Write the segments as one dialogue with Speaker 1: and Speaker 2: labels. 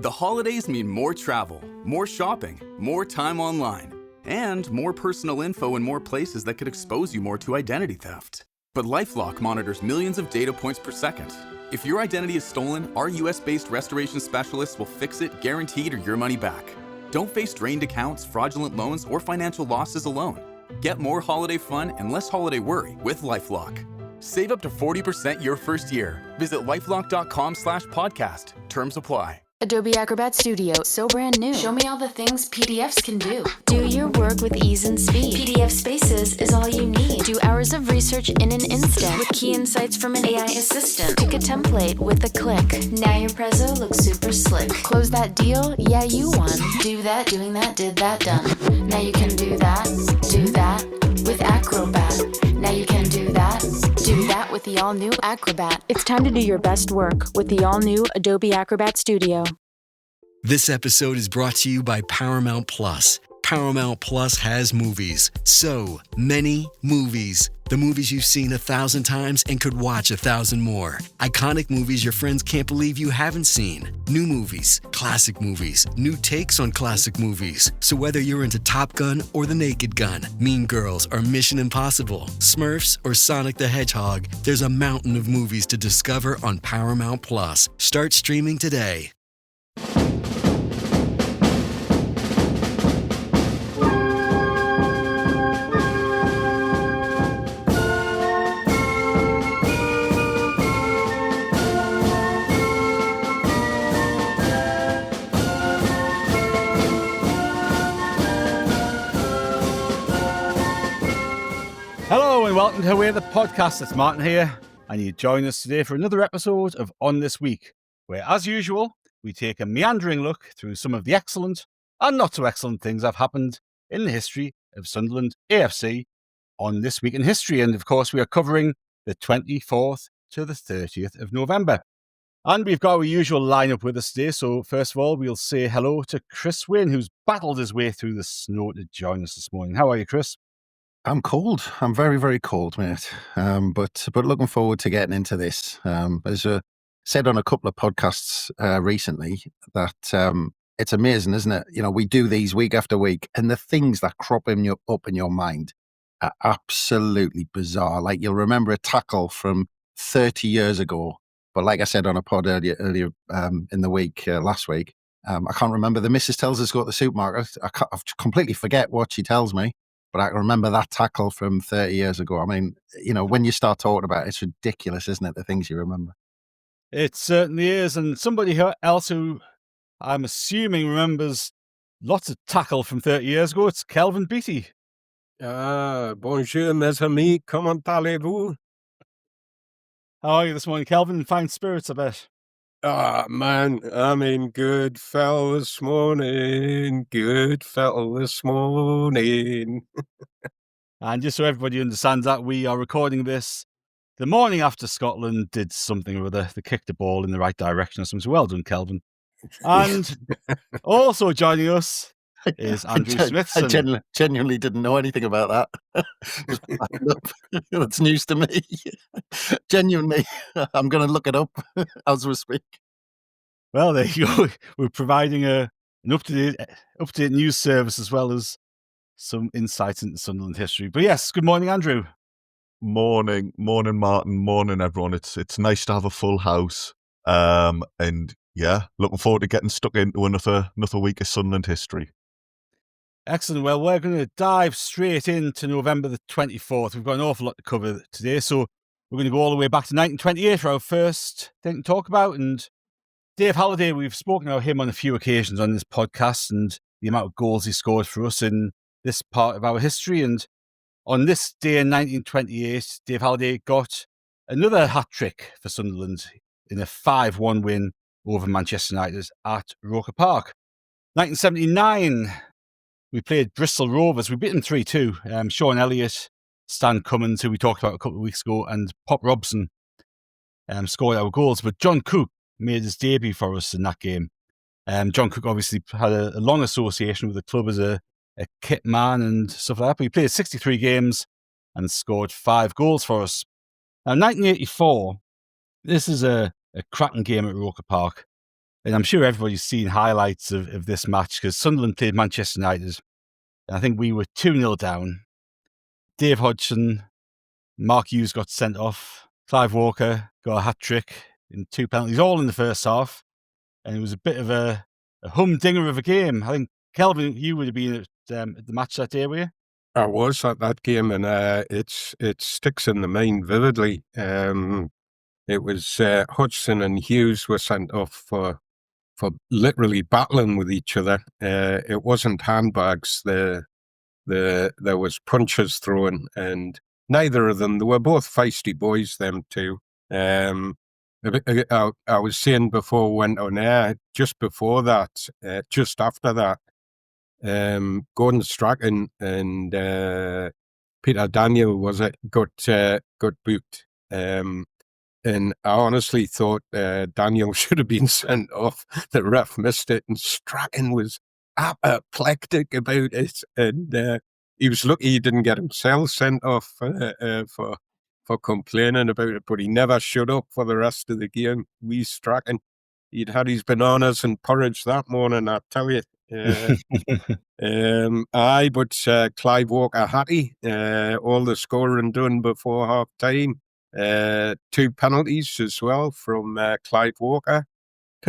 Speaker 1: The holidays mean more travel, more shopping, more time online, and more personal info in more places that could expose you more to identity theft. But LifeLock monitors millions of data points per second. If your identity is stolen, our US-based restoration specialists will fix it, guaranteed, or your money back. Don't face drained accounts, fraudulent loans, or financial losses alone. Get more holiday fun and less holiday worry with LifeLock. Save up to 40% your first year. Visit lifelock.com/podcast. Terms apply.
Speaker 2: Adobe Acrobat Studio, so brand new. Show me all the things PDFs can do. Do your work with ease and speed. PDF Spaces is all you need. Do hours of research in an instant with key insights from an AI assistant. Pick a template with a click. Now your prezzo looks super slick. Close that deal? Yeah, you won. Do that, doing that, did that, done. Now you can do that with Acrobat. Now you can do that with the all-new Acrobat. It's time to do your best work with the all-new Adobe Acrobat Studio.
Speaker 3: This episode is brought to you by Paramount Plus. Paramount Plus has movies. So many movies. The movies you've seen 1,000 times and could watch 1,000 more. Iconic movies your friends can't believe you haven't seen. New movies, classic movies, new takes on classic movies. So whether you're into Top Gun or The Naked Gun, Mean Girls or Mission Impossible, Smurfs or Sonic the Hedgehog, there's a mountain of movies to discover on Paramount Plus. Start streaming today.
Speaker 4: Hello and welcome to Away the Podcast. It's Martin here, and you join us today for another episode of On This Week, where, as usual, we take a meandering look through some of the excellent and not so excellent things that have happened in the history of Sunderland AFC on This Week in History. And of course, we are covering the 24th to the 30th of November. And we've got our usual lineup with us today. So first of all, we'll say hello to Chris Wynn, who's battled his way through the snow to join us this morning. How are you, Chris?
Speaker 5: I'm cold. I'm very, very cold, mate. But looking forward to getting into this. As I said on a couple of podcasts recently, that it's amazing, isn't it? You know, we do these week after week, and the things that crop up in your mind are absolutely bizarre. Like, you'll remember a tackle from 30 years ago, but like I said on a pod earlier in the week, last week, I can't remember. The missus tells us to go to the supermarket. I completely forget what she tells me. But I can remember that tackle from 30 years ago. I mean, you know, when you start talking about it, it's ridiculous, isn't it, the things you remember?
Speaker 4: It certainly is. And somebody else who I'm assuming remembers lots of tackle from 30 years ago, it's Kelvin Beattie.
Speaker 6: Bonjour, mes amis. Comment allez-vous?
Speaker 4: How are you this morning, Kelvin? Fine spirits, I bet.
Speaker 6: Man, I'm in good fell this morning. Good fell this morning.
Speaker 4: And just so everybody understands that, we are recording this the morning after Scotland did something or other. They kicked the ball in the right direction or something. So well done, Kelvin. And also joining us is Andrew Smithson.
Speaker 5: I genuinely didn't know anything about that. That's news to me. Genuinely, I'm going to look it up as we speak.
Speaker 4: Well, there you go. We're providing an up-to-date news service as well as some insights into Sunderland history. But yes, good morning, Andrew.
Speaker 7: Morning, Martin. Morning, everyone. It's nice to have a full house. And yeah, looking forward to getting stuck into another week of Sunderland history.
Speaker 4: Excellent. Well, we're going to dive straight into November the 24th. We've got an awful lot to cover today, so we're going to go all the way back to 1928 for our first thing to talk about. And Dave Halliday, we've spoken about him on a few occasions on this podcast and the amount of goals he scored for us in this part of our history. And on this day in 1928, Dave Halliday got another hat-trick for Sunderland in a 5-1 win over Manchester United at Roker Park. 1979, we played Bristol Rovers. We beat them 3-2. Sean Elliott, Stan Cummins, who we talked about a couple of weeks ago, and Pop Robson scored our goals. But John Cook made his debut for us in that game. John Cook obviously had a long association with the club as a kit man and stuff like that. But he played 63 games and scored 5 goals for us. Now, 1984, this is a cracking game at Roker Park. And I'm sure everybody's seen highlights of this match because Sunderland played Manchester United. And I think we were 2-0 down. Dave Hodgson, Mark Hughes got sent off. Clive Walker got a hat-trick in 2 penalties, all in the first half. And it was a bit of a humdinger of a game. I think, Kelvin, you would have been at the match that day, were you?
Speaker 6: I was at that game, and it sticks in the mind vividly. It was Hodgson and Hughes were sent off for literally battling with each other. It wasn't handbags. There was punches thrown, and neither of them. They were both feisty boys, them two. I was saying before we went on air, just before that, just after that, Gordon Strachan and Peter Daniel got booked. And I honestly thought Daniel should have been sent off. The ref missed it, and Strachan was apoplectic about it. And he was lucky he didn't get himself sent off for complaining about it. But he never shut up for the rest of the game. We Strachan, he'd had his bananas and porridge that morning, I tell you. But Clive Walker Hattie, all the scoring done before half time. 2 penalties as well from Clive Walker.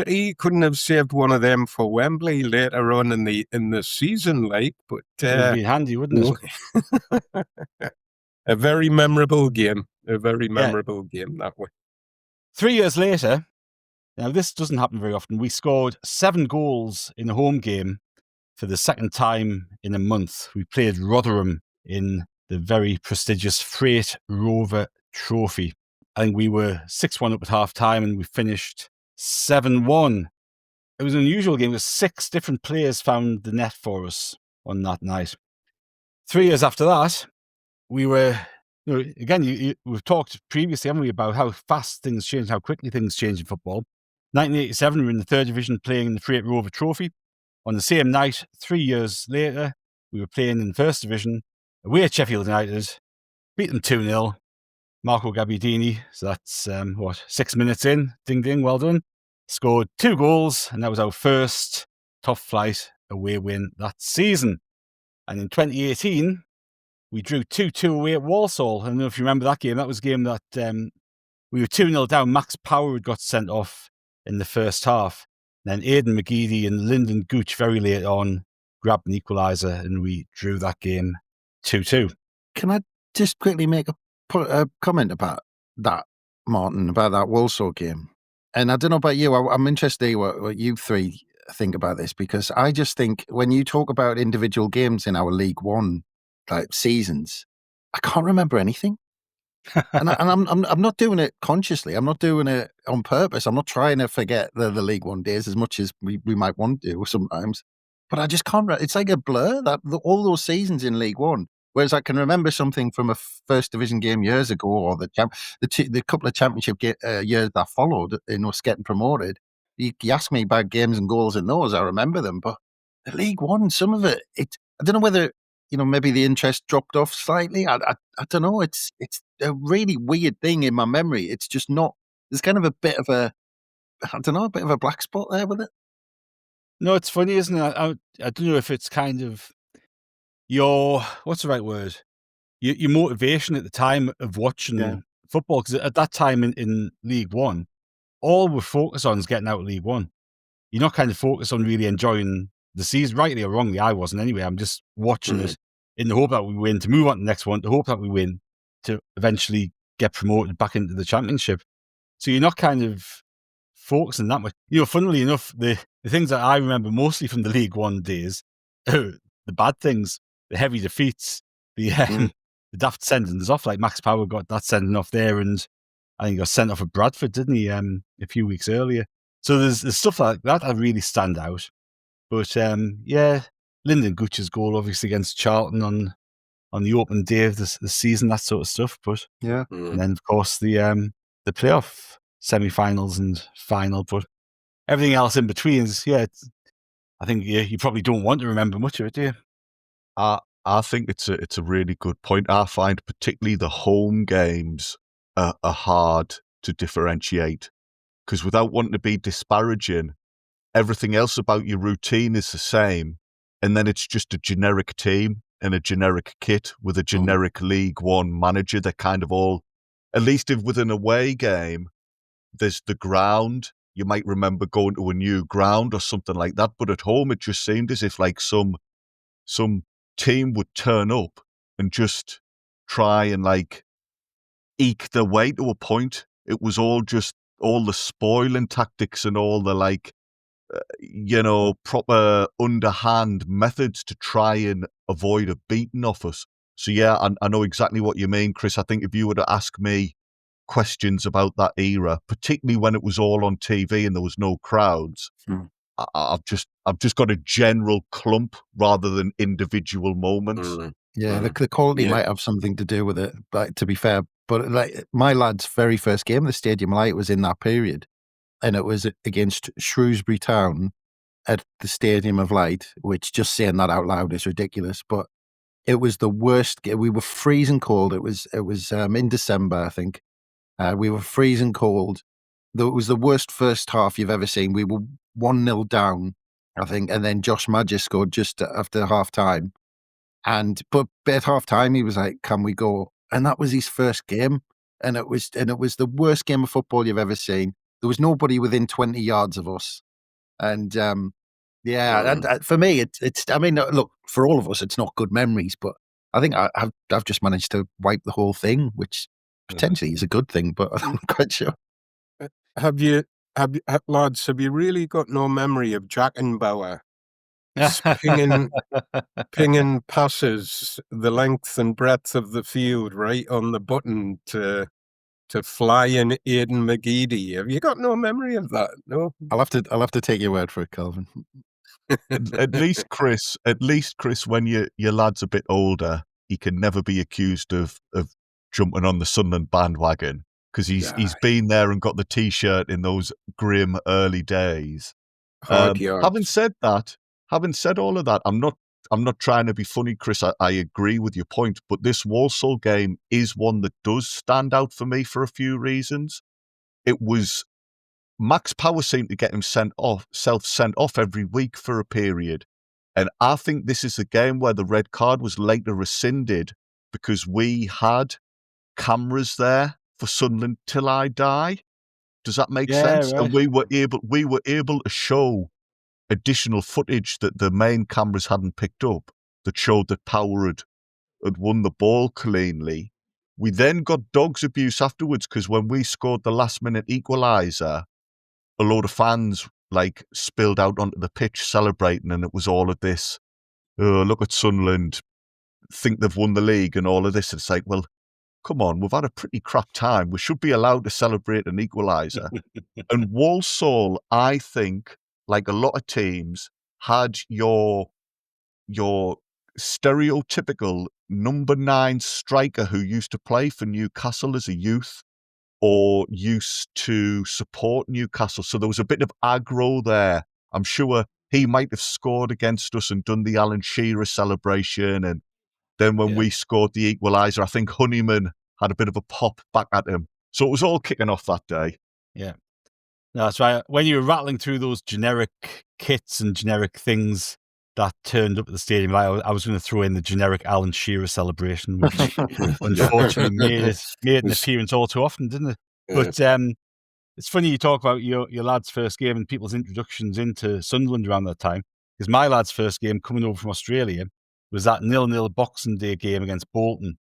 Speaker 6: He couldn't have saved one of them for Wembley later on in the season, like. But
Speaker 4: It would be handy, wouldn't it?
Speaker 6: a very memorable game. A very memorable game that way.
Speaker 4: 3 years later, now this doesn't happen very often. We scored 7 goals in a home game for the second time in a month. We played Rotherham in the very prestigious Freight Rover Trophy. I think we were 6-1 up at half time and we finished 7-1. It was an unusual game because 6 different players found the net for us on that night. 3 years after that, we were, again, we've talked previously, haven't we, about how fast things change, how quickly things change in football. 1987, we were in the 3rd division playing in the Freight Rover Trophy. On the same night, 3 years later, we were playing in the 1st division away at Sheffield United, beat them 2-0. Marco Gabbiadini, so that's 6 minutes in, ding ding, well done. Scored 2 goals, and that was our first top flight away win that season. And in 2018, we drew 2-2 away at Walsall. I don't know if you remember that game. That was a game that we were 2-0 down. Max Power had got sent off in the first half. Then Aidan McGeady and Lyndon Gooch very late on grabbed an equaliser, and we drew that game 2-2.
Speaker 5: Can I just quickly make a comment about that, Martin, about that Walsall game? And I don't know about you, I'm interested in what you three think about this, because I just think when you talk about individual games in our League One seasons, I can't remember anything. and I'm not doing it consciously. I'm not doing it on purpose. I'm not trying to forget the League One days as much as we might want to sometimes. But I just can't. It's like a blur, all those seasons in League One. Whereas I can remember something from a 1st division game years ago, or the couple of championship years that followed, us getting promoted. You ask me about games and goals in those, I remember them. But the League One, some of it, I don't know whether maybe the interest dropped off slightly. I don't know. It's a really weird thing in my memory. It's just not. There's kind of a bit of a bit of a black spot there with it.
Speaker 4: No, it's funny, isn't it? I don't know if it's kind of your, what's the right word? Your motivation at the time of watching football, because at that time in League One, all we're focused on is getting out of League One. You're not kind of focused on really enjoying the season, rightly or wrongly. I wasn't anyway. I'm just watching it in the hope that we win, to move on to the next one, to hope that we win, to eventually get promoted back into the Championship. So you're not kind of focusing that much. Funnily enough, the things that I remember mostly from the League One days, the bad things, the heavy defeats, the daft sendings off, like Max Power got that sending off there, and I think he got sent off at Bradford, didn't he, a few weeks earlier. So there's stuff like that really stand out. But Lyndon Gooch's goal obviously against Charlton on the opening day of the season, that sort of stuff. But and then of course the playoff semi-finals and final. But everything else in between is I think you probably don't want to remember much of it, do you?
Speaker 7: I think it's a really good point. I find particularly the home games are hard to differentiate, because without wanting to be disparaging, everything else about your routine is the same, and then it's just a generic team and a generic kit with a generic League One manager. They're kind of all, at least if with an away game, there's the ground. You might remember going to a new ground or something like that, but at home it just seemed as if like some team would turn up and just try and like eke their way to a point. It was all just all the spoiling tactics and all the like, proper underhand methods to try and avoid a beating off us. So yeah, I know exactly what you mean, Chris. I think if you were to ask me questions about that era, particularly when it was all on TV and there was no crowds, I've just got a general clump rather than individual moments.
Speaker 5: Yeah, the quality might have something to do with it, but to be fair. But like my lad's very first game of the Stadium Light was in that period, and it was against Shrewsbury Town at the Stadium of Light, which just saying that out loud is ridiculous. But it was the worst. We were freezing cold. It was in December, I think. We were freezing cold. It was the worst first half you've ever seen. We were 1-0 down, I think, and then Josh Madger scored just after half time. But at half time he was like, "Can we go?" And that was his first game, and it was the worst game of football you've ever seen. There was nobody within 20 yards of us, and and for me, it's. I mean, look, for all of us, it's not good memories, but I think I've just managed to wipe the whole thing, which potentially is a good thing, but I'm not quite sure.
Speaker 6: Have you, lads? Have you really got no memory of Jackenbauer pinging passes the length and breadth of the field right on the button to fly in Aidan McGeady? Have you got no memory of that? No.
Speaker 5: I'll have to take your word for it, Kelvin.
Speaker 7: At least Chris, when your lad's a bit older, he can never be accused of jumping on the Sunderland bandwagon because he's been there and got the T-shirt in those grim early days. Having said all of that, I'm not trying to be funny, Chris. I agree with your point, but this Walsall game is one that does stand out for me for a few reasons. It was Max Power seemed to get himself sent off every week for a period, and I think this is the game where the red card was later rescinded because we had cameras there for Sunderland Till I Die. Does that make sense?
Speaker 4: Right.
Speaker 7: And we were able to show additional footage that the main cameras hadn't picked up that showed that Power had won the ball cleanly. We then got dog's abuse afterwards because when we scored the last minute equaliser, a load of fans like spilled out onto the pitch celebrating, and it was all of this, "Oh, look at Sunderland, think they've won the league," and all of this. It's like, well, come on, we've had a pretty crap time. We should be allowed to celebrate an equaliser. And Walsall, I think, like a lot of teams, had your stereotypical number 9 striker who used to play for Newcastle as a youth or used to support Newcastle. So there was a bit of aggro there. I'm sure he might have scored against us and done the Alan Shearer celebration. And then when we scored the equaliser, I think Honeyman had a bit of a pop back at him. So it was all kicking off that day.
Speaker 4: Yeah. No, that's right. When you were rattling through those generic kits and generic things that turned up at the stadium, I was going to throw in the generic Alan Shearer celebration, which unfortunately made an appearance all too often, didn't it? But it's funny you talk about your lad's first game and people's introductions into Sunderland around that time, because my lad's first game coming over from Australia was that 0-0 Boxing Day game against Bolton,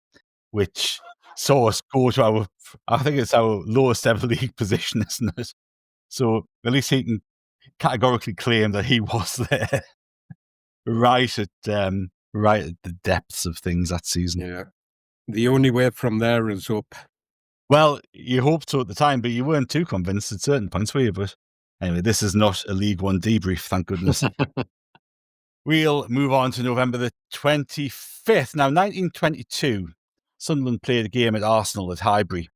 Speaker 4: which saw us go to I think it's our lowest ever league position, isn't it? So at least he can categorically claim that he was there right at the depths of things that season.
Speaker 6: Yeah. The only way from there is up.
Speaker 4: Well, you hoped so at the time, but you weren't too convinced at certain points, were you? But anyway, this is not a League One debrief, thank goodness. We'll move on to November the 25th. Now, 1922, Sunderland played a game at Arsenal at Highbury,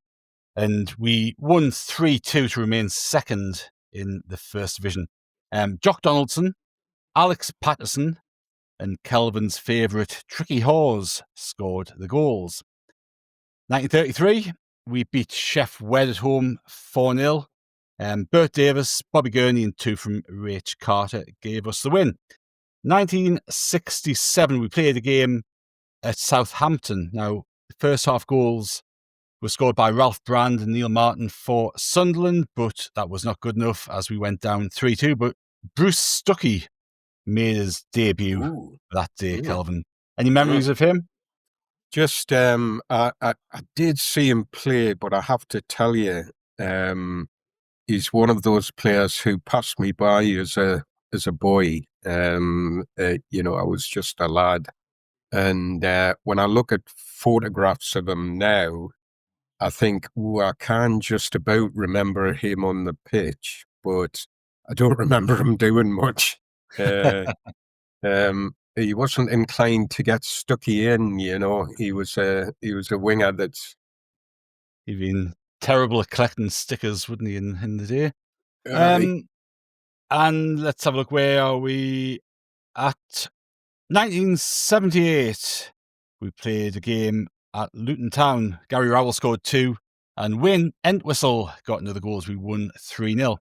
Speaker 4: and we won 3-2 to remain second in the First Division. Jock Donaldson, Alex Patterson, and Kelvin's favourite Tricky Hawes scored the goals. 1933, we beat Chef Wed at home 4-0. Bert Davis, Bobby Gurney, and 2 from Rach Carter gave us the win. 1967, we played a game at Southampton. Now, the first half goals were scored by Ralph Brand and Neil Martin for Sunderland, but that was not good enough as we went down 3-2. But Bruce Stokoe made his debut that day, Kelvin. Any memories of him?
Speaker 6: Just, I did see him play, but I have to tell you, he's one of those players who passed me by as a boy. You know, I was just a lad. And when I look at photographs of him now, I think, I can just about remember him on the pitch, but I don't remember him doing much. He wasn't inclined to get stuck in, you know. He was a winger that's...
Speaker 4: He'd been terrible at collecting stickers, wouldn't he, in the day? And let's have a look. Where are we at? 1978. We played a game at Luton Town. Gary Rowell scored 2, and Wayne Entwistle got another goal as we won 3-0.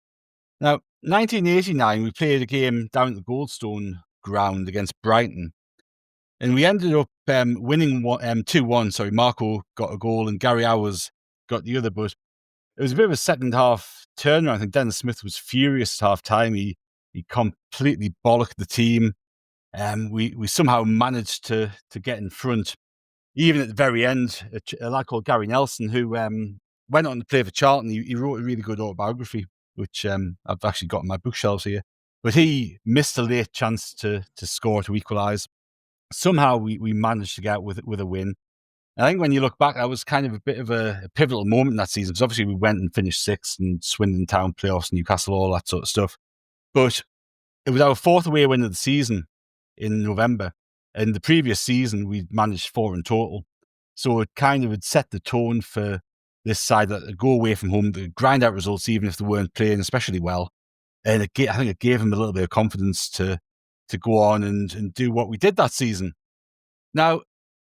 Speaker 4: Now, 1989, we played a game down at the Goldstone ground against Brighton, and we ended up winning 2-1. Sorry, Marco got a goal and Gary Hours got the other, but it was a bit of a second half turnaround. I think Dennis Smith was furious at half time. He completely bollocked the team. We somehow managed to get in front. Even at the very end, a lad called Gary Nelson, who went on to play for Charlton, he wrote a really good autobiography, which I've actually got in my bookshelves here. But he missed a late chance to score, to equalise. Somehow we managed to get out with a win. I think when you look back, that was kind of a bit of a pivotal moment in that season, because obviously we went and finished 6th and Swindon Town playoffs, Newcastle, all that sort of stuff. But it was our 4th away win of the season in November. And the previous season, we'd managed 4 in total. So it kind of had set the tone for this side that go away from home, to grind out results, even if they weren't playing especially well. And I think it gave them a little bit of confidence to go on and do what we did that season. Now,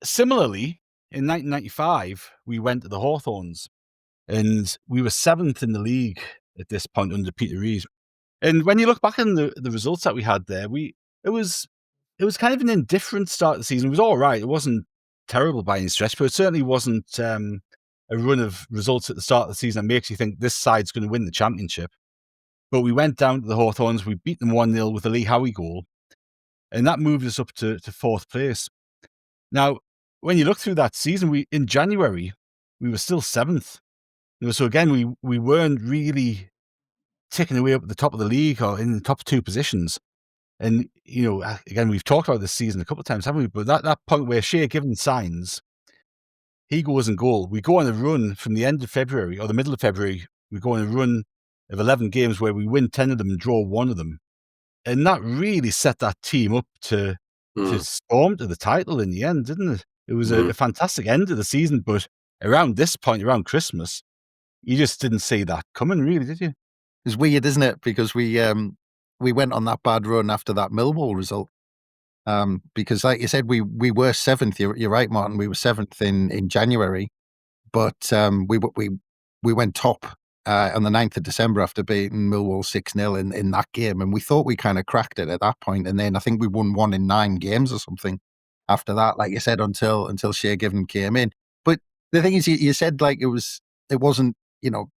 Speaker 4: similarly, in 1995, we went to the Hawthorns, and we were 7th in the league at this point under Peter Reid. And when you look back on the results that we had there, it was kind of an indifferent start of the season. It was all right. It wasn't terrible by any stretch, but it certainly wasn't a run of results at the start of the season that makes you think this side's going to win the championship. But we went down to the Hawthorns. We beat them 1-0 with a Lee Howie goal, and that moved us up to 4th place. Now, when you look through that season, in January, we were still 7th. So again, we weren't really ticking away up at the top of the league or in the top 2 positions. And, you know, again, we've talked about this season a couple of times, haven't we? But that point where Shea Given signs, he goes in goal. We go on a run from the end of February or the middle of February. We go on a run of 11 games where we win 10 of them and draw 1 of them. And that really set that team up to storm to the title in the end, didn't it? It was a fantastic end of the season, but around this point, around Christmas, you just didn't see that coming, really, did you?
Speaker 5: It's weird, isn't it? Because we went on that bad run after that Millwall result. Because, like you said, we were 7th. You're right, Martin. We were 7th in January, but we went top on the 9th of December after beating Millwall 6-0 in that game, and we thought we kind of cracked it at that point. And then I think we won 1 in 9 games or something after that, like you said, until Shea Given came in. But the thing is, you said like it wasn't, you know,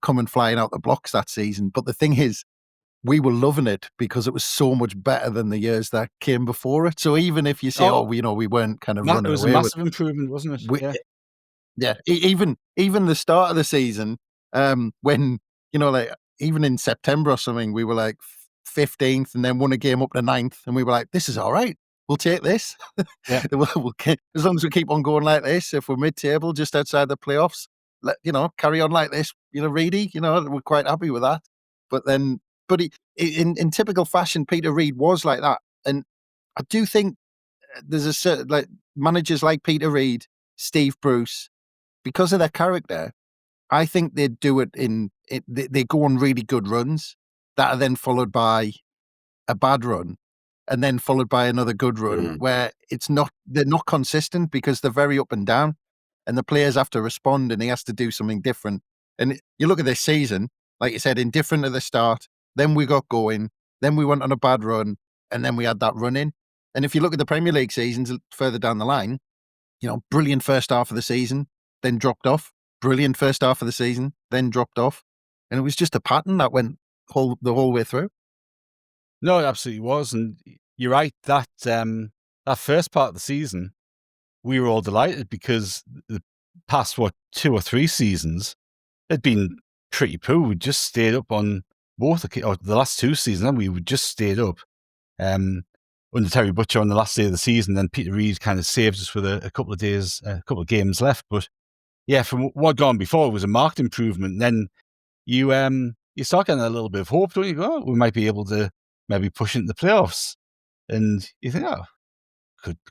Speaker 5: coming flying out the blocks that season. But the thing is, we were loving it because it was so much better than the years that came before it. So even if you say, we weren't kind of running away with it.
Speaker 4: It was a massive improvement, wasn't it?
Speaker 5: Even the start of the season, when, you know, like even in September or something, we were like 15th and then won a game up to 9th, and we were like, this is all right. We'll take this. Yeah. As long as we keep on going like this, if we're mid-table, just outside the playoffs, carry on like this, Reedy, we're quite happy with that. But in typical fashion, Peter Reid was like that. And I do think there's a certain, like, managers like Peter Reid, Steve Bruce, because of their character, I think they do it they go on really good runs that are then followed by a bad run and then followed by another good run where they're not consistent because they're very up and down, and the players have to respond and he has to do something different. And you look at this season, like you said, indifferent at the start. Then we got going. Then we went on a bad run, and then we had that run in. And if you look at the Premier League seasons further down the line, brilliant first half of the season, then dropped off. Brilliant first half of the season, then dropped off. And it was just a pattern that went the whole way through.
Speaker 4: No, it absolutely was. And you're right, that first part of the season, we were all delighted because the past, 2 or 3 seasons had been pretty poor. We just stayed up on the last 2 seasons, and we just stayed up. Under Terry Butcher on the last day of the season, then Peter Reid kind of saved us with a couple of games left. But yeah, from what had gone before, it was a marked improvement. And then you start getting a little bit of hope, don't you? Go, we might be able to maybe push into the playoffs. And you think,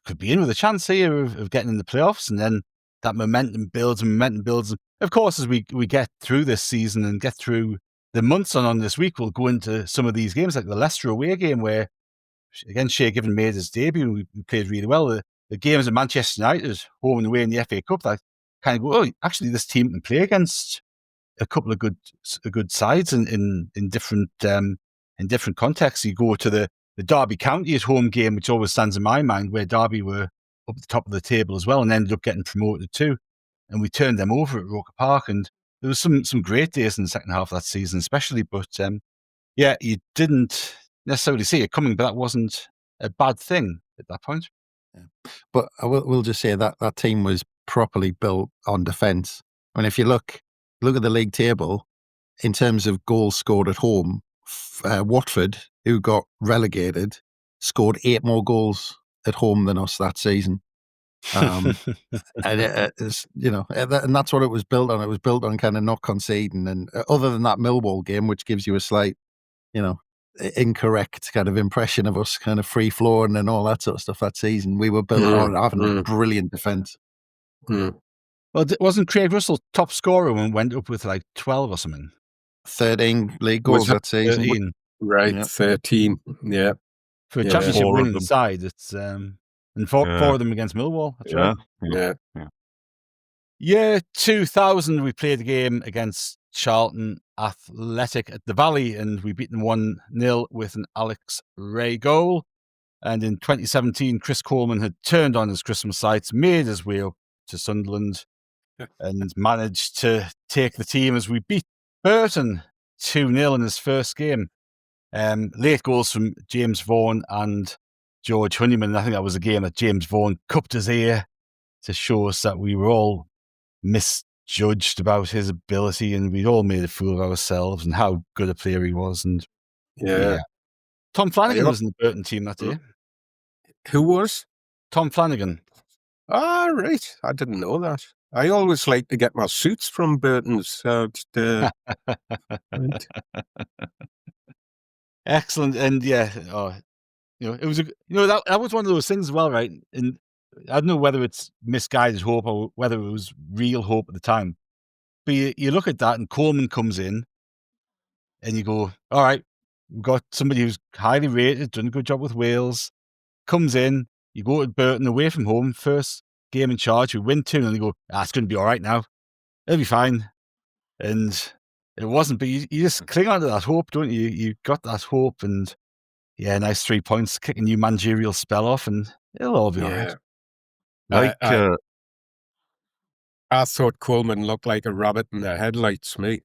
Speaker 4: could be in with a chance here of getting in the playoffs. And then that momentum builds. Of course, as we get through this season and get through the months on this week, we'll go into some of these games, like the Leicester away game, where, again, Shea Given made his debut and we played really well. The games at Manchester United, home and away in the FA Cup, that kind of go, actually, this team can play against a couple of good sides in different contexts. You go to the Derby County home game, which always stands in my mind, where Derby were up at the top of the table as well and ended up getting promoted too. And we turned them over at Roker Park, and there was some great days in the second half of that season, especially. But you didn't necessarily see it coming, but that wasn't a bad thing at that point.
Speaker 5: Yeah. But we'll just say that team was properly built on defence. I mean, if you look at the league table, in terms of goals scored at home, Watford, who got relegated, scored 8 more goals at home than us that season. And and that's what it was built on. It was built on kind of not conceding. And other than that Millwall game, which gives you a slight, incorrect kind of impression of us kind of free flowing and all that sort of stuff that season, we were built on having a brilliant defence.
Speaker 4: Well, wasn't Craig Russell top scorer and went up with like 12 or something?
Speaker 5: 13 league goals that season.
Speaker 4: 13.
Speaker 6: Right, yeah. 13. Yeah.
Speaker 4: For a championship winning side, it's and four of them against Millwall. That's right.
Speaker 6: Yeah.
Speaker 4: Year 2000, we played the game against Charlton Athletic at the Valley, and we beat them 1-0 with an Alex Ray goal. And in 2017, Chris Coleman had turned on his Christmas lights, made his way up to Sunderland, and managed to take the team as we beat Burton 2-0 in his first game. Late goals from James Vaughan and George Honeyman. I think that was a game that James Vaughan cupped his ear to show us that we were all misjudged about his ability, and we'd all made a fool of ourselves and how good a player he was. And Tom Flanagan was in the Burton team that day.
Speaker 6: Who was?
Speaker 4: Tom Flanagan.
Speaker 6: Ah, right. I didn't know that. I always like to get my suits from Burton's. Right.
Speaker 4: Excellent. And it was that was one of those things as well, right? And I don't know whether it's misguided hope or whether it was real hope at the time. But you look at that and Coleman comes in and you go, all right, we've got somebody who's highly rated, done a good job with Wales, comes in, you go to Burton away from home, first game in charge, we win 2, and you go, it's going to be all right now. It'll be fine. And it wasn't, but you just cling on to that hope, don't you? You got that hope, and nice 3 points, kick a new managerial spell off, and it'll all be all right.
Speaker 6: I thought Coleman looked like a rabbit in the headlights, mate,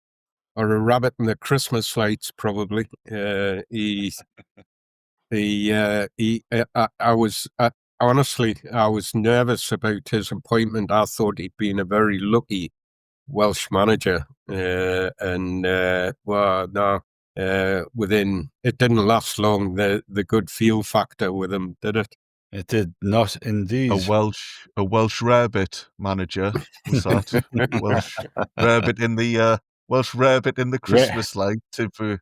Speaker 6: or a rabbit in the Christmas lights, probably. Honestly, I was nervous about his appointment. I thought he'd been a very lucky Welsh manager, it didn't last long. The good feel factor with him, did it?
Speaker 4: It did not, indeed.
Speaker 7: A Welsh rarebit manager was that? Welsh rarebit in the Christmas light. Can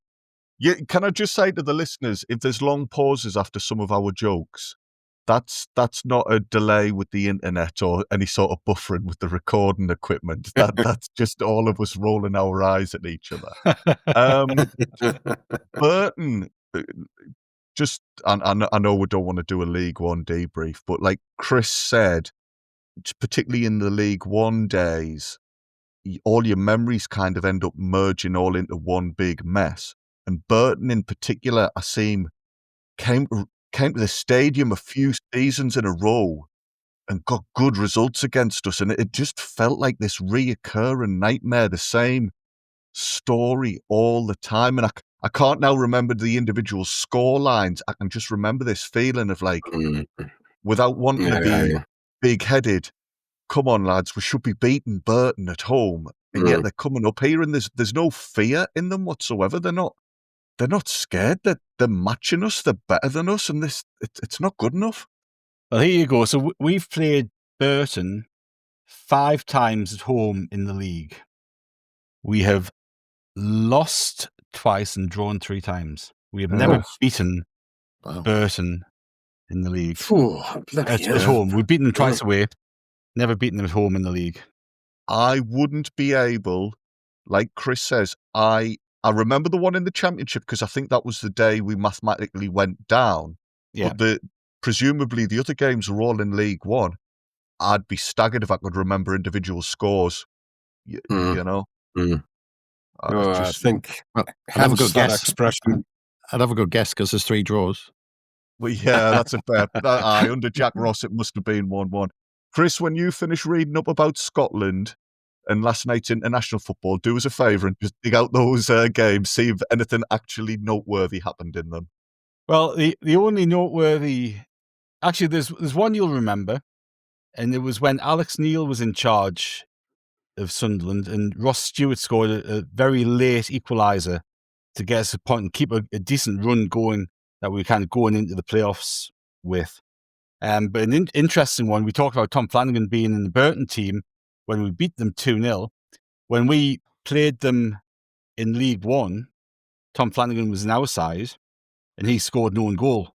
Speaker 7: I just say to the listeners, if there's long pauses after some of our jokes, that's not a delay with the internet or any sort of buffering with the recording equipment. That's just all of us rolling our eyes at each other. Burton, I know we don't want to do a League One debrief, but like Chris said, particularly in the League One days, all your memories kind of end up merging all into one big mess. And Burton in particular, I seem came to the stadium a few seasons in a row and got good results against us, and it just felt like this reoccurring nightmare, the same story all the time. And I can't now remember the individual score lines. I can just remember this feeling of like, without wanting to be big-headed, come on, lads, we should be beating Burton at home, and yet they're coming up here, and there's no fear in them whatsoever. They're not scared. They're matching us. They're better than us, and it's not good enough.
Speaker 4: Well, here you go. So we've played Burton 5 times at home in the league. We have lost twice and drawn 3 times. We have never beaten Burton in the league. At home. We've beaten them twice away. Never beaten them at home in the league.
Speaker 7: I wouldn't be able, like Chris says, I remember the one in the Championship because I think that was the day we mathematically went down.
Speaker 4: Yeah.
Speaker 7: But presumably the other games are all in League One. I'd be staggered if I could remember individual scores. You know?
Speaker 6: I think
Speaker 5: I'd have a good guess.
Speaker 6: Expression.
Speaker 5: I'd have a good guess because there's 3 draws.
Speaker 7: Well, yeah, that's a fair. Under Jack Ross, it must have been 1-1. Chris, when you finish reading up about Scotland and last night's international football, do us a favour and just dig out those games, see if anything actually noteworthy happened in them.
Speaker 4: Well, the only noteworthy... Actually, there's one you'll remember, and it was when Alex Neil was in charge of Sunderland, and Ross Stewart scored a very late equaliser to get us a point and keep a decent run going that we were kind of going into the playoffs with. But an interesting one, we talked about Tom Flanagan being in the Burton team when we beat them 2-0. When we played them in League One, Tom Flanagan was in our side, and he scored an own goal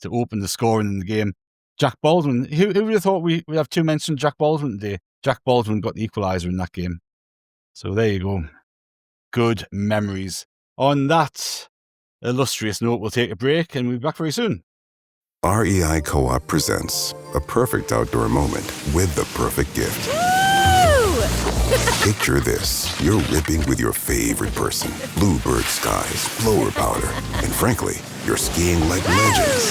Speaker 4: to open the scoring in the game. Jack Baldwin, who would have thought we'd have 2 mentioned Jack Baldwin today? Jack Baldwin got the equaliser in that game. So there you go. Good memories. On that illustrious note, we'll take a break and we'll be back very soon.
Speaker 8: REI Co-op presents a perfect outdoor moment with the perfect gift. Picture this. You're ripping with your favorite person. Bluebird skies, blower powder, and frankly, you're skiing like legends.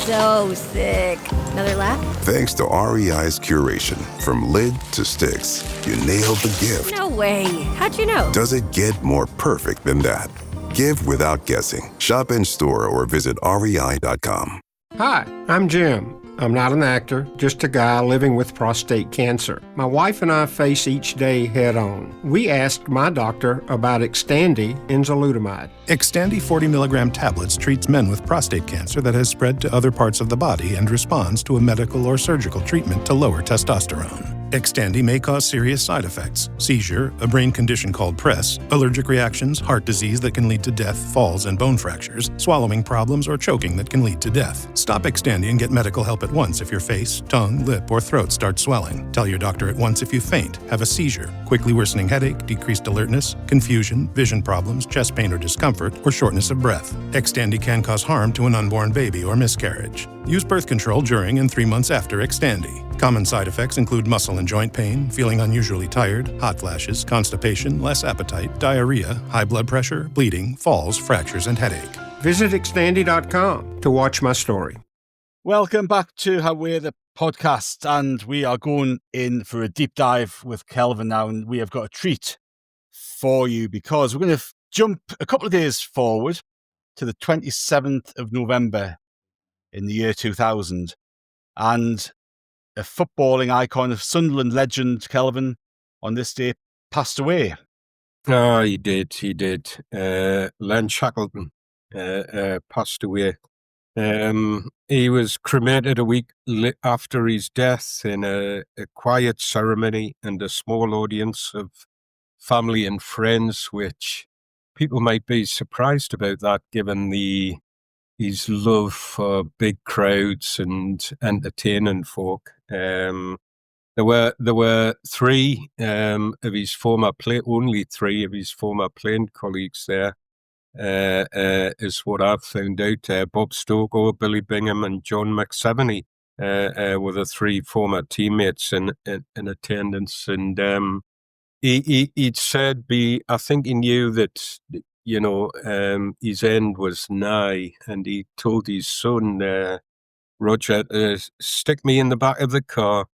Speaker 9: So sick. Another lap?
Speaker 8: Thanks to REI's curation, from lid to sticks, you nailed the gift.
Speaker 9: No way. How'd you know?
Speaker 8: Does it get more perfect than that? Give without guessing. Shop in store or visit rei.com.
Speaker 10: Hi, I'm Jim. I'm not an actor, just a guy living with prostate cancer. My wife and I face each day head on. We asked my doctor about Xtandi enzalutamide.
Speaker 11: Xtandi 40 milligram tablets treats men with prostate cancer that has spread to other parts of the body and responds to a medical or surgical treatment to lower testosterone. Xtandi may cause serious side effects: seizure, a brain condition called PRESS, allergic reactions, heart disease that can lead to death, falls and bone fractures, swallowing problems, or choking that can lead to death. Stop Xtandi and get medical help at once if your face, tongue, lip, or throat start swelling. Tell your doctor at once if you faint, have a seizure, quickly worsening headache, decreased alertness, confusion, vision problems, chest pain or discomfort, or shortness of breath. Xtandi can cause harm to an unborn baby or miscarriage. Use birth control during and 3 months after Xtandi. Common side effects include muscle and joint pain, feeling unusually tired, hot flashes, constipation, less appetite, diarrhea, high blood pressure, bleeding, falls, fractures, and headache.
Speaker 10: Visit Xtandi.com to watch my story.
Speaker 4: Welcome back to How We're the podcast, and we are going in for a deep dive with Kelvin now, and we have got a treat for you because we're going to jump a couple of days forward to the 27th of November in the year 2000, and a footballing icon of Sunderland legend, Kelvin, on this day passed away.
Speaker 6: Oh, he did. Len Shackleton passed away. He was cremated a week after his death in a quiet ceremony and a small audience of family and friends, which people might be surprised about that, given his love for big crowds and entertaining folk. There were 3 of his former only 3 of his former playing colleagues there, is what I've found out. Bob Stokoe, Billy Bingham, and John McSeveny were the 3 former teammates in attendance. And He'd said, I think he knew that, his end was nigh, and he told his son, Roger, stick me in the back of the car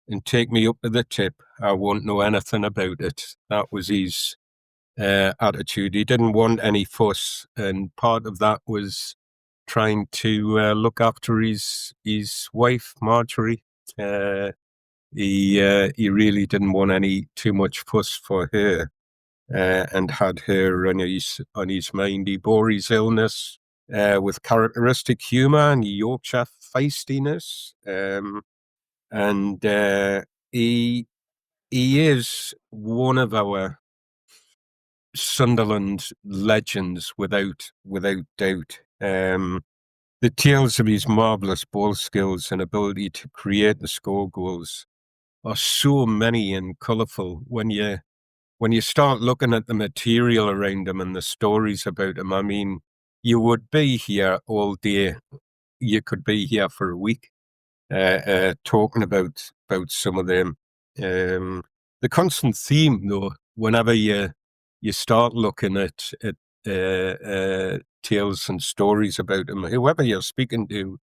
Speaker 6: and take me up to the tip. I won't know anything about it. That was his attitude. He didn't want any fuss, and part of that was trying to look after his wife, Marjorie. He really didn't want too much fuss for her, and had her on his mind. He bore his illness with characteristic humour and Yorkshire feistiness, and he is one of our Sunderland legends, without doubt. The tales of his marvellous ball skills and ability to create and score goals are so many and colourful. When you start looking at the material around him and the stories about him, I mean, you would be here all day. You could be here for a week talking about some of them. The constant theme, though, whenever you start looking at tales and stories about him, whoever you're speaking to,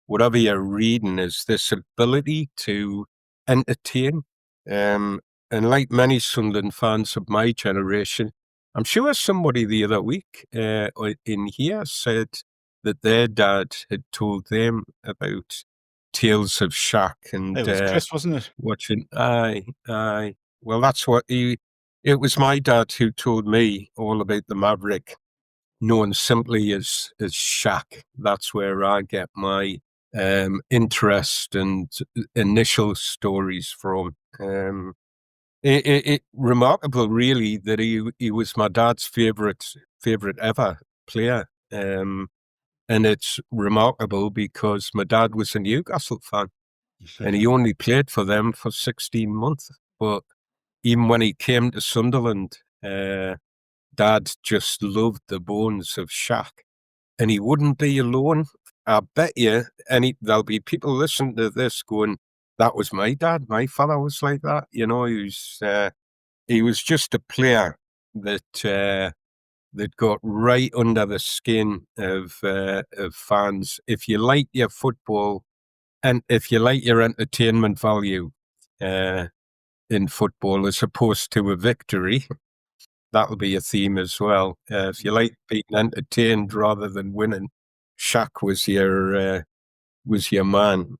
Speaker 6: whatever you're reading, is this ability to entertain. And like many Sunderland fans of my generation, I'm sure somebody the other week in here said that their dad had told them about tales of Shack, and
Speaker 4: It was Chris, wasn't it?
Speaker 6: watching. Aye. Well, that's what it was my dad who told me all about the Maverick, known simply as Shack. That's where I get my interest and initial stories from. It remarkable, really, that he was my dad's favorite ever player. And it's remarkable because my dad was a Newcastle fan, and he only played for them for 16 months. But even when he came to Sunderland, Dad just loved the bones of Shack, and he wouldn't be alone. I bet you there'll be people listening to this going, "That was my dad. My father was like that." He was just a player that got right under the skin of fans. If you like your football, and if you like your entertainment value in football, as opposed to a victory, that'll be a theme as well. If you like being entertained rather than winning, Shaq was your man.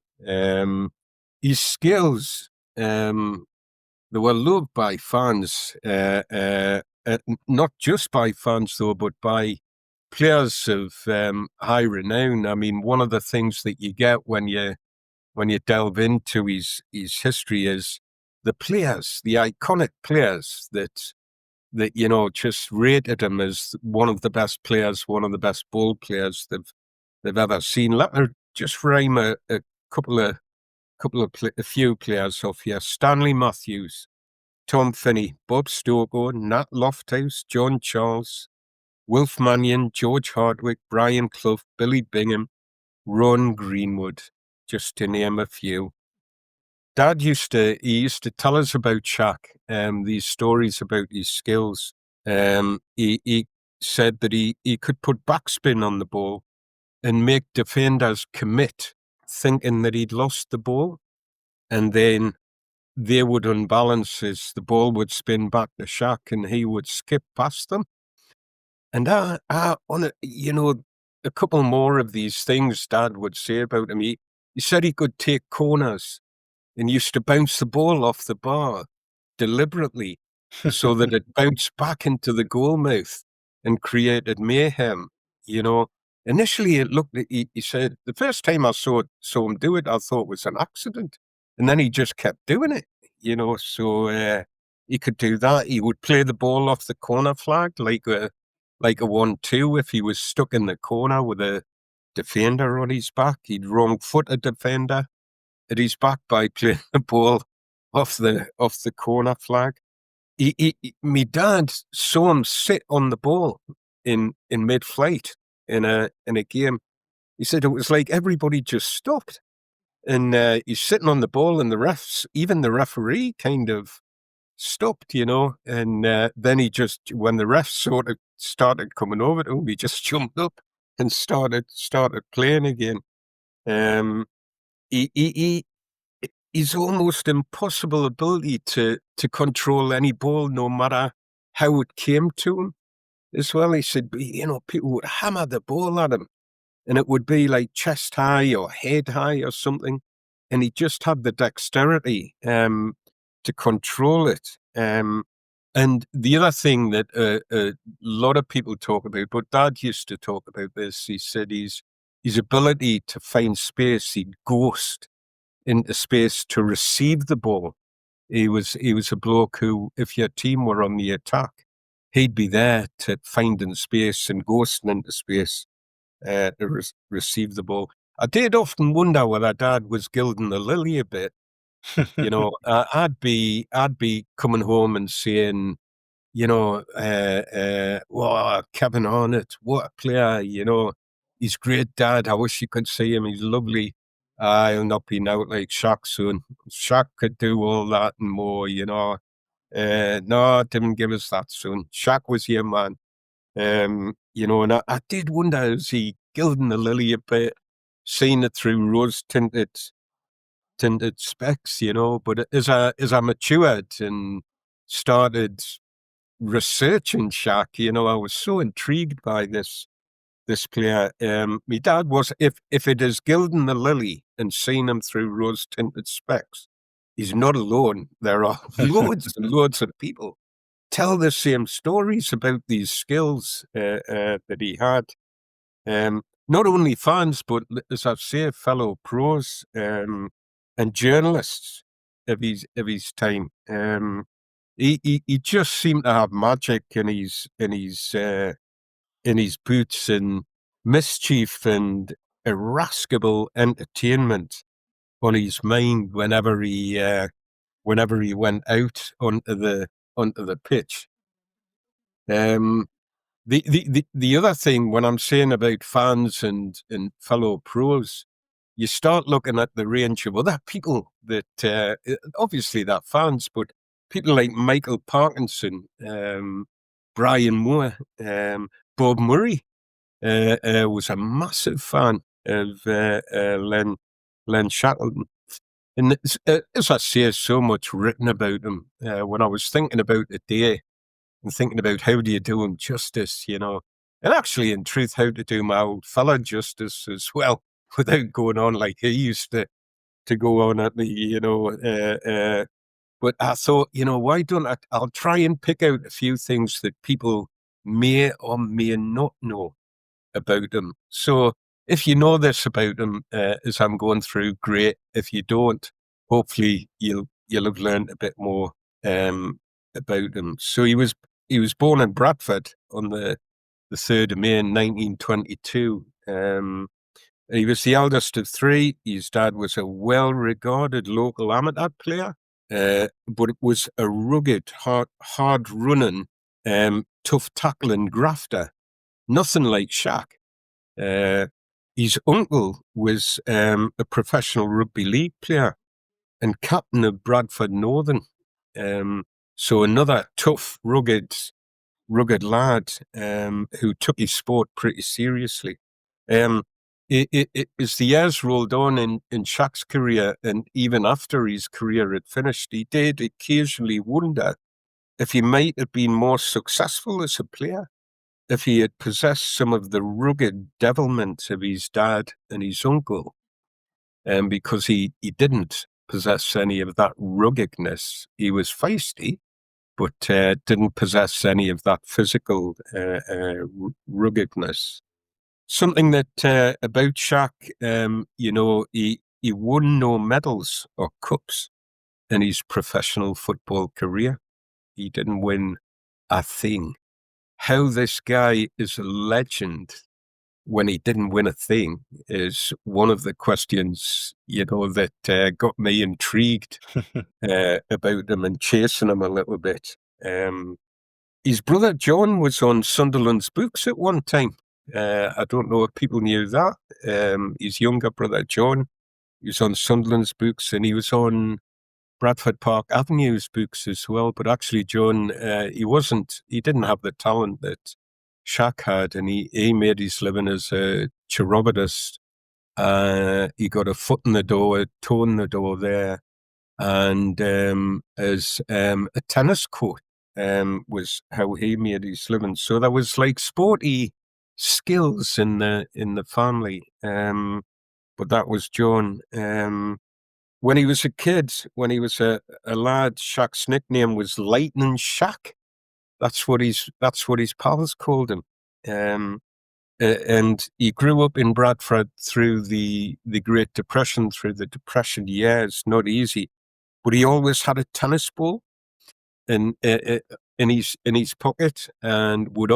Speaker 6: His skills, they were loved by fans, not just by fans though, but by players of high renown. I mean, one of the things that you get when you delve into his history is the players, the iconic players that just rated him as one of the best players, one of the best ball players they've ever seen. Let me just rhyme a few players off here: Stanley Matthews, Tom Finney, Bob Stokoe, Nat Lofthouse, John Charles, Wilf Mannion, George Hardwick, Brian Clough, Billy Bingham, Ron Greenwood, just to name a few. Dad used to tell us about Shaq, these stories about his skills. He said that he could put backspin on the ball and make defenders commit, thinking that he'd lost the ball, and then they would unbalance as the ball would spin back to Shaq, and he would skip past them. And a couple more of these things Dad would say about him. He said he could take corners and used to bounce the ball off the bar deliberately so that it bounced back into the goal mouth and created mayhem. Initially it looked, he said, the first time I saw him do it, I thought it was an accident. And then he just kept doing it, so he could do that. He would play the ball off the corner flag like a 1-2 if he was stuck in the corner with a defender on his back. He'd wrong foot a defender at his back by playing the ball off the corner flag. My dad saw him sit on the ball in mid-flight in a game. He said it was like everybody just stopped, and he's sitting on the ball, and even the referee kind of stopped, and then he just, when the refs sort of started coming over to him, he just jumped up and started playing again. He's almost impossible ability to control any ball, no matter how it came to him. As well, he said, people would hammer the ball at him, and it would be like chest high or head high or something, and he just had the dexterity to control it. And the other thing that a lot of people talk about, but Dad used to talk about this, he said his ability to find space, he'd ghost into space to receive the ball. He was a bloke who, if your team were on the attack, he'd be there to finding space and ghosting into space to receive the ball. I did often wonder whether Dad was gilding the lily a bit. I'd be coming home and saying, wow, Kevin Arnott, what a player, he's great, Dad. I wish you could see him. He's lovely. He'll not be out like Shaq soon. Shaq could do all that and more, no, didn't give us that soon. Shaq was your man. And I did wonder, is he gilding the lily a bit, seeing it through rose-tinted specs, but as I matured and started researching Shaq, I was so intrigued by this player. My dad was, if it is gilding the lily and seeing him through rose-tinted specs, he's not alone. There are loads and loads of people tell the same stories about these skills that he had. Not only fans, but as I say, fellow pros and journalists of his time. He just seemed to have magic in his boots, and mischief and irascible entertainment on his mind whenever he went out onto the pitch. The other thing, when I'm saying about fans and fellow pros, you start looking at the range of other people that obviously they're fans, but people like Michael Parkinson, Brian Moore, Bob Murray was a massive fan of Len Shackleton. And as I say, so much written about him. When I was thinking about the day and thinking about how do you do him justice, and actually, in truth, how to do my old fella justice as well, without going on like he used to go on at me, but I thought, why don't I'll try and pick out a few things that people may or may not know about him. So if you know this about him as I'm going through, great. If you don't, hopefully you'll have learned a bit more about him. So he was born in Bradford on the 3rd of May in 1922. He was the eldest of three. His dad was a well-regarded local amateur player, but it was a rugged, hard-running, tough tackling grafter. Nothing like Shaq. His uncle was a professional rugby league player and captain of Bradford Northern. So another tough, rugged lad who took his sport pretty seriously. As the years rolled on in Shaq's career, and even after his career had finished, he did occasionally wonder if he might have been more successful as a player if he had possessed some of the rugged devilment of his dad and his uncle, because he didn't possess any of that ruggedness. He was feisty, but didn't possess any of that physical ruggedness. Something that about Shaq, he won no medals or cups in his professional football career. He didn't win a thing. How this guy is a legend when he didn't win a thing is one of the questions, that got me intrigued about him and chasing him a little bit. His brother John was on Sunderland's books at one time. I don't know if people knew that. His younger brother John, he was on Sunderland's books, and he was on Bradford Park Avenue's books as well. But actually, John, he didn't have the talent that Shaq had, and he made his living as a chiropodist. He got a foot in the door, a toe in the door there, and as a tennis coach was how he made his living. So there was like sporty skills in the family. But that was John. When he was a kid, when he was a lad, Shaq's nickname was Lightning Shaq. That's what his pals called him. And he grew up in Bradford through the Great Depression, through the Depression years. Not easy, but he always had a tennis ball in his pocket, and would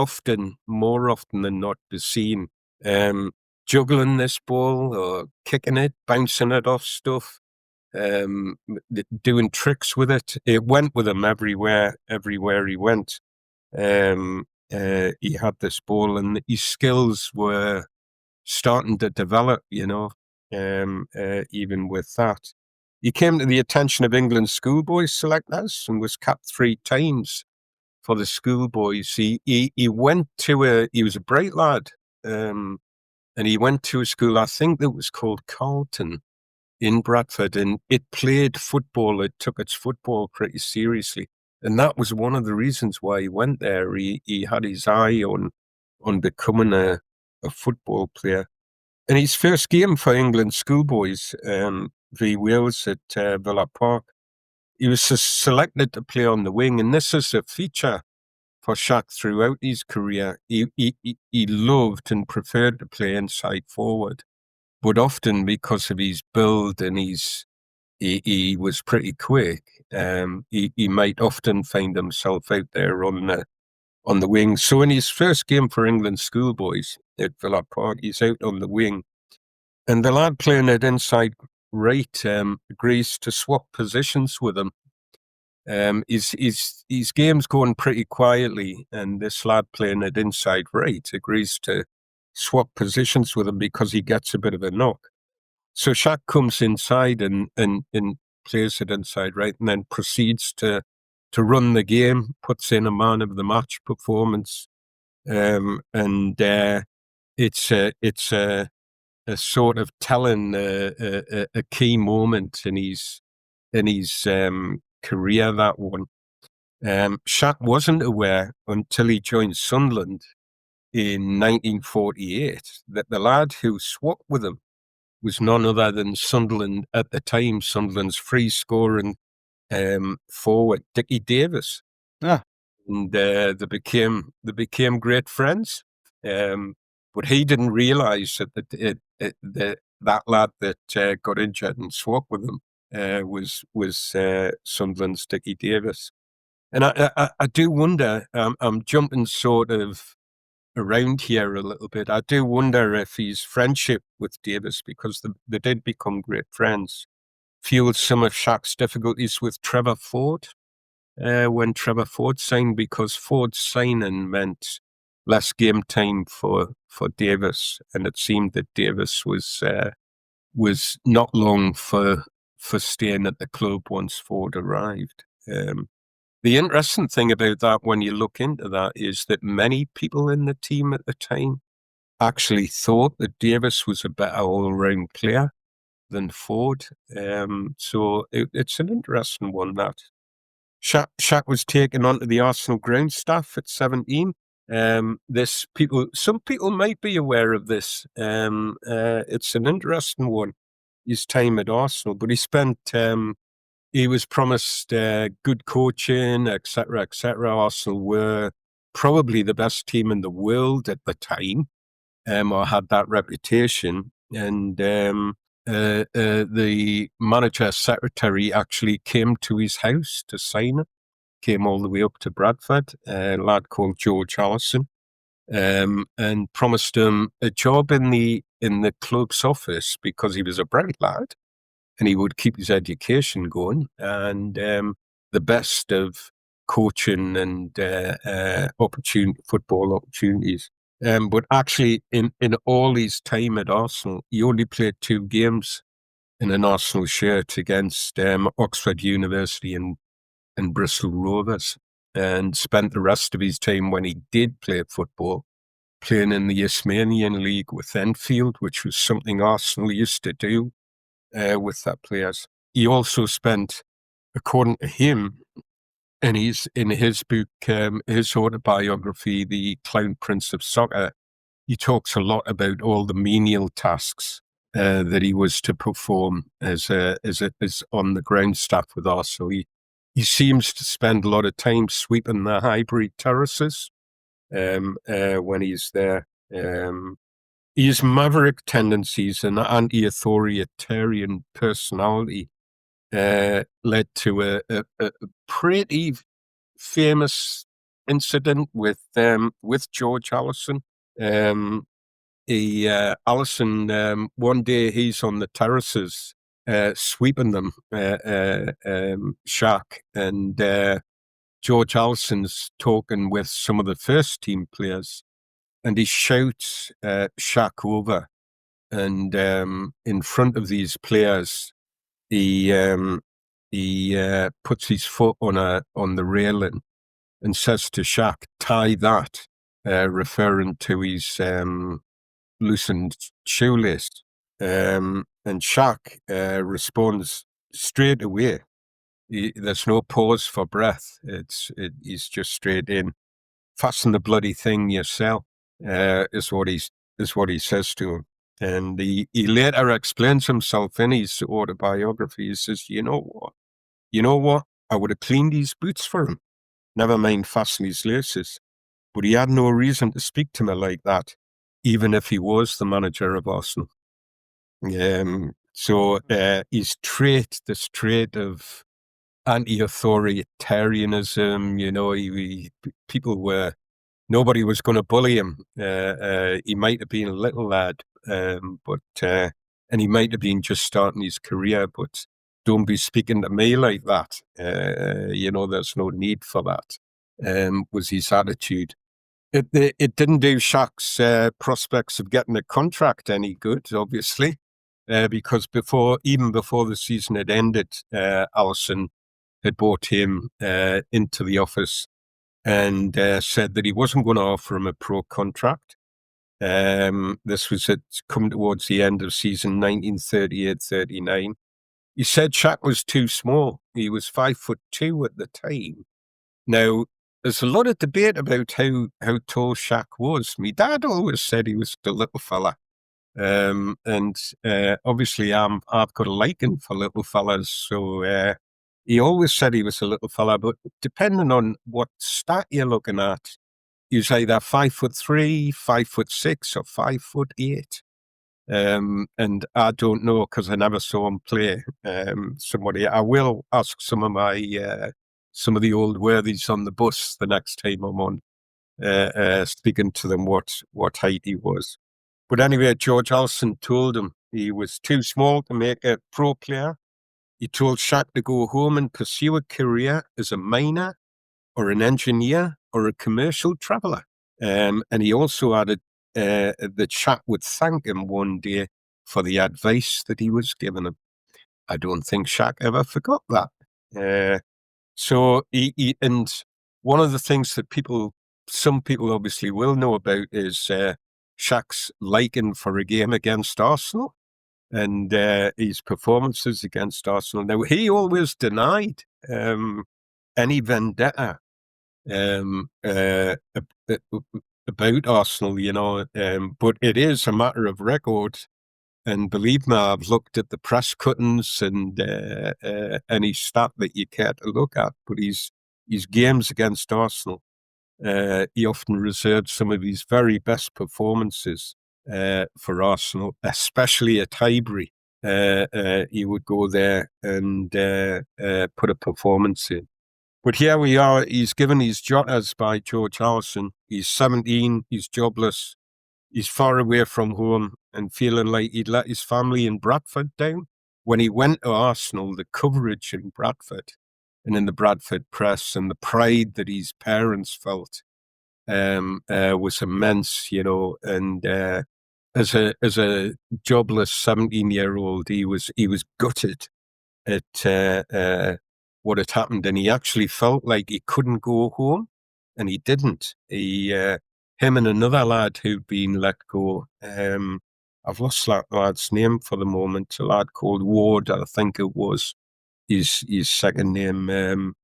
Speaker 6: more often than not, be seen juggling this ball or kicking it, bouncing it off stuff, doing tricks with it. It went with him everywhere he went. He had this ball, and his skills were starting to develop, even with that. He came to the attention of England schoolboys selectors and was capped 3 times for the schoolboys. He was a bright lad, and he went to a school, I think that was called Carlton in Bradford, and it played football. It took its football pretty seriously. And that was one of the reasons why he went there. He had his eye on becoming a football player. And his first game for England schoolboys, v Wales at Villa Park, he was selected to play on the wing. And this is a feature for Shaq throughout his career. He loved and preferred to play inside forward, but often because of his build and he was pretty quick. He might often find himself out there on the wing. So in his first game for England schoolboys at Villa Park, he's out on the wing, and the lad playing at inside right agrees to swap positions with him. His game's going pretty quietly, and this lad playing at inside right agrees to swap positions with him because he gets a bit of a knock. So Shaq comes inside and plays it inside right, and then proceeds to run the game, puts in a man of the match performance, and it's a sort of telling a key moment in his career, that one. Shaq wasn't aware until he joined Sunderland in 1948 that the lad who swapped with him was none other than Sunderland, at the time, Sunderland's free scoring forward, Dickie Davis.
Speaker 4: Yeah.
Speaker 6: And they became great friends. But he didn't realise that that lad that got injured and swapped with him was Sunderland's Dickie Davis. And I do wonder, I'm jumping sort of around here a little bit. I do wonder if his friendship with Davis, because they did become great friends, fueled some of Shaq's difficulties with Trevor Ford when Trevor Ford signed, because Ford's signing meant less game time for Davis, and it seemed that Davis was not long for staying at the club once Ford arrived. The interesting thing about that, when you look into that, is that many people in the team at the time actually thought that Davis was a better all-round player than Ford. So it's an interesting one, that. Shaq was taken onto the Arsenal ground staff at 17. Some people might be aware of this. It's an interesting one, his time at Arsenal, but he was promised good coaching, etc., etc. Arsenal were probably the best team in the world at the time, or had that reputation. And the manager secretary actually came to his house to sign it. Came all the way up to Bradford, a lad called George Allison, and promised him a job in the club's office because he was a bright lad, and he would keep his education going, and the best of coaching and football opportunities. But actually, in all his time at Arsenal, he only played 2 games in an Arsenal shirt against Oxford University and Bristol Rovers, and spent the rest of his time when he did play football playing in the Isthmian League with Enfield, which was something Arsenal used to do with their players. He also spent, according to him, and he's in his book, his autobiography, The Clown Prince of Soccer, he talks a lot about all the menial tasks that he was to perform as on the ground staff with us. So he seems to spend a lot of time sweeping the Highbury terraces when he's there. His maverick tendencies and anti-authoritarian personality led to a pretty famous incident with George Allison. Allison, one day he's on the terraces sweeping them, Shaq, and George Allison's talking with some of the first team players, and he shouts Shaq over, and in front of these players, he puts his foot on the railing and says to Shaq, "Tie that," referring to his loosened shoelace. And Shaq responds straight away. There's no pause for breath. He's just straight in. Fasten the bloody thing yourself, is what he says to him. And he later explains himself in his autobiography. He says, you know what? I would have cleaned his boots for him. Never mind fasten his laces. But he had no reason to speak to me like that, even if he was the manager of Arsenal. So his trait, this trait of anti-authoritarianism, nobody was going to bully him. He might have been a little lad, and he might have been just starting his career, but don't be speaking to me like that. There's no need for that, was his attitude. It didn't do Shaq's prospects of getting a contract any good, obviously, because even before the season had ended, Allison had brought him into the office and said that he wasn't going to offer him a pro contract. This was come towards the end of season 1938-39. He said Shaq was too small. He was 5'2" at the time. Now, there's a lot of debate about how tall Shaq was. My dad always said he was the little fella. Obviously I've got a liking for little fellas, so he always said he was a little fella, but depending on what stat you're looking at, he was either 5'3", 5'6", or 5'8". And I don't know, because I never saw him play. I will ask some of the old worthies on the bus the next time I'm on, speaking to them what height he was. But anyway, George Allison told him he was too small to make a pro player. He told Shaq to go home and pursue a career as a miner or an engineer or a commercial traveller. And he also added that Shaq would thank him one day for the advice that he was giving him. I don't think Shaq ever forgot that. So and one of the things that some people obviously will know about is Shaq's liking for a game against Arsenal and his performances against Arsenal. Now, he always denied any vendetta about Arsenal, but it is a matter of record. And believe me, I've looked at the press cuttings and any stat that you care to look at, but his games against Arsenal, he often reserved some of his very best performances for Arsenal, especially at Highbury. He would go there and put a performance in. But here we are, he's given his jotters by George Allison. He's 17, he's jobless, he's far away from home and feeling like he'd let his family in Bradford down. When he went to Arsenal, the coverage in Bradford and in the Bradford press and the pride that his parents felt was immense, and as a jobless 17-year-old, he was gutted at what had happened, and he actually felt like he couldn't go home, and he didn't. Him and another lad who'd been let go. I've lost that lad's name for the moment. A lad called Ward, I think it was his second name.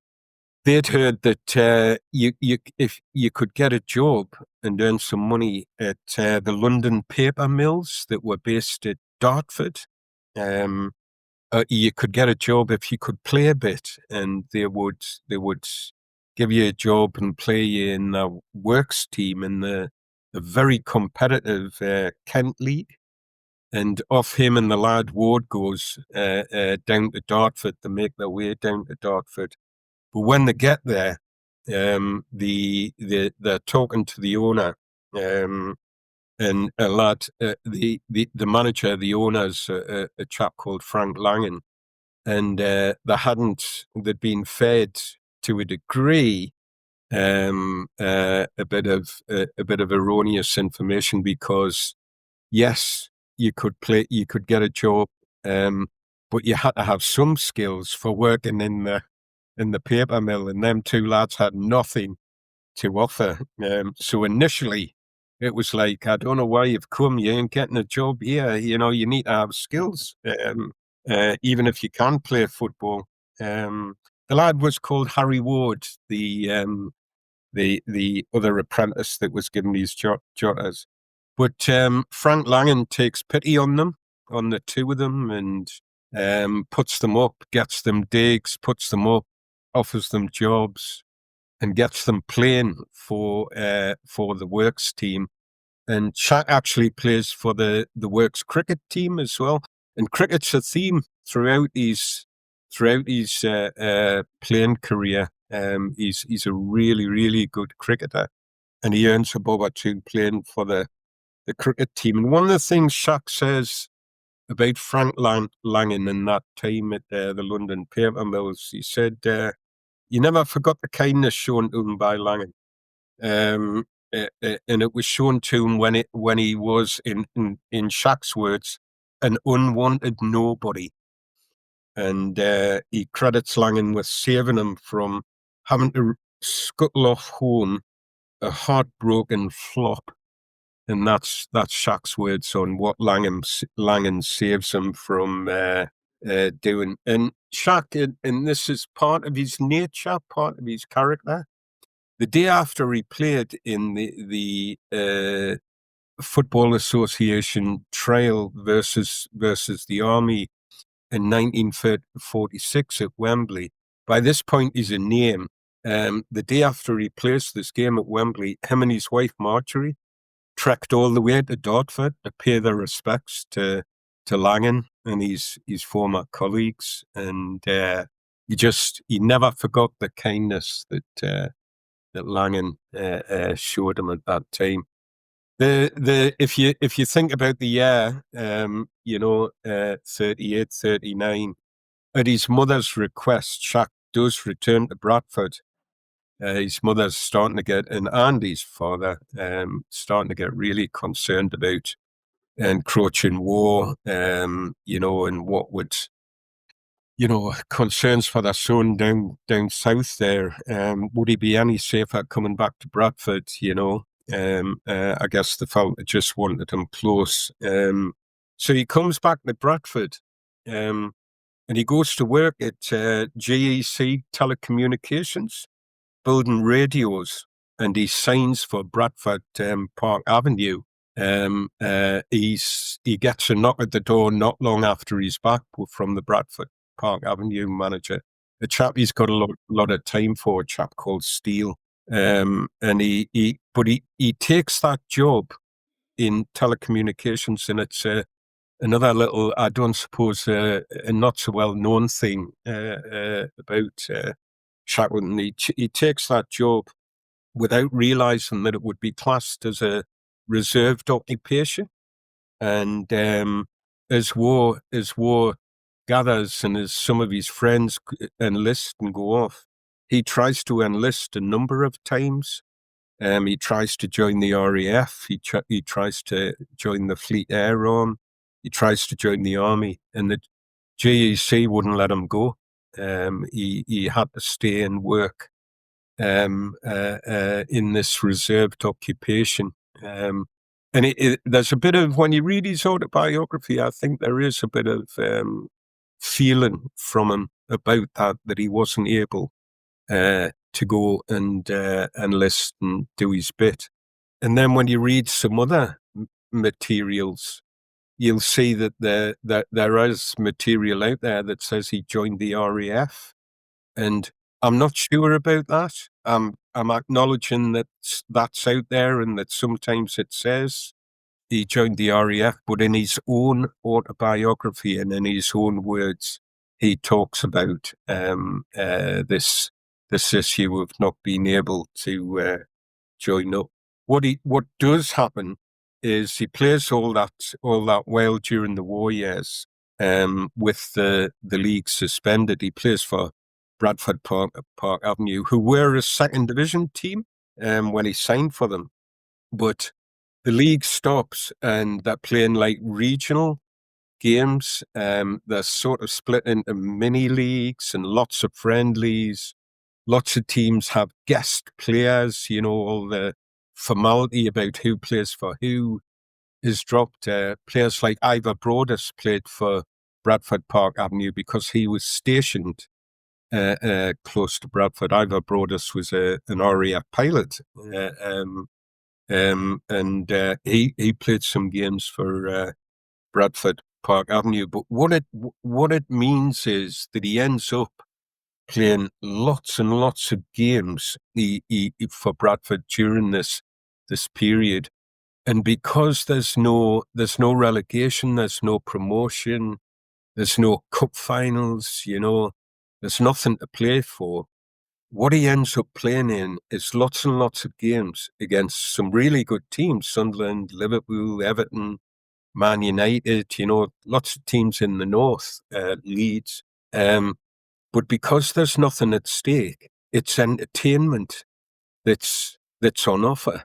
Speaker 6: They'd heard that if you could get a job and earn some money at the London paper mills that were based at Dartford. You could get a job if you could play a bit, and they would give you a job and play you in the works team in the very competitive Kent League. And off him and the lad Ward goes down to Dartford to make their way down to Dartford. But when they get there, they're talking to the owner, and a lad, the manager, the owner's a chap called Frank Langan, and they'd been fed to a degree a bit of erroneous information, because yes, you could get a job, but you had to have some skills for working in the paper mill, and them two lads had nothing to offer. So initially, it was like, I don't know why you've come. You ain't getting a job here. You need to have skills, even if you can't play football. The lad was called Harry Ward, the other apprentice that was given these jotters. But Frank Langan takes pity on them, on the two of them, and puts them up, gets them digs, puts them up, offers them jobs, and gets them playing for the works team. And Shaq actually plays for the works cricket team as well. And cricket's a theme throughout his playing career. He's a really, really good cricketer, and he earns a bob or two playing for the cricket team. And one of the things Shaq says about Frank Langan in that time at the London paper mills, he said, you never forgot the kindness shown to him by Langan. And it was shown to him when he was, in Shaq's words, an unwanted nobody. And he credits Langan with saving him from having to scuttle off home a heartbroken flop. And that's Shaq's words on what Langan saves him from doing. And Shaq, and this is part of his nature, part of his character. The day after he played in the Football Association trial versus the Army in 1946 at Wembley, by this point he's a name. The day after he plays this game at Wembley, him and his wife Marjorie trekked all the way to Dartford to pay their respects to Langan and his former colleagues, and he never forgot the kindness that Langan showed him at that time. If you think about the year, 38, 39, at his mother's request, Shaq does return to Bradford. His mother's starting to get, and Andy's father, starting to get really concerned about encroaching war, and what would, concerns for their son down south there. Would he be any safer coming back to Bradford? I guess the felt they just wanted him close. So he comes back to Bradford, and he goes to work at GEC Telecommunications, building radios, and he signs for Bradford Park Avenue. He gets a knock at the door not long after he's back from the Bradford Park Avenue manager, a chap he's got a lot of time for, a chap called Steele. And he takes that job in telecommunications, and it's another little, I don't suppose, a not so well known thing about Shackleton. He takes that job without realizing that it would be classed as a reserved occupation. And as war gathers and as some of his friends enlist and go off, he tries to enlist a number of times, He tries to join the RAF. He tries to join the Fleet Air Arm. He tries to join the army, and the GEC wouldn't let him go. He had to stay and work in this reserved occupation. And there's a bit of, when you read his autobiography, I think there is a bit of feeling from him about that he wasn't able to go and enlist and do his bit. And then when you read some other materials, you'll see that there is material out there that says he joined the RAF. And I'm not sure about that. I'm acknowledging that that's out there and that sometimes it says he joined the RAF, but in his own autobiography and in his own words, he talks about this issue of not being able to join up. What does happen is he plays all that well during the war years, with the league suspended. He plays for Bradford Park Avenue, who were a second division team when he signed for them, but the league stops and they're playing like regional games. They're sort of split into mini leagues and lots of friendlies. Lots of teams have guest players, all the formality about who plays for who is dropped. Players like Ivor Brodus played for Bradford Park Avenue because he was stationed close to Bradford. Ivor Brodus was an RAF pilot, and he played some games for Bradford Park Avenue. But what it means is that he ends up playing lots and lots of games for Bradford during this period. And because there's no relegation, there's no promotion, there's no cup finals, there's nothing to play for. What he ends up playing in is lots and lots of games against some really good teams: Sunderland, Liverpool, Everton, Man United, lots of teams in the north, Leeds. But because there's nothing at stake, it's entertainment that's on offer.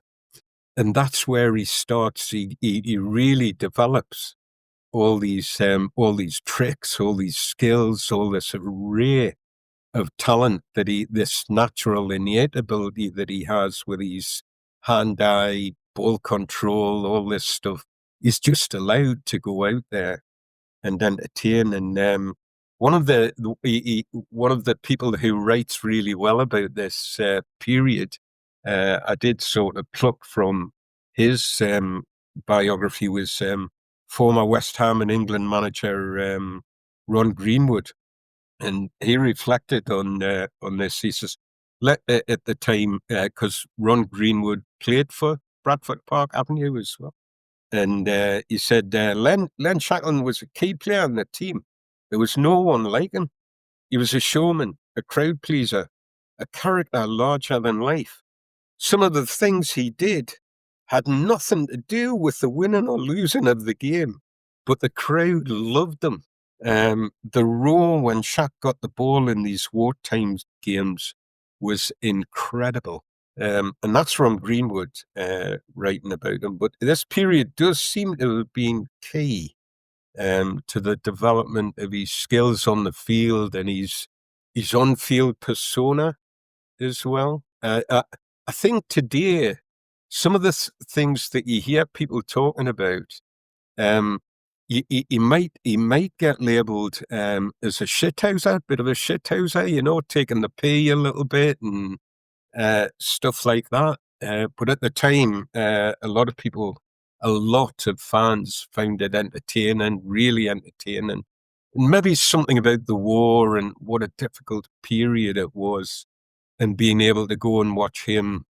Speaker 6: And that's where he starts. He really develops all these tricks, all these skills, all this array of talent this natural innate ability that he has with his hand-eye, ball control, all this stuff. He's just allowed to go out there and entertain. And one of the people who writes really well about this period, I did sort of pluck from his biography, was former West Ham and England manager Ron Greenwood. And he reflected on this. He says, at the time, because Ron Greenwood played for Bradford Park Avenue as well. And he said, Len Shackleton was a key player on the team. There was no one like him. He was a showman, a crowd pleaser, a character larger than life. Some of the things he did had nothing to do with the winning or losing of the game, but the crowd loved him. The roar when Shaq got the ball in these wartime games was incredible. And that's from Greenwood writing about him. But this period does seem to have been key to the development of his skills on the field and his on-field persona as well. I think today, some of the things that you hear people talking about, he might get labelled as a shithouser, bit of a shithouser, taking the pee a little bit and stuff like that. But at the time, a lot of fans found it entertaining, really entertaining. And maybe something about the war and what a difficult period it was, and being able to go and watch him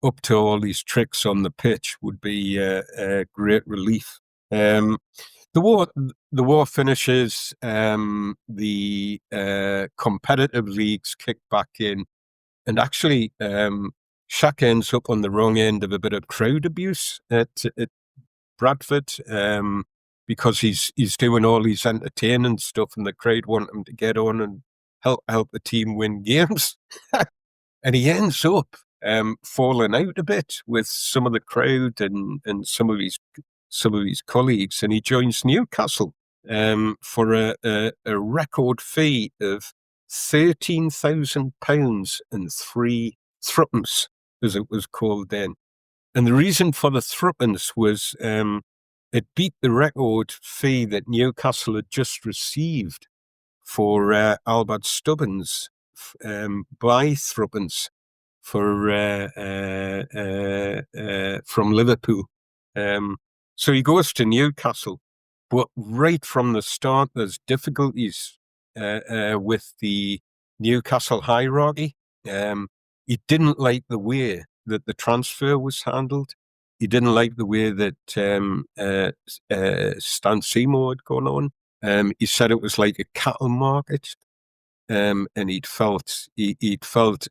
Speaker 6: up to all these tricks on the pitch would be a great relief. The war finishes, the competitive leagues kick back in, and actually Shaq ends up on the wrong end of a bit of crowd abuse at Bradford, because he's doing all these entertaining stuff and the crowd want him to get on and help the team win games. And he ends up fallen out a bit with some of the crowd and some of his colleagues, and he joins Newcastle for a record fee of £13,000 and 3 threepence, as it was called then. And the reason for the threepence was it beat the record fee that Newcastle had just received for Albert Stubbins by threepence from Liverpool. So he goes to Newcastle, but right from the start, there's difficulties with the Newcastle hierarchy. He didn't like the way that the transfer was handled. He didn't like the way that Stan Seymour had gone on. He said it was like a cattle market. And he'd felt a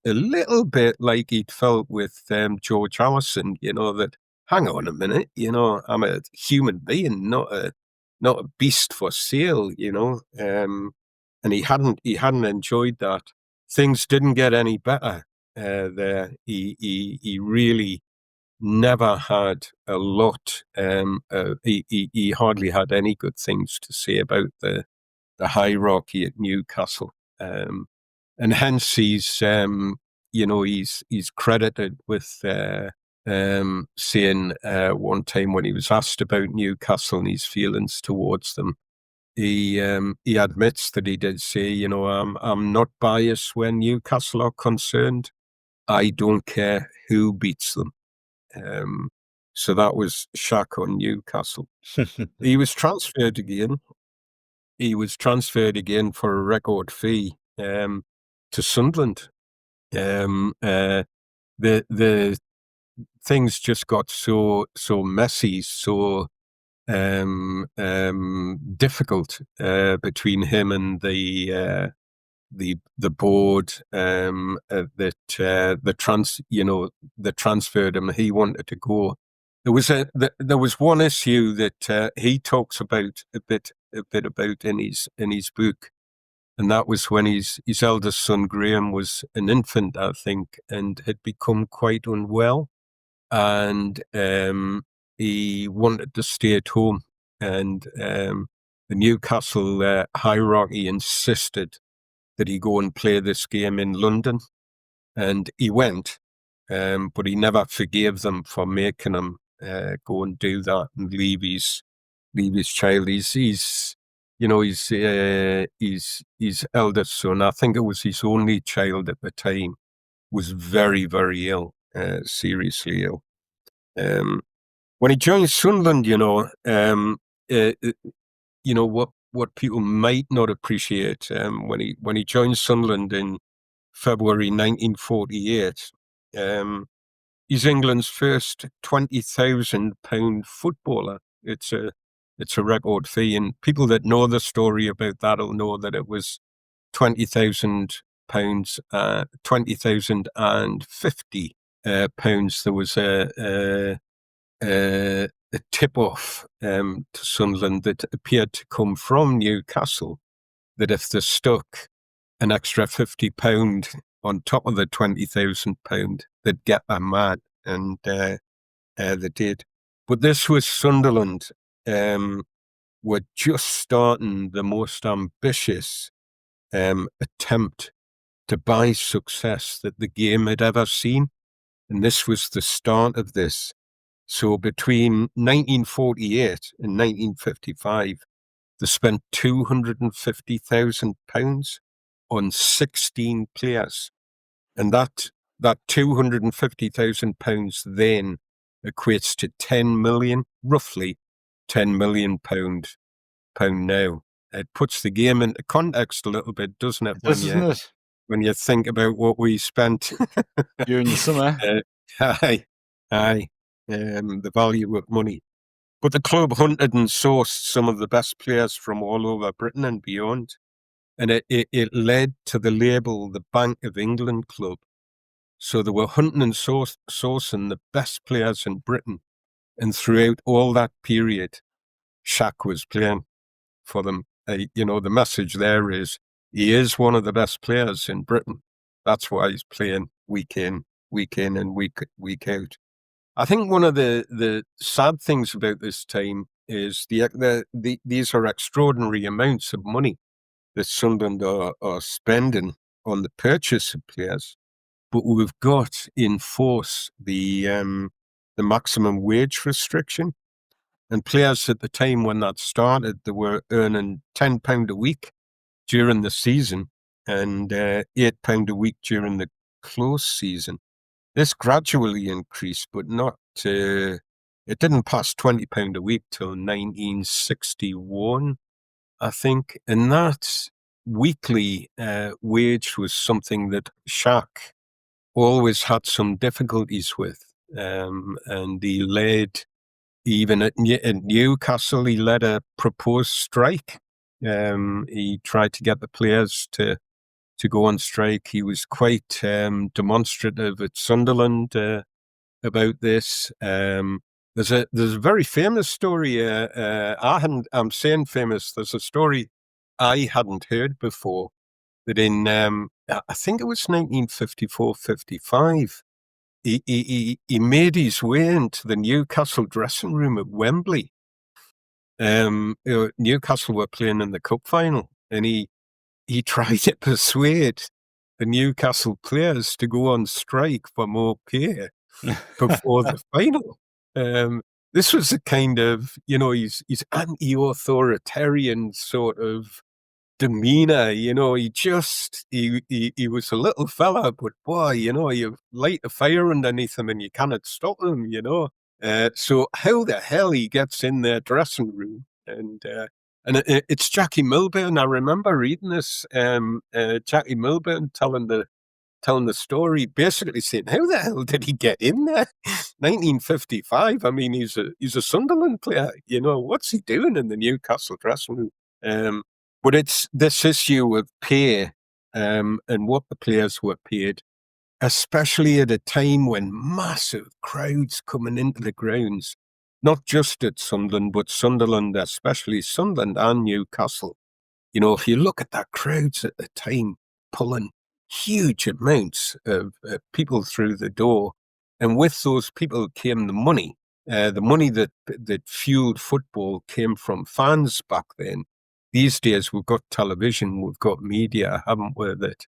Speaker 6: little bit like he'd felt with George Allison, that, hang on a minute, I'm a human being, not a beast for sale, and he hadn't enjoyed that. Things didn't get any better there. He really never had a lot. He hardly had any good things to say about the hierarchy at Newcastle. And hence he's credited with saying one time when he was asked about Newcastle and his feelings towards them, he admits that he did say, I'm not biased when Newcastle are concerned. I don't care who beats them. So that was Shaq on Newcastle. He was transferred again. He was transferred again for a record fee to Sunderland. The things just got so messy, so difficult between him and the board that transferred him. He wanted to go. There was one issue that he talks about a bit about in his book, and that was when his eldest son Graham was an infant, I think, and had become quite unwell, and he wanted to stay at home, and the Newcastle hierarchy insisted that he go and play this game in London, and he went, but he never forgave them for making him go and do that and leave his child. His eldest son, I think it was his only child at the time, was very, very ill, seriously ill. When he joined Sunderland, what people might not appreciate, when he joined Sunderland in February 1948, he's England's first £20,000 footballer. It's a record fee, and people that know the story about that will know that it was £20,000, £20,050. There was a tip-off to Sunderland that appeared to come from Newcastle, that if they stuck an extra £50 on top of the £20,000, they'd get their man, and they did. But this was Sunderland. Were just starting the most ambitious attempt to buy success that the game had ever seen, and this was the start of this. So between 1948 and 1955, they spent £250,000 on 16 players. And that £250,000 then equates to 10 million, roughly £10 million now. It puts the game into context a little bit, doesn't it? When you think about what we spent
Speaker 4: during the summer.
Speaker 6: Aye. The value of money. But the club hunted and sourced some of the best players from all over Britain and beyond. And it led to the label the Bank of England Club. So they were hunting and sourcing the best players in Britain. And throughout all that period, Shaq was playing for them. The message there is he is one of the best players in Britain. That's why he's playing week in, week in and week out. I think one of the sad things about this time is these are extraordinary amounts of money that Sunderland are spending on the purchase of players, but we've got in force the maximum wage restriction. And players at the time when that started, they were earning £10 a week during the season and £8 a week during the close season. This gradually increased, but not. It didn't pass £20 a week till 1961, I think. And that weekly wage was something that Shaq always had some difficulties with. And he led, even at Newcastle, he led a proposed strike. He tried to get the players to go on strike. He was quite demonstrative at Sunderland about this. There's a very famous story. I'm saying famous. There's a story I hadn't heard before that in I think it was 1954-55. He made his way into the Newcastle dressing room at Wembley. Newcastle were playing in the cup final, and he tried to persuade the Newcastle players to go on strike for more pay before the final. This was a kind of, his anti-authoritarian sort of demeanor. He was a little fella, but boy, you light a fire underneath him and you cannot stop him. So how the hell he gets in their dressing room and it's Jackie Milburn. I remember reading this. Jackie Milburn telling the story, basically saying, "How the hell did he get in there?" 1955. I mean, he's a Sunderland player. What's he doing in the Newcastle dressing room? But it's this issue of pay and what the players were paid, especially at a time when massive crowds coming into the grounds. Not just at Sunderland, but Sunderland, especially Sunderland and Newcastle. If you look at that crowds at the time, pulling huge amounts of people through the door. And with those people came the money. The money that fueled football came from fans back then. These days, we've got television, we've got media, haven't we, that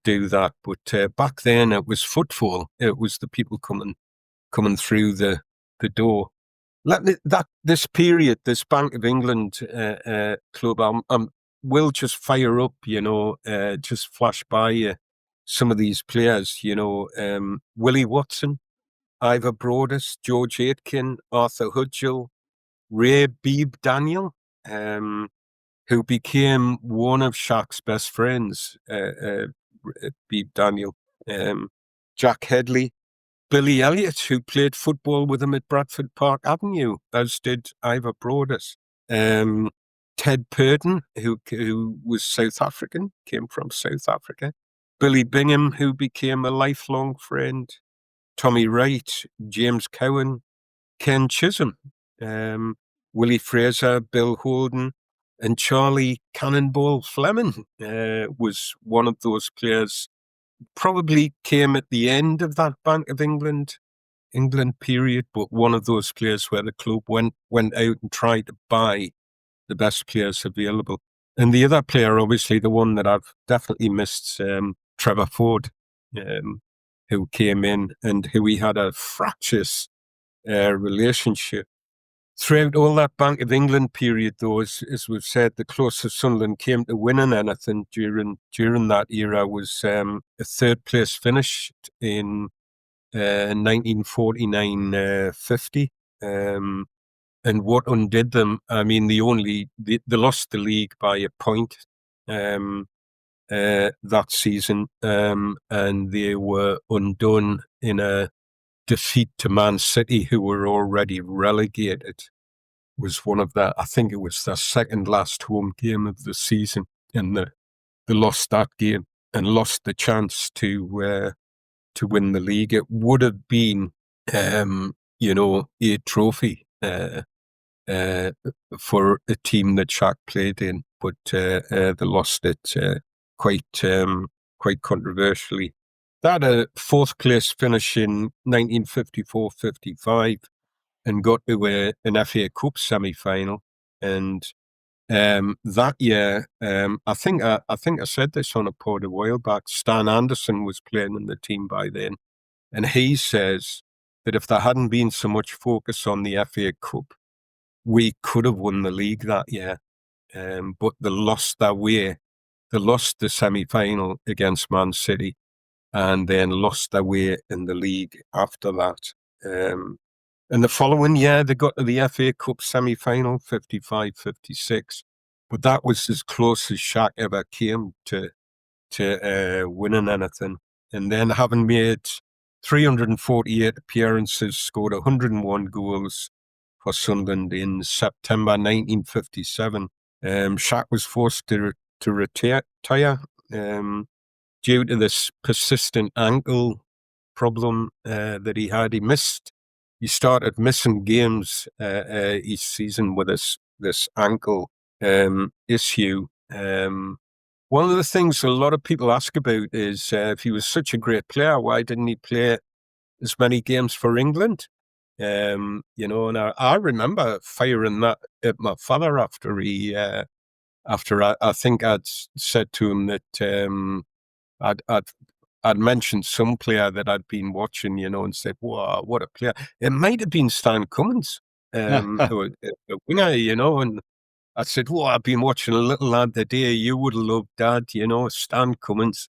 Speaker 6: do that. But back then, it was footfall. It was the people coming through the door. This period, this Bank of England club, will just fire up, just flash by you some of these players, Willie Watson, Ivor Broadus, George Aitken, Arthur Hudgell, Ray Beeb Daniel, who became one of Shaq's best friends, Beeb Daniel, Jack Headley, Billy Elliott, who played football with him at Bradford Park Avenue, as did Ivor Broadus. Ted Purden, who was South African, came from South Africa. Billy Bingham, who became a lifelong friend. Tommy Wright, James Cowan, Ken Chisholm, Willie Fraser, Bill Holden, and Charlie Cannonball Fleming was one of those players. Probably came at the end of that Bank of England period, but one of those players where the club went out and tried to buy the best players available. And the other player, obviously, the one that I've definitely missed, Trevor Ford, who came in and who we had a fractious relationship. Throughout all that Bank of England period, though, as we've said, the closest Sunderland came to winning anything during that era was a third place finish in 1949-50. And what undid them, I mean, they lost the league by a point that season, and they were undone in a defeat to Man City, who were already relegated. Was one of I think it was their second last home game of the season, and they lost that game and lost the chance to win the league. It would have been, a trophy for a team that Shaq played in, but they lost it quite controversially. They had a fourth place finish in 1954-55 and got to an FA Cup semi-final. And that year, I think I said this on a pod a while back, Stan Anderson was playing in the team by then. And he says that if there hadn't been so much focus on the FA Cup, we could have won the league that year. But they lost their way. They lost the semi-final against Man City and then lost their way in the league after that. And the following year, they got to the FA Cup semi-final, 55-56. But that was as close as Shaq ever came to winning anything. And then having made 348 appearances, scored 101 goals for Sunderland in September 1957. Shaq was forced to retire due to this persistent ankle problem that he had. He started missing games each season with this ankle issue. One of the things a lot of people ask about is if he was such a great player, why didn't he play as many games for England? And I remember firing that at my father after I think I'd said to him that I'd mentioned some player that I'd been watching, and said, "Wow, what a player!" It might have been Stan Cummins, a winger, and I said, "Well, I've been watching a little lad today. You would have loved Dad, Stan Cummins."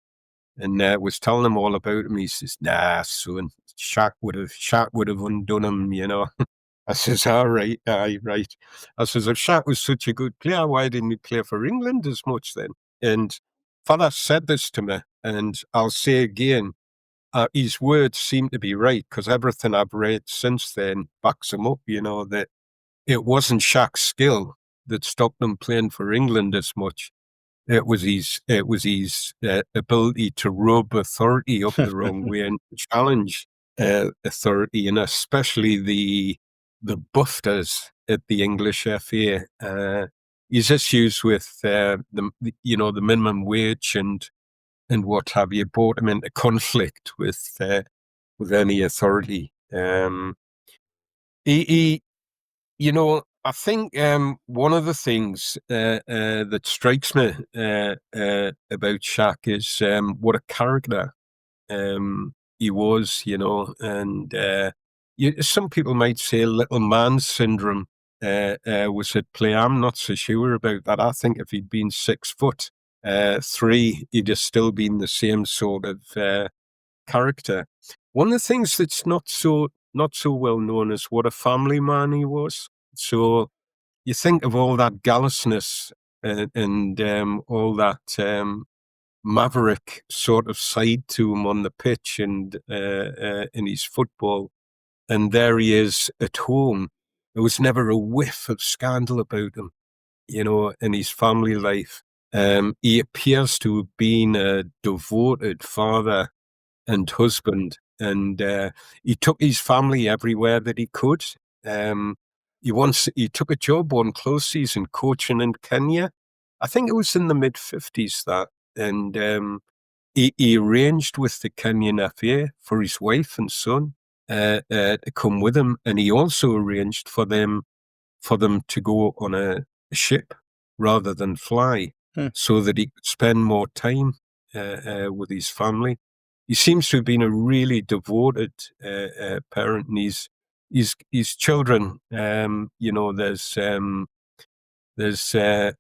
Speaker 6: And was telling him all about him. He says, "Nah, son, Shaq would have undone him, I says, "All right, right." I says, "If Shaq was such a good player, why didn't he play for England as much then?" And Father said this to me, and I'll say again, his words seem to be right, because everything I've read since then backs him up, that it wasn't Shaq's skill that stopped him playing for England as much. It was his ability to rub authority up the wrong way and challenge authority, and especially the buffers at the English FA. His issues with the minimum wage and what have you brought him into conflict with any authority. I think one of the things that strikes me about Shaq is what a character he was, and some people might say little man syndrome was at play. I'm not so sure about that. I think if he'd been 6'3", he'd have still been the same sort of character. One of the things that's not so well known is what a family man he was. So you think of all that gallousness and all that maverick sort of side to him on the pitch and in his football, and there he is at home. There was never a whiff of scandal about him, in his family life. He appears to have been a devoted father and husband, and he took his family everywhere that he could. He took a job one close season coaching in Kenya. I think it was in the mid-50s that, and he arranged with the Kenyan FA for his wife and son to come with him, and he also arranged for them to go on a ship rather than fly, so that he could spend more time with his family. He seems to have been a really devoted parent, and his children. There's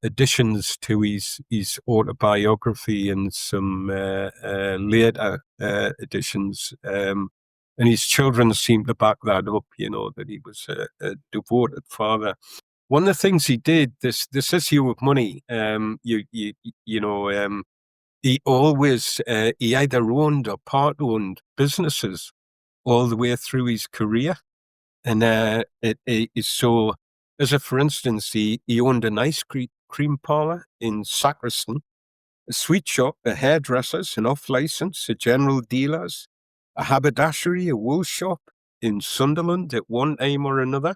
Speaker 6: additions to his autobiography and some later additions, and his children seem to back that up. That he was a devoted father. One of the things he did, this issue of money, he always, he either owned or part-owned businesses all the way through his career. And so, for instance, he owned an ice cream parlour in Sacriston, a sweet shop, a hairdresser's, an off-licence, a general dealer's, a haberdashery, a wool shop in Sunderland at one time or another.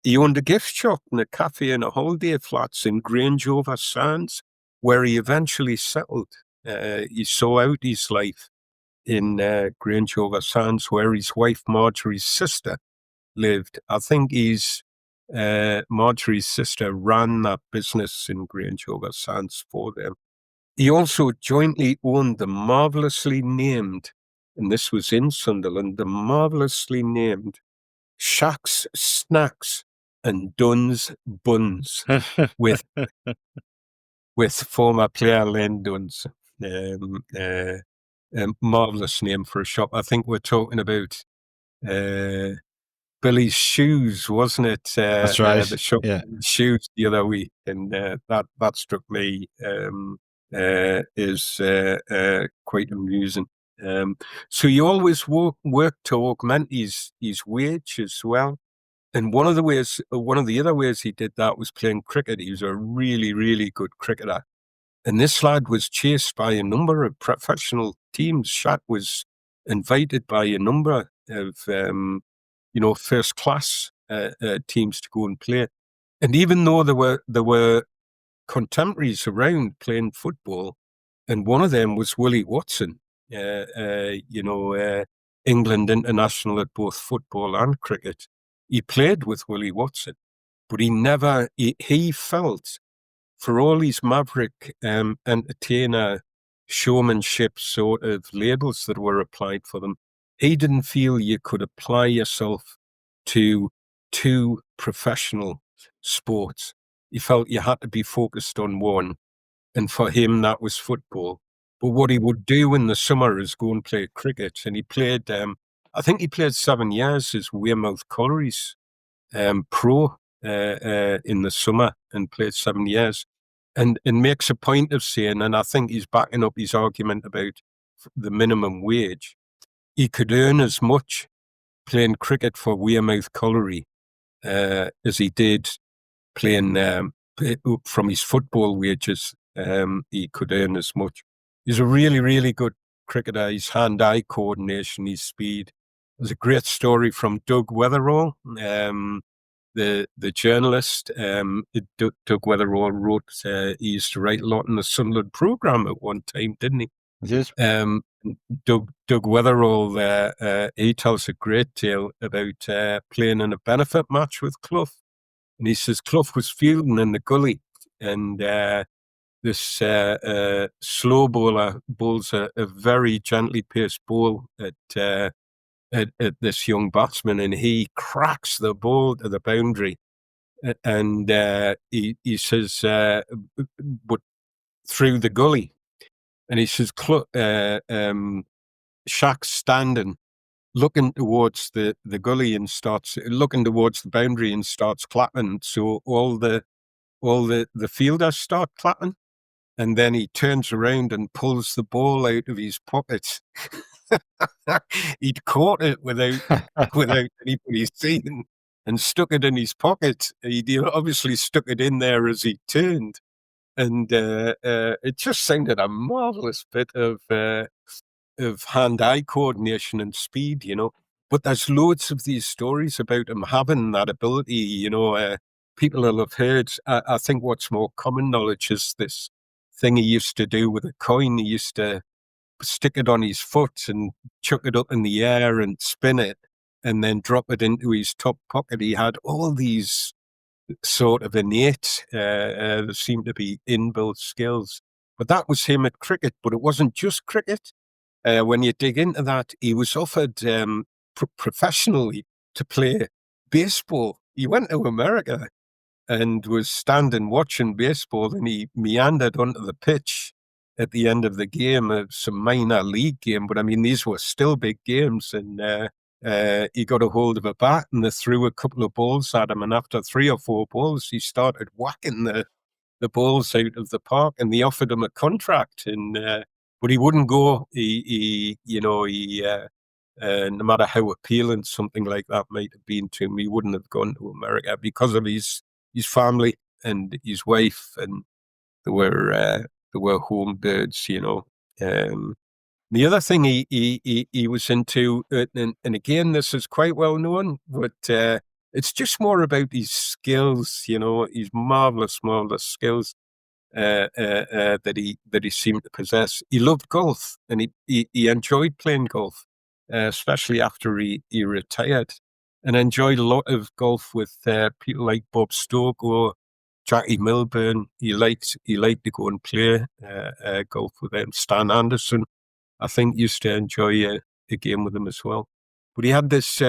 Speaker 6: He owned a gift shop and a cafe and a holiday flats in Grangeover Sands, where he eventually settled. He saw out his life in Grange over Sands, where his wife Marjorie's sister lived. I think Marjorie's sister ran that business in Grange over Sands for them. He also jointly owned the marvellously named, and this was in Sunderland, the marvellously named Shacks Snacks and Dunn's Buns with former player Len Dunn's. Marvellous name for a shop. I think we're talking about Billy's Shoes, wasn't it?
Speaker 4: That's right.
Speaker 6: The shop Shoes the other week, and that struck me is quite amusing. So he always worked to augment his wage as well. And one of the other ways he did that was playing cricket. He was a really, really good cricketer. And this lad was chased by a number of professional teams. Shaq was invited by a number of, first class teams to go and play. And even though there were contemporaries around playing football, and one of them was Willie Watson, England international at both football and cricket. He played with Willie Watson, but he felt, for all his maverick entertainer showmanship sort of labels that were applied for them, he didn't feel you could apply yourself to two professional sports. He felt you had to be focused on one. And for him, that was football. But what he would do in the summer is go and play cricket. And he played, I think he played 7 years as Weymouth Colliery's pro in the summer, and played 7 years. And makes a point of saying, and I think he's backing up his argument about the minimum wage, he could earn as much playing cricket for Weymouth Colliery as he did playing from his football wages. He could earn as much. He's a really, really good cricketer. His hand-eye coordination, his speed. There's a great story from Doug Weatherall, the journalist. Doug Weatherall wrote, he used to write a lot in the Sunderland programme at one time, didn't he?
Speaker 4: Yes.
Speaker 6: Doug Weatherall, he tells a great tale about playing in a benefit match with Clough. And he says Clough was fielding in the gully, and this slow bowler bowls a very gently paced ball at this young batsman, and he cracks the ball to the boundary. And he says, but through the gully. And he says, Shaq's standing, looking towards the gully, and starts looking towards the boundary and starts clapping. So all the fielders start clapping. And then he turns around and pulls the ball out of his pocket. He'd caught it without anybody seeing, and stuck it in his pocket. He obviously stuck it in there as he turned. And it just sounded a marvellous bit of hand-eye coordination and speed, But there's loads of these stories about him having that ability, people will have heard. I think what's more common knowledge is this thing he used to do with a coin. He used to stick it on his foot and chuck it up in the air and spin it and then drop it into his top pocket. He had all these sort of innate, there seemed to be inbuilt skills. But that was him at cricket. But it wasn't just cricket. When you dig into that, he was offered professionally to play baseball. He went to America and was standing watching baseball, and he meandered onto the pitch at the end of the game, some minor league game. But I mean, these were still big games, and he got a hold of a bat and they threw a couple of balls at him. And after 3 or 4 balls, he started whacking the balls out of the park, and they offered him a contract. And but he wouldn't go. No matter how appealing something like that might have been to him, he wouldn't have gone to America because of his family and his wife, and there were home birds, The other thing he was into, and again, this is quite well known, but it's just more about his skills, his marvelous skills. that he seemed to possess. He loved golf, and he enjoyed playing golf, especially after he retired, and enjoyed a lot of golf with people like Bob Stokoe, Jackie Milburn. He liked to go and play golf with them. Stan Anderson, I think, used to enjoy a game with him as well. But he had this.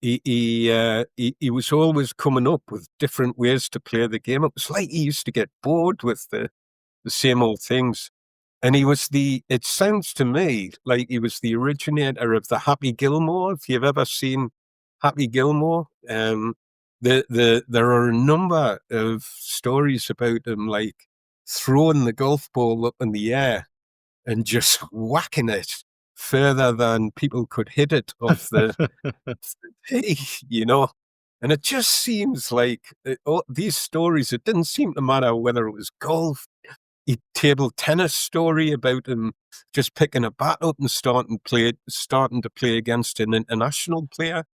Speaker 6: He was always coming up with different ways to play the game. It was like he used to get bored with the same old things. And it sounds to me like he was the originator of the Happy Gilmore. If you've ever seen Happy Gilmore, there are a number of stories about him, like throwing the golf ball up in the air and just whacking it further than people could hit it off the tee, And it just seems like these stories, it didn't seem to matter whether it was golf, a table tennis story about him just picking a bat up and starting to play against an international player.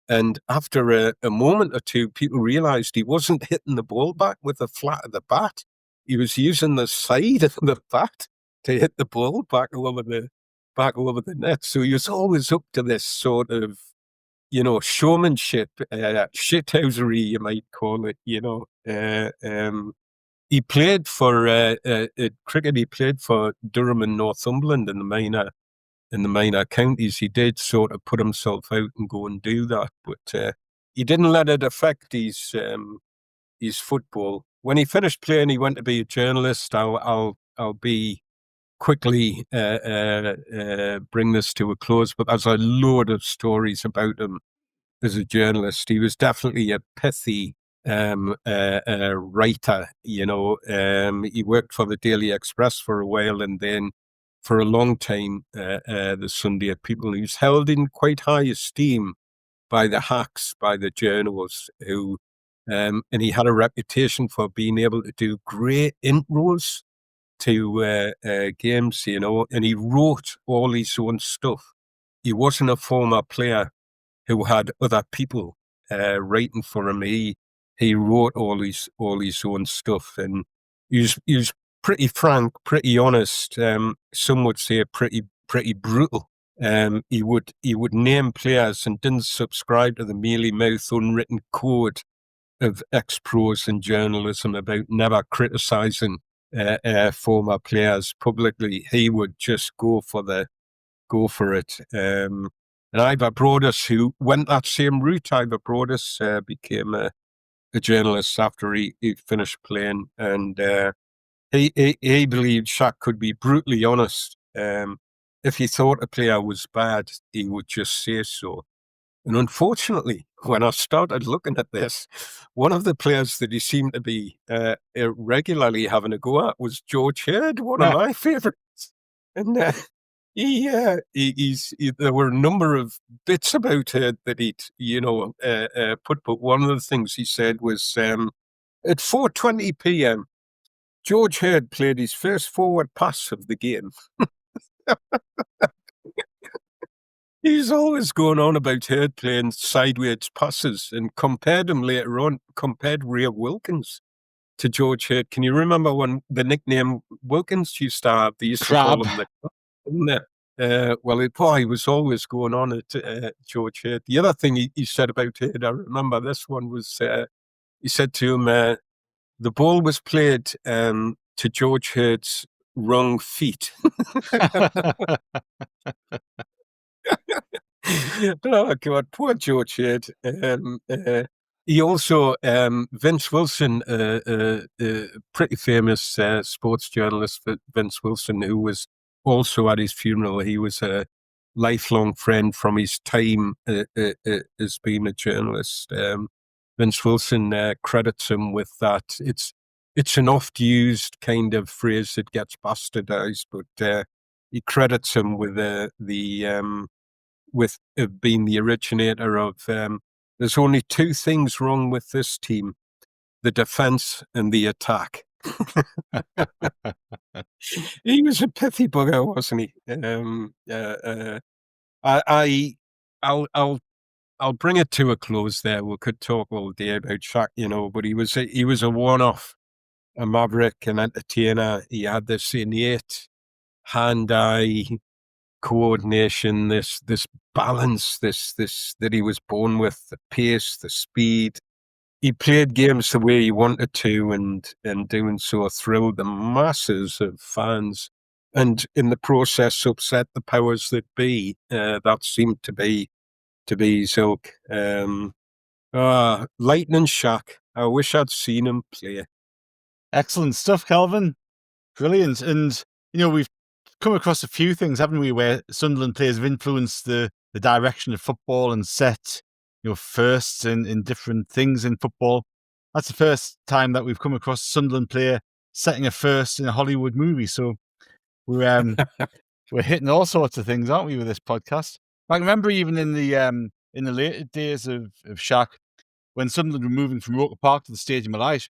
Speaker 6: And after a moment or two, people realized he wasn't hitting the ball back with the flat of the bat. He was using the side of the bat to hit the ball back over the net. So he was always up to this sort of, showmanship, shithousery, you might call it, He played for cricket. He played for Durham and Northumberland in the minor counties. He did sort of put himself out and go and do that, but he didn't let it affect his football. When he finished playing, he went to be a journalist. I'll be quickly bring this to a close, but there's a load of stories about him as a journalist. He was definitely a pithy writer. He worked for the Daily Express for a while, and then for a long time, the Sunday People. He was held in quite high esteem by the hacks, by the journalists who, and he had a reputation for being able to do great intros to games, and he wrote all his own stuff. He wasn't a former player who had other people writing for him. He wrote all his own stuff, and he was pretty frank, pretty honest. Some would say pretty brutal. He would name players and didn't subscribe to the mealy-mouthed, unwritten code of ex-pros and journalism about never criticising former players publicly. He would just go for it. And Ivor Brodus, who went that same route, Ivor Brodus became a journalist after he finished playing, and he believed Shaq could be brutally honest. If he thought a player was bad, he would just say so. And unfortunately, when I started looking at this, one of the players that he seemed to be regularly having a go at was George Hurd, one of my favourites. And there were a number of bits about Hurd that he'd, put. But one of the things he said was, at 4:20 p.m., George Hurd played his first forward pass of the game. He's always going on about Hurd playing sideways passes, and compared Ray Wilkins to George Hurd. Can you remember when the nickname Wilkins used to have? They used to call him the Crab. He was always going on at George Hurd. The other thing he said about Hurd, I remember this one, was he said to him, the ball was played to George Hurd's wrong feet. Oh God, poor George Hurd. He also, Vince Wilson, pretty famous sports journalist, Vince Wilson, who was also at his funeral. He was a lifelong friend from his time as being a journalist. Vince Wilson credits him with that. It's an oft-used kind of phrase that gets bastardized, but he credits him with with being the originator of, there's only two things wrong with this team: the defense and the attack. He was a pithy bugger, wasn't he? I'll bring it to a close there. We could talk all day about Shaq, but he was a one-off. a maverick, an entertainer. He had this innate hand-eye coordination, this balance, this that he was born with, the pace, the speed. He played games the way he wanted to, and doing so thrilled the masses of fans, and in the process upset the powers that be. That seemed to be his ilk. Lightning Shack. I wish I'd seen him play.
Speaker 4: Excellent stuff, Kelvin. Brilliant. And, we've come across a few things, haven't we, where Sunderland players have influenced the direction of football and set, firsts in different things in football. That's the first time that we've come across a Sunderland player setting a first in a Hollywood movie. So we're hitting all sorts of things, aren't we, with this podcast? I remember even in the later days of Shaq, when Sunderland were moving from Roker Park to the Stadium of Light,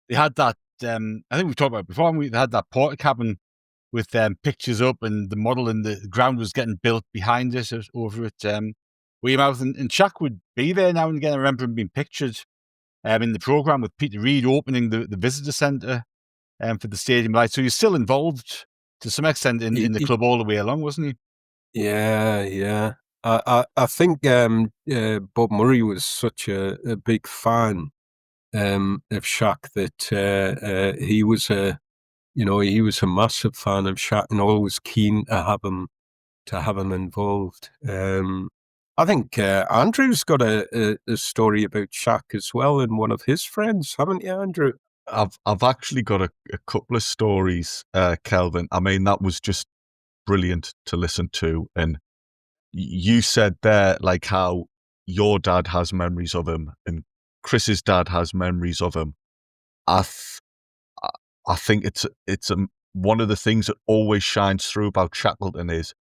Speaker 4: they had that, I think we've talked about it before, they had that porta cabin with pictures up, and the model and the ground was getting built behind it over at Weymouth. And Shaq would be there now and again. I remember him being pictured in the programme with Peter Reid opening the visitor centre for the Stadium Light. So he's still involved to some extent in the club all the way along, wasn't he?
Speaker 6: Yeah. I think Bob Murray was such a big fan of Shaq that he was a massive fan of Shaq and always keen to have him involved. I think Andrew's got a story about Shaq as well, and one of his friends, haven't you, Andrew?
Speaker 7: I've actually got a couple of stories, Kelvin. I mean, that was just brilliant to listen to. And you said there, like, how your dad has memories of him and Chris's dad has memories of him. I think it's one of the things that always shines through about Shackleton is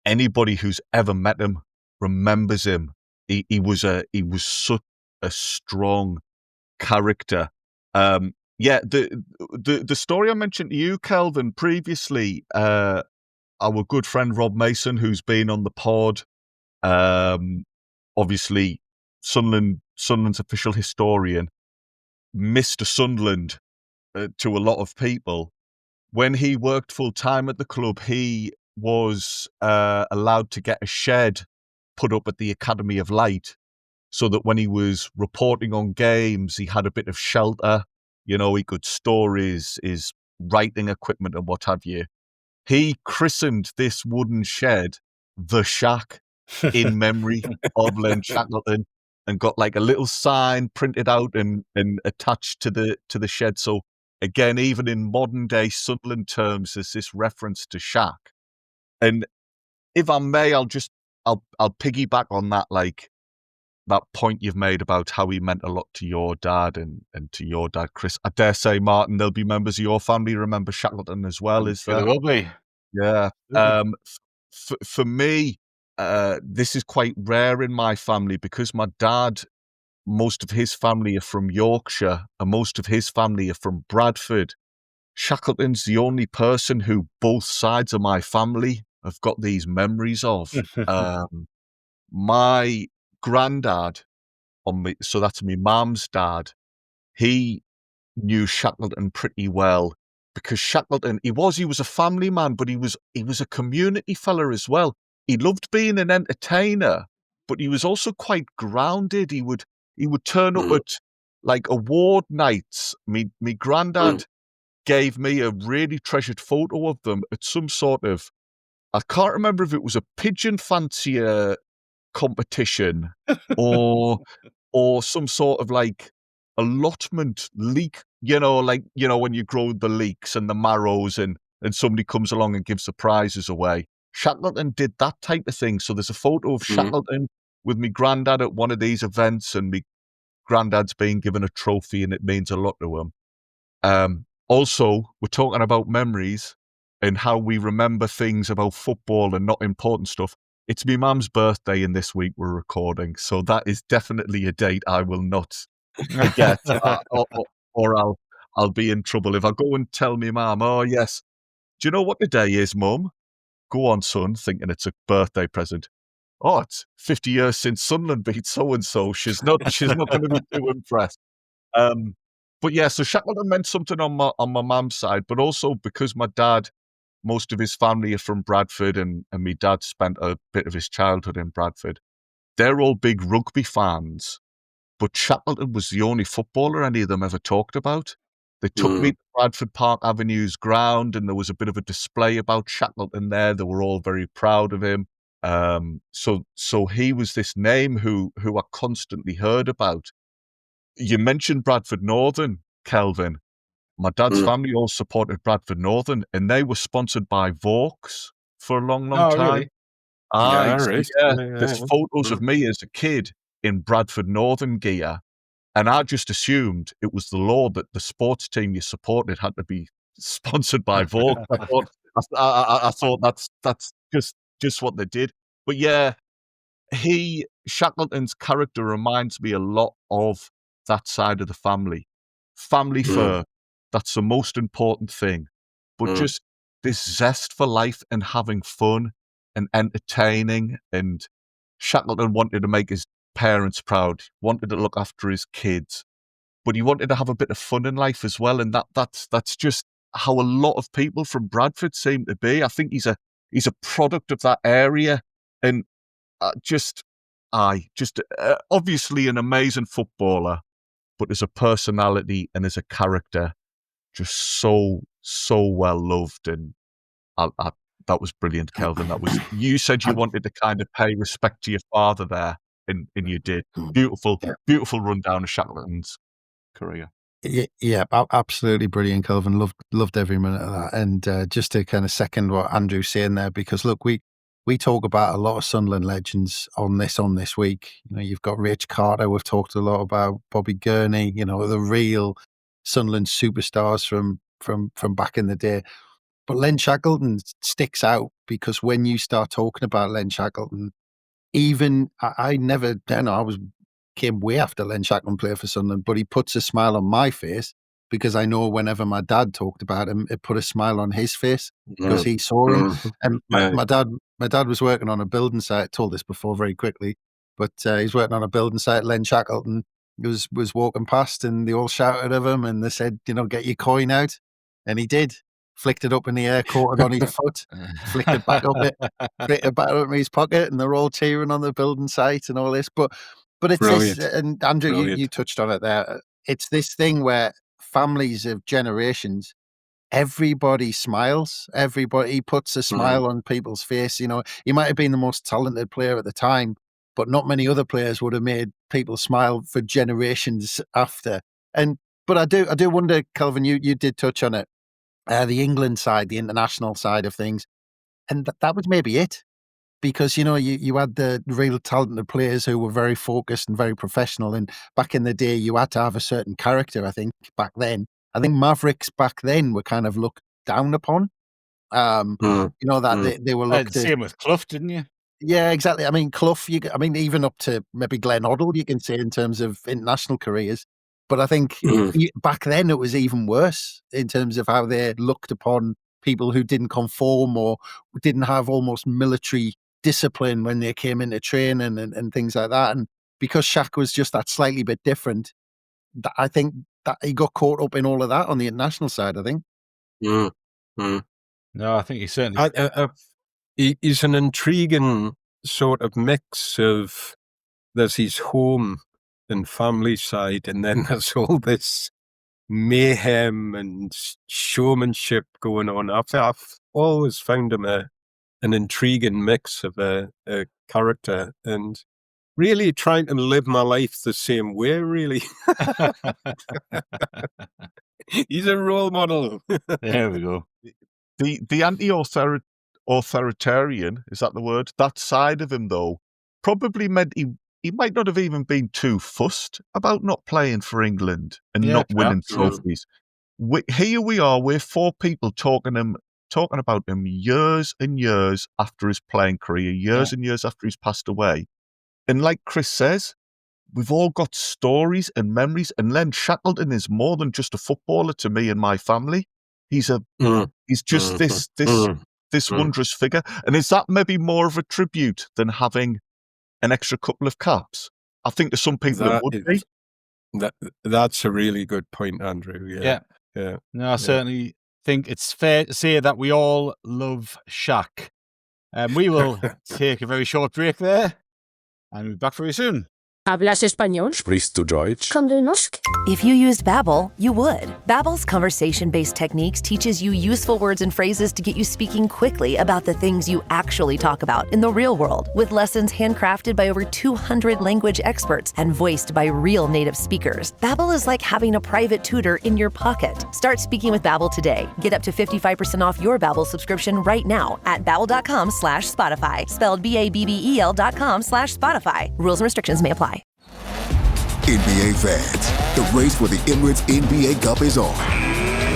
Speaker 7: anybody who's ever met him remembers him. He was such a strong character. The story I mentioned to you, Kelvin, previously, our good friend Rob Mason, who's been on the pod, obviously Sunderland's official historian, Mr. Sunderland to a lot of people. When he worked full time at the club, he was allowed to get a shed put up at the Academy of Light, so that when he was reporting on games, he had a bit of shelter. He could store his writing equipment and what have you. He christened this wooden shed the Shack in memory of Len Shackleton, and got like a little sign printed out and attached to the shed. So again, even in modern day Sunderland terms, there's this reference to Shaq. And if I may, I'll piggyback on that, like that point you've made about how he meant a lot to your dad and to your dad, Chris. I dare say, Martin, there'll be members of your family remember Shackleton as well.
Speaker 4: There will be.
Speaker 7: Yeah. For me, this is quite rare in my family because my dad, most of his family are from Yorkshire and most of his family are from Bradford. Shackleton's the only person who both sides of my family have got these memories of. My granddad, so that's my mum's dad, he knew Shackleton pretty well because Shackleton, he was a family man, but he was a community fella as well. He loved being an entertainer, but he was also quite grounded. He would turn up at like award nights. Me granddad gave me a really treasured photo of them at some sort of, I can't remember if it was a pigeon fancier competition or some sort of like allotment leak, when you grow the leeks and the marrows and somebody comes along and gives the prizes away. Shackleton did that type of thing. So there's a photo of Shackleton with me granddad at one of these events, and me granddad's being given a trophy, and it means a lot to him. Also, we're talking about memories and how we remember things about football and not important stuff. It's my mum's birthday, and this week we're recording, so that is definitely a date I will not forget, or I'll be in trouble if I go and tell me mum, "Oh yes, do you know what the day is, mum?" "Go on, son," thinking it's a birthday present. "Oh, it's 50 years since Sunderland beat so and so." She's not going to be too impressed. But yeah, so Shackleton meant something on my mum's side, but also because my dad, most of his family are from Bradford, and my dad spent a bit of his childhood in Bradford. They're all big rugby fans, but Shackleton was the only footballer any of them ever talked about. They took me to Bradford Park Avenue's ground, and there was a bit of a display about Shackleton there. They were all very proud of him. So he was this name who I constantly heard about. You mentioned Bradford Northern, Kelvin. My dad's family all supported Bradford Northern, and they were sponsored by Vaux for a long, long
Speaker 4: Oh,
Speaker 7: time.
Speaker 4: really?
Speaker 7: Aye,
Speaker 6: Yeah,
Speaker 7: so
Speaker 6: right.
Speaker 7: yeah,
Speaker 6: Yeah,
Speaker 7: there's
Speaker 6: yeah.
Speaker 7: photos of me as a kid in Bradford Northern gear, and I just assumed it was the law that the sports team you supported had to be sponsored by Vaux. I thought that's just what they did. But yeah, Shackleton's character reminds me a lot of that side of the family. Family first, that's the most important thing. But just this zest for life and having fun and entertaining. And Shackleton wanted to make his parents proud, wanted to look after his kids, but he wanted to have a bit of fun in life as well. And that's just how a lot of people from Bradford seem to be. I think he's a product of that area, and obviously an amazing footballer, but as a personality and as a character, just so well loved. And that was brilliant, Kelvin. You said you wanted to kind of pay respect to your father there, and you did. Beautiful rundown of Shackleton's career.
Speaker 5: Yeah, absolutely brilliant, Kelvin. Loved every minute of that. And just to kind of second what Andrew's saying there, because look, we talk about a lot of Sunderland legends on this week. You know, you've got Rich Carter. We've talked a lot about Bobby Gurney. You know, the real Sunderland superstars from back in the day. But Len Shackleton sticks out because when you start talking about Len Shackleton, even I never, came way after Len Shackleton played for Sunderland, but he puts a smile on my face because I know whenever my dad talked about him, it put a smile on his face because he saw him. And my dad was working on a building site. I told this before very quickly, but he's working on a building site. Len Shackleton was walking past, and they all shouted at him, and they said, "Get your coin out," and he did. Flicked it up in the air, caught it on his foot, flicked it back up in his pocket, and they're all cheering on the building site and all this. But it's
Speaker 6: Brilliant.
Speaker 5: this, and Andrew, you touched on it there. It's this thing where families of generations, everybody smiles. Everybody puts a smile on people's face. He might have been the most talented player at the time, but not many other players would have made people smile for generations after. But I do wonder, Kelvin, you did touch on it. The England side, the international side of things. And that was maybe it. Because, you had the real talented players who were very focused and very professional. And back in the day, you had to have a certain character, I think, back then. I think Mavericks back then were kind of looked down upon. They were looked at.
Speaker 4: Same with Clough, didn't you?
Speaker 5: Yeah, exactly. I mean, Clough, even up to maybe Glenn Hoddle, you can say, in terms of international careers. But I think back then it was even worse in terms of how they looked upon people who didn't conform or didn't have almost military discipline when they came into training and things like that. And because Shaq was just that slightly bit different, I think that he got caught up in all of that on the international side, I think.
Speaker 4: No, I think he certainly...
Speaker 6: He's an intriguing sort of mix of, there's his home and family side, and then there's all this mayhem and showmanship going on. I've always found him an intriguing mix of a character, and really trying to live my life the same way, really. He's a role model.
Speaker 4: There we go.
Speaker 7: The anti-authoritarian, is that the word? That side of him, though, probably meant he might not have even been too fussed about not playing for England and not winning trophies. Here we are, we're four people talking about him years and years after his playing career, years and years after he's passed away. And like Chris says, we've all got stories and memories, and Len Shackleton is more than just a footballer to me and my family. He's just this wondrous figure. And is that maybe more of a tribute than having an extra couple of caps? I think to some people it would be.
Speaker 6: That's a really good point, Andrew. Yeah.
Speaker 4: No, I certainly think it's fair to say that we all love Shaq. We will take a very short break there and we'll be back very soon.
Speaker 12: ¿Hablas español?
Speaker 13: Sprichst du Deutsch?
Speaker 12: Komm du noch?
Speaker 14: If you used Babbel, you would. Babbel's conversation-based techniques teaches you useful words and phrases to get you speaking quickly about the things you actually talk about in the real world, with lessons handcrafted by over 200 language experts and voiced by real native speakers. Babbel is like having a private tutor in your pocket. Start speaking with Babbel today. Get up to 55% off your Babbel subscription right now at babbel.com/Spotify. Spelled BABBEL.com/Spotify. Rules and restrictions may apply.
Speaker 8: NBA fans, the race for the Emirates NBA Cup is on.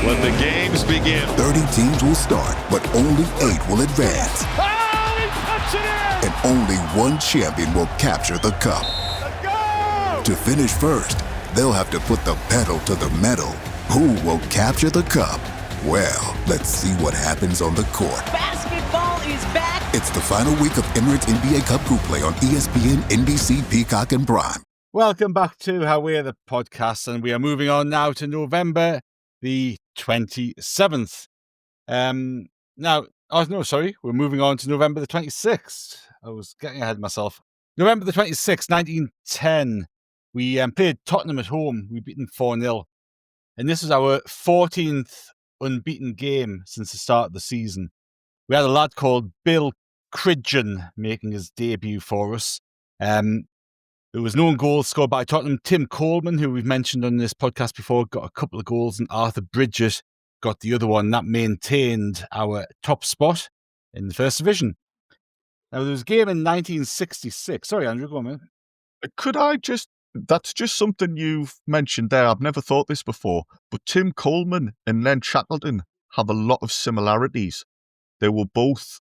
Speaker 15: Let the games begin.
Speaker 8: 30 teams will start, but only 8 will advance.
Speaker 15: Oh, he puts it in!
Speaker 8: And only one champion will capture the cup.
Speaker 15: Let's go!
Speaker 8: To finish first, they'll have to put the pedal to the metal. Who will capture the cup? Well, let's see what happens on the court.
Speaker 16: Basketball is back!
Speaker 8: It's the final week of Emirates NBA Cup Group Play on ESPN, NBC, Peacock, and Prime.
Speaker 4: Welcome back to How We're the Podcast, and we are moving on now to November the 27th. We're moving on to November the 26th. I was getting ahead of myself. November the 26th, 1910, we played Tottenham at home. We beat them 4-0. And this was our 14th unbeaten game since the start of the season. We had a lad called Bill Cridgeon making his debut for us. There was no goals scored by Tottenham. Tim Coleman, who we've mentioned on this podcast before, got a couple of goals, and Arthur Bridget got the other one. That maintained our top spot in the First Division. Now, there was a game in 1966. Sorry, Andrew, go on, man.
Speaker 7: That's just something you've mentioned there. I've never thought this before, but Tim Coleman and Len Shackleton have a lot of similarities. They were both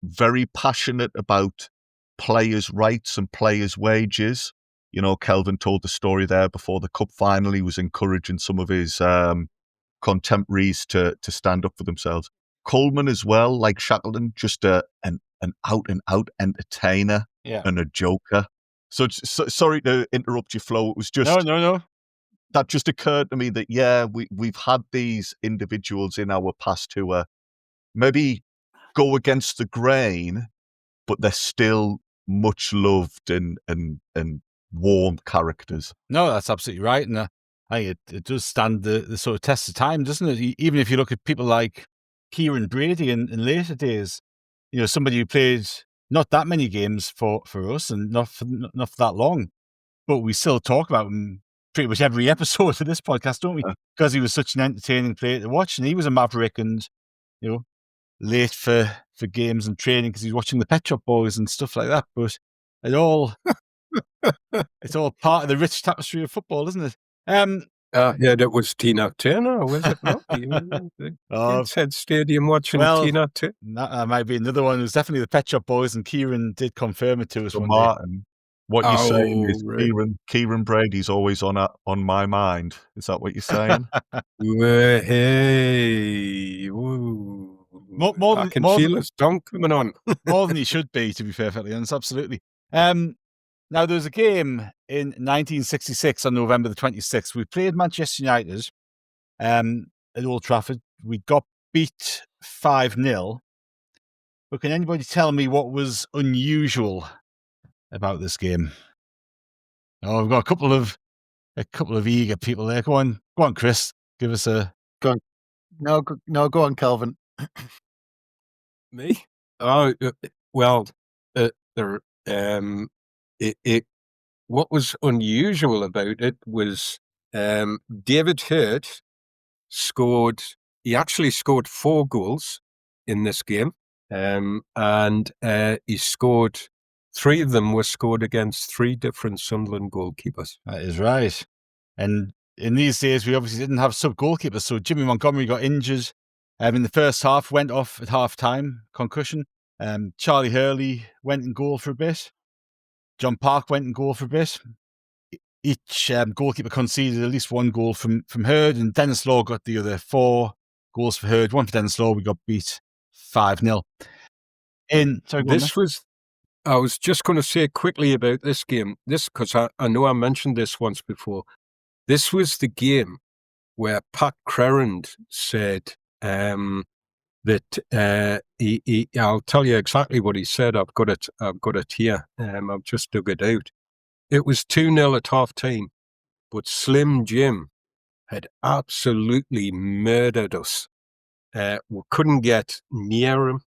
Speaker 7: very passionate about players' rights and players' wages. You know, Kelvin told the story there before the cup final. He was encouraging some of his contemporaries to stand up for themselves. Coleman as well, like Shackleton, just an out-and-out entertainer and a joker. So sorry to interrupt your flow. It was just...
Speaker 4: No.
Speaker 7: That just occurred to me that, we've had these individuals in our past who are maybe go against the grain, but they're still much loved and warm characters.
Speaker 4: No, that's absolutely right. And I think it does stand the sort of test of time, doesn't it? Even if you look at people like Kieran Brady in later days, you know, somebody who played not that many games for us and not for that long, but we still talk about him pretty much every episode of this podcast, don't we? Because he was such an entertaining player to watch, and he was a maverick and, you know, late for games and training because he's watching the Pet Shop Boys and stuff like that. But it's all part of the rich tapestry of football, isn't it?
Speaker 6: That was Tina Turner, was it not? Said Stadium watching Tina Turner.
Speaker 4: That might be another one. It was definitely the Pet Shop Boys, and Kieran did confirm it to us one
Speaker 7: Martin,
Speaker 4: day.
Speaker 7: What you're saying is Kieran Brady's always on my mind. Is that what you're saying?
Speaker 6: Hey, I can feel his tongue coming on.
Speaker 4: More than he should be, to be perfectly honest. Absolutely. Now, there was a game in 1966 on November the 26th. We played Manchester United at Old Trafford. We got beat 5-0. But can anybody tell me what was unusual about this game? Oh, we've got a couple of eager people there. Go on, Chris. Give us a...
Speaker 5: Go on. No, go on, Kelvin.
Speaker 6: Me? Oh, well, what was unusual about it was David Hurt scored. He actually scored 4 goals in this game, and he scored 3 of them were scored against 3 different Sunderland goalkeepers.
Speaker 4: That is right. And in these days, we obviously didn't have sub-goalkeepers, so Jimmy Montgomery got injured in the first half, went off at half-time, concussion. Charlie Hurley went in goal for a bit. John Park went in goal for a bit. Each goalkeeper conceded at least 1 goal from Hurd, and Dennis Law got the other 4 goals for Hurd. 1 for Dennis Law. We got beat 5-0.
Speaker 6: I was just going to say quickly about this game, because I know I mentioned this once before. This was the game where Pat Crerand said that I'll tell you exactly what he said. I've got it here. I've just dug it out. It was 2-0 at half time, but Slim Jim had absolutely murdered us. We couldn't get near him.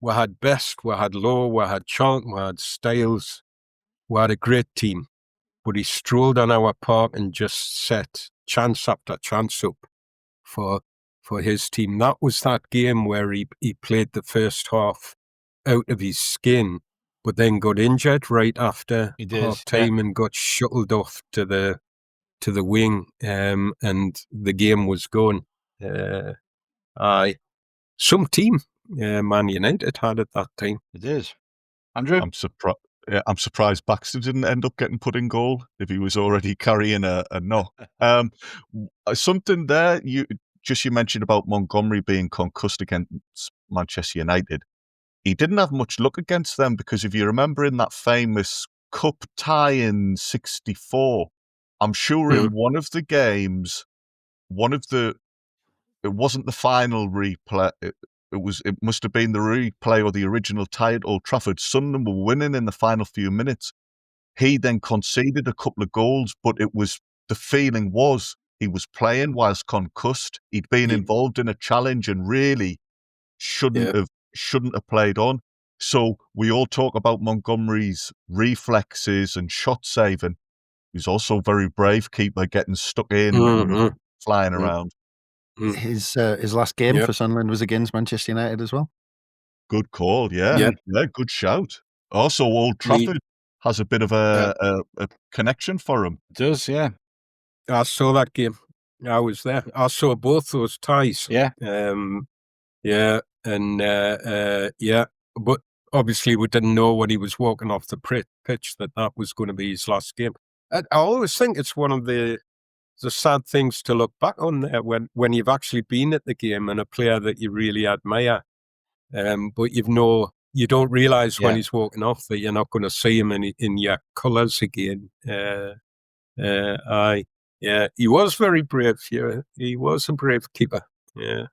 Speaker 6: We had Best, we had Lowe, we had Charlton, we had Styles. We had a great team. But he strolled on our park and just set chance after chance up for his team. That was that game where he played the first half out of his skin, but then got injured right after half time and got shuttled off to the wing, and the game was gone. Some team Man United had at that time.
Speaker 4: It is. Andrew?
Speaker 7: I'm surprised Baxter didn't end up getting put in goal if he was already carrying a knock. Something there, you mentioned about Montgomery being concussed against Manchester United. He didn't have much luck against them because if you remember in that famous cup tie in '64, I'm sure in one of the games, it wasn't the final replay. It must have been the replay or the original tie at Old Trafford. Sunderland were winning in the final few minutes. He then conceded a couple of goals, but the feeling was he was playing whilst concussed. He'd been involved in a challenge and really shouldn't have played on. So we all talk about Montgomery's reflexes and shot saving. He's also very brave keeper, getting stuck in and flying around.
Speaker 5: His last game for Sunderland was against Manchester United as well.
Speaker 7: Good call, yeah, good shout. Also, Old Trafford has a bit of a connection for him.
Speaker 4: It does, yeah.
Speaker 6: I saw that game. I was there. I saw both those ties.
Speaker 4: Yeah.
Speaker 6: But obviously we didn't know when he was walking off the pitch that was going to be his last game. I always think it's one of the sad things to look back on there when you've actually been at the game and a player that you really admire, but you don't realise when he's walking off that you're not going to see him in your colours again. He was very brave. Yeah, he was a brave keeper. Yeah,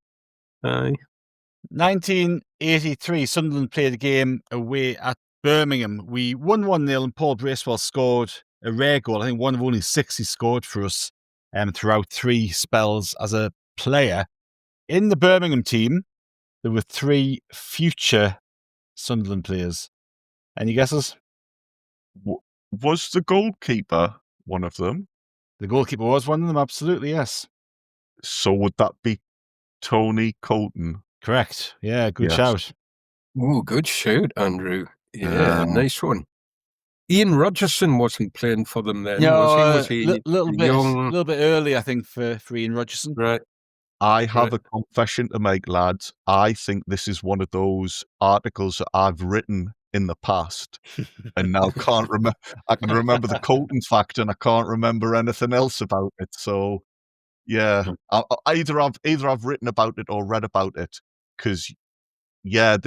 Speaker 4: 1983, Sunderland played a game away at Birmingham. We won 1-0 and Paul Bracewell scored a rare goal. I think one of only 6 he scored for us throughout 3 spells as a player. In the Birmingham team, there were 3 future Sunderland players. Any guesses?
Speaker 7: Was the goalkeeper one of them?
Speaker 4: The goalkeeper was one of them, absolutely, yes.
Speaker 7: So would that be Tony Colton?
Speaker 4: Correct. Yeah, good shout.
Speaker 6: Oh, good shout, Andrew. Yeah, nice one. Ian Rodgerson wasn't playing for them then, was he?
Speaker 4: A little bit early, I think, for Ian Rodgerson.
Speaker 6: Right.
Speaker 7: I have a confession to make, lads. I think this is one of those articles that I've written in the past and now can't remember. I can remember the Colton fact and I can't remember anything else about it. So, yeah, either I've written about it or read about it because, there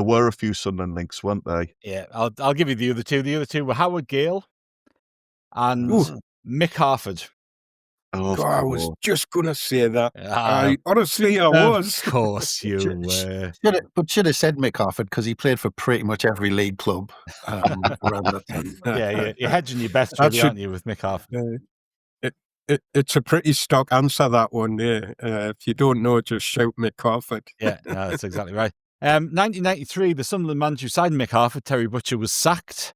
Speaker 7: were a few Sunderland links, weren't they?
Speaker 4: Yeah, I'll give you the other two. The other two were Howard Gale and Mick Harford.
Speaker 6: Oh, I was just going to say that. Honestly, I was.
Speaker 4: Of course you were.
Speaker 5: Should have said Mick Harford because he played for pretty much every league club around that time.
Speaker 4: Yeah, you're hedging your bets, really, aren't you, with Mick Harford?
Speaker 6: It's a pretty stock answer, that one. Yeah. If you don't know, just shout Mick Harford.
Speaker 4: Yeah, no, that's exactly right. 1993, the Sunderland manager who signed Mick Harford, Terry Butcher, was sacked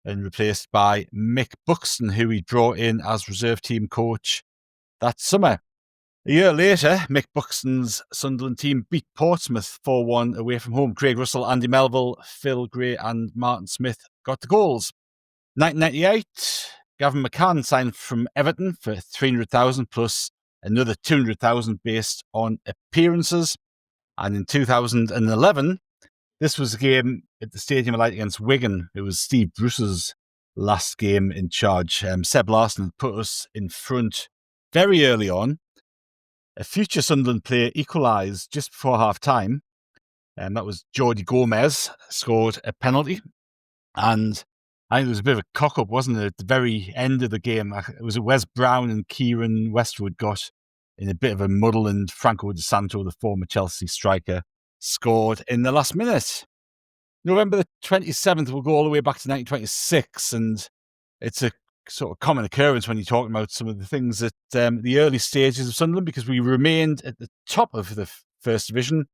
Speaker 4: and replaced by Mick Buxton, who he brought in as reserve team coach that summer. A year later, Mick Buxton's Sunderland team beat Portsmouth 4-1 away from home. Craig Russell, Andy Melville, Phil Gray and Martin Smith got the goals. 1998, Gavin McCann signed from Everton for $300,000 plus another $200,000 based on appearances. And in 2011, this was a game at the Stadium of Light against Wigan. It was Steve Bruce's last game in charge. Seb Larson put us in front very early on. A future Sunderland player equalised just before half-time. That was Jordi Gomez, scored a penalty. And I think there was a bit of a cock-up, wasn't it, at the very end of the game? It was Wes Brown and Kieran Westwood got in a bit of a muddle, and Franco De Santo, the former Chelsea striker, scored in the last minute. November the 27th, we'll go all the way back to 1926, and it's a sort of common occurrence when you're talking about some of the things at the early stages of Sunderland, because we remained at the top of the First Division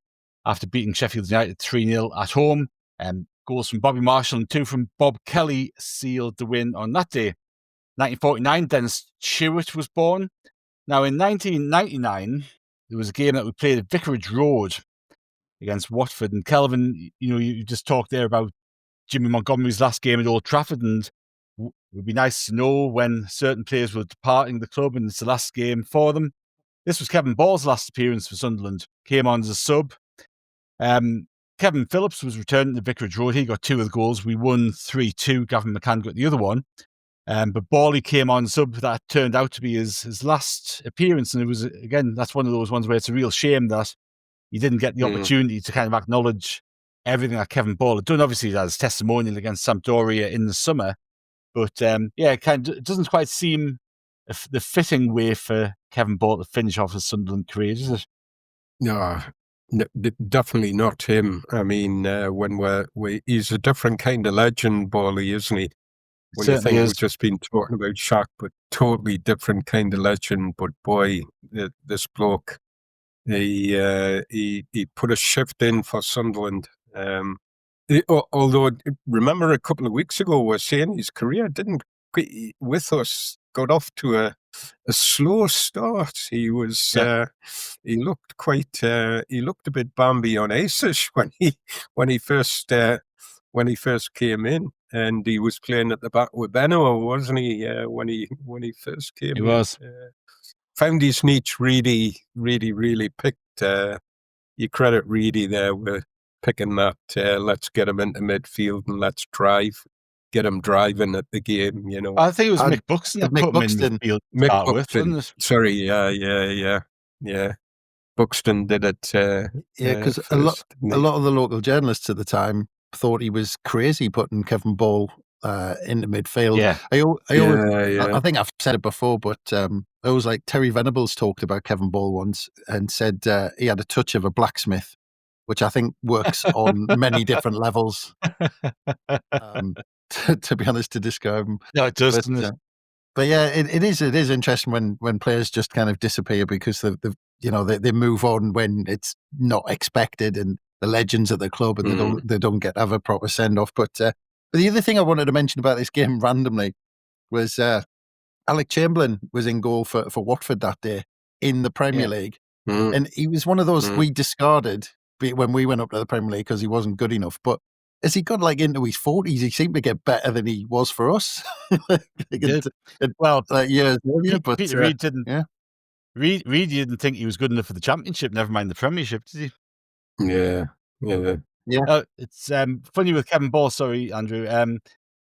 Speaker 4: after beating Sheffield United 3-0 at home. Goals from Bobby Marshall and 2 from Bob Kelly sealed the win on that day. 1949, Dennis Stewart was born. Now, in 1999, there was a game that we played at Vicarage Road against Watford. And Kelvin, you just talked there about Jimmy Montgomery's last game at Old Trafford, and it would be nice to know when certain players were departing the club and it's the last game for them. This was Kevin Ball's last appearance for Sunderland. Came on as a sub. Kevin Phillips was returning to Vicarage Road. He got 2 of the goals. We won 3-2. Gavin McCann got the other one. But Bally came on sub. That turned out to be his last appearance. And it was, again, that's one of those ones where it's a real shame that he didn't get the opportunity to kind of acknowledge everything that Kevin Ball had done. Obviously, as testimonial against Sampdoria in the summer. But it doesn't quite seem the fitting way for Kevin Ball to finish off his Sunderland career, does it?
Speaker 6: No, definitely not him. I mean, when he's a different kind of legend, Bally, isn't he? When you think we've just been talking about Shaq, but totally different kind of legend. But boy, this bloke, he put a shift in for Sunderland. Although, remember a couple of weeks ago, we're saying his career didn't with us got off to a slow start. He was he looked a bit Bambi on Aces when he first came in, and he was playing at the back with Benno, wasn't he? When he first came,
Speaker 4: he was.
Speaker 6: Found his niche really, really, really picked. You credit Reedy there with picking that. Let's get him into midfield and let's get him driving at the game.
Speaker 4: I think it was Mick Buxton that put him in midfield.
Speaker 6: Mick Buxton. Sorry, yeah. Buxton did it.
Speaker 5: Because a lot of the local journalists at the time thought he was crazy putting Kevin Ball into midfield.
Speaker 4: Yeah.
Speaker 5: I think I've said it before, but it was like Terry Venables talked about Kevin Ball once and said he had a touch of a blacksmith, which I think works on many different levels. To be honest, to describe him.
Speaker 4: No, it does, doesn't it?
Speaker 5: But yeah, it is interesting when players just kind of disappear because they move on when it's not expected, and the legends at the club, and they don't get have a proper send off. But the other thing I wanted to mention about this game randomly was Alec Chamberlain was in goal for Watford that day in the Premier League, and he was one of those we discarded when we went up to the Premier League because he wasn't good enough. But as he got into his 40s, he seemed to get better than he was for us.
Speaker 4: Years earlier, but Peter Reid didn't. Yeah. Reid didn't think he was good enough for the Championship. Never mind the Premiership, did he?
Speaker 6: Yeah.
Speaker 4: It's funny with Kevin Ball. Sorry, Andrew.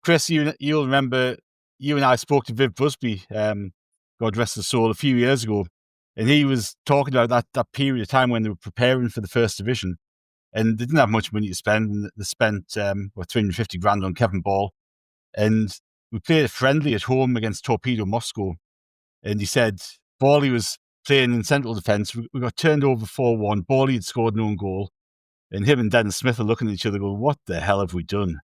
Speaker 4: Chris, you'll remember you and I spoke to Viv Busby, God rest his soul, a few years ago, and he was talking about that period of time when they were preparing for the First Division. And they didn't have much money to spend, and they spent 350 grand on Kevin Ball. And we played a friendly at home against Torpedo Moscow. And he said Bally was playing in central defence. We got turned over 4-1. Bally had scored an own goal. And him and Dennis Smith are looking at each other going, what the hell have we done?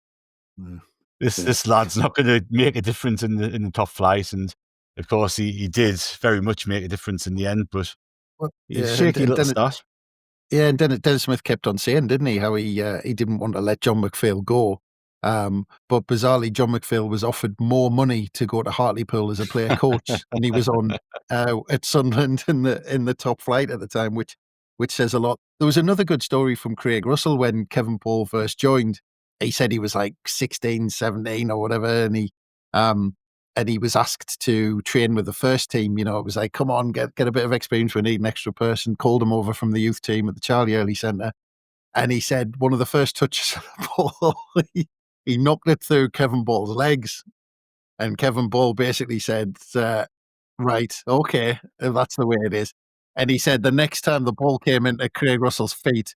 Speaker 4: This lad's not going to make a difference in the top flight. And of course, he did very much make a difference in the end. But shaky little start.
Speaker 5: Yeah, and Dennis Smith kept on saying, didn't he, how he didn't want to let John McPhail go. But bizarrely, John McPhail was offered more money to go to Hartlepool as a player coach, and he was on at Sunderland in the top flight at the time, which says a lot. There was another good story from Craig Russell when Kevin Ball first joined. He said he was like 16, 17 or whatever, and he was asked to train with the first team. It was like, come on, get a bit of experience. We need an extra person. Called him over from the youth team at the Charlie Early Centre. And he said one of the first touches of the ball, he knocked it through Kevin Ball's legs. And Kevin Ball basically said, right, okay, that's the way it is. And he said the next time the ball came into Craig Russell's feet,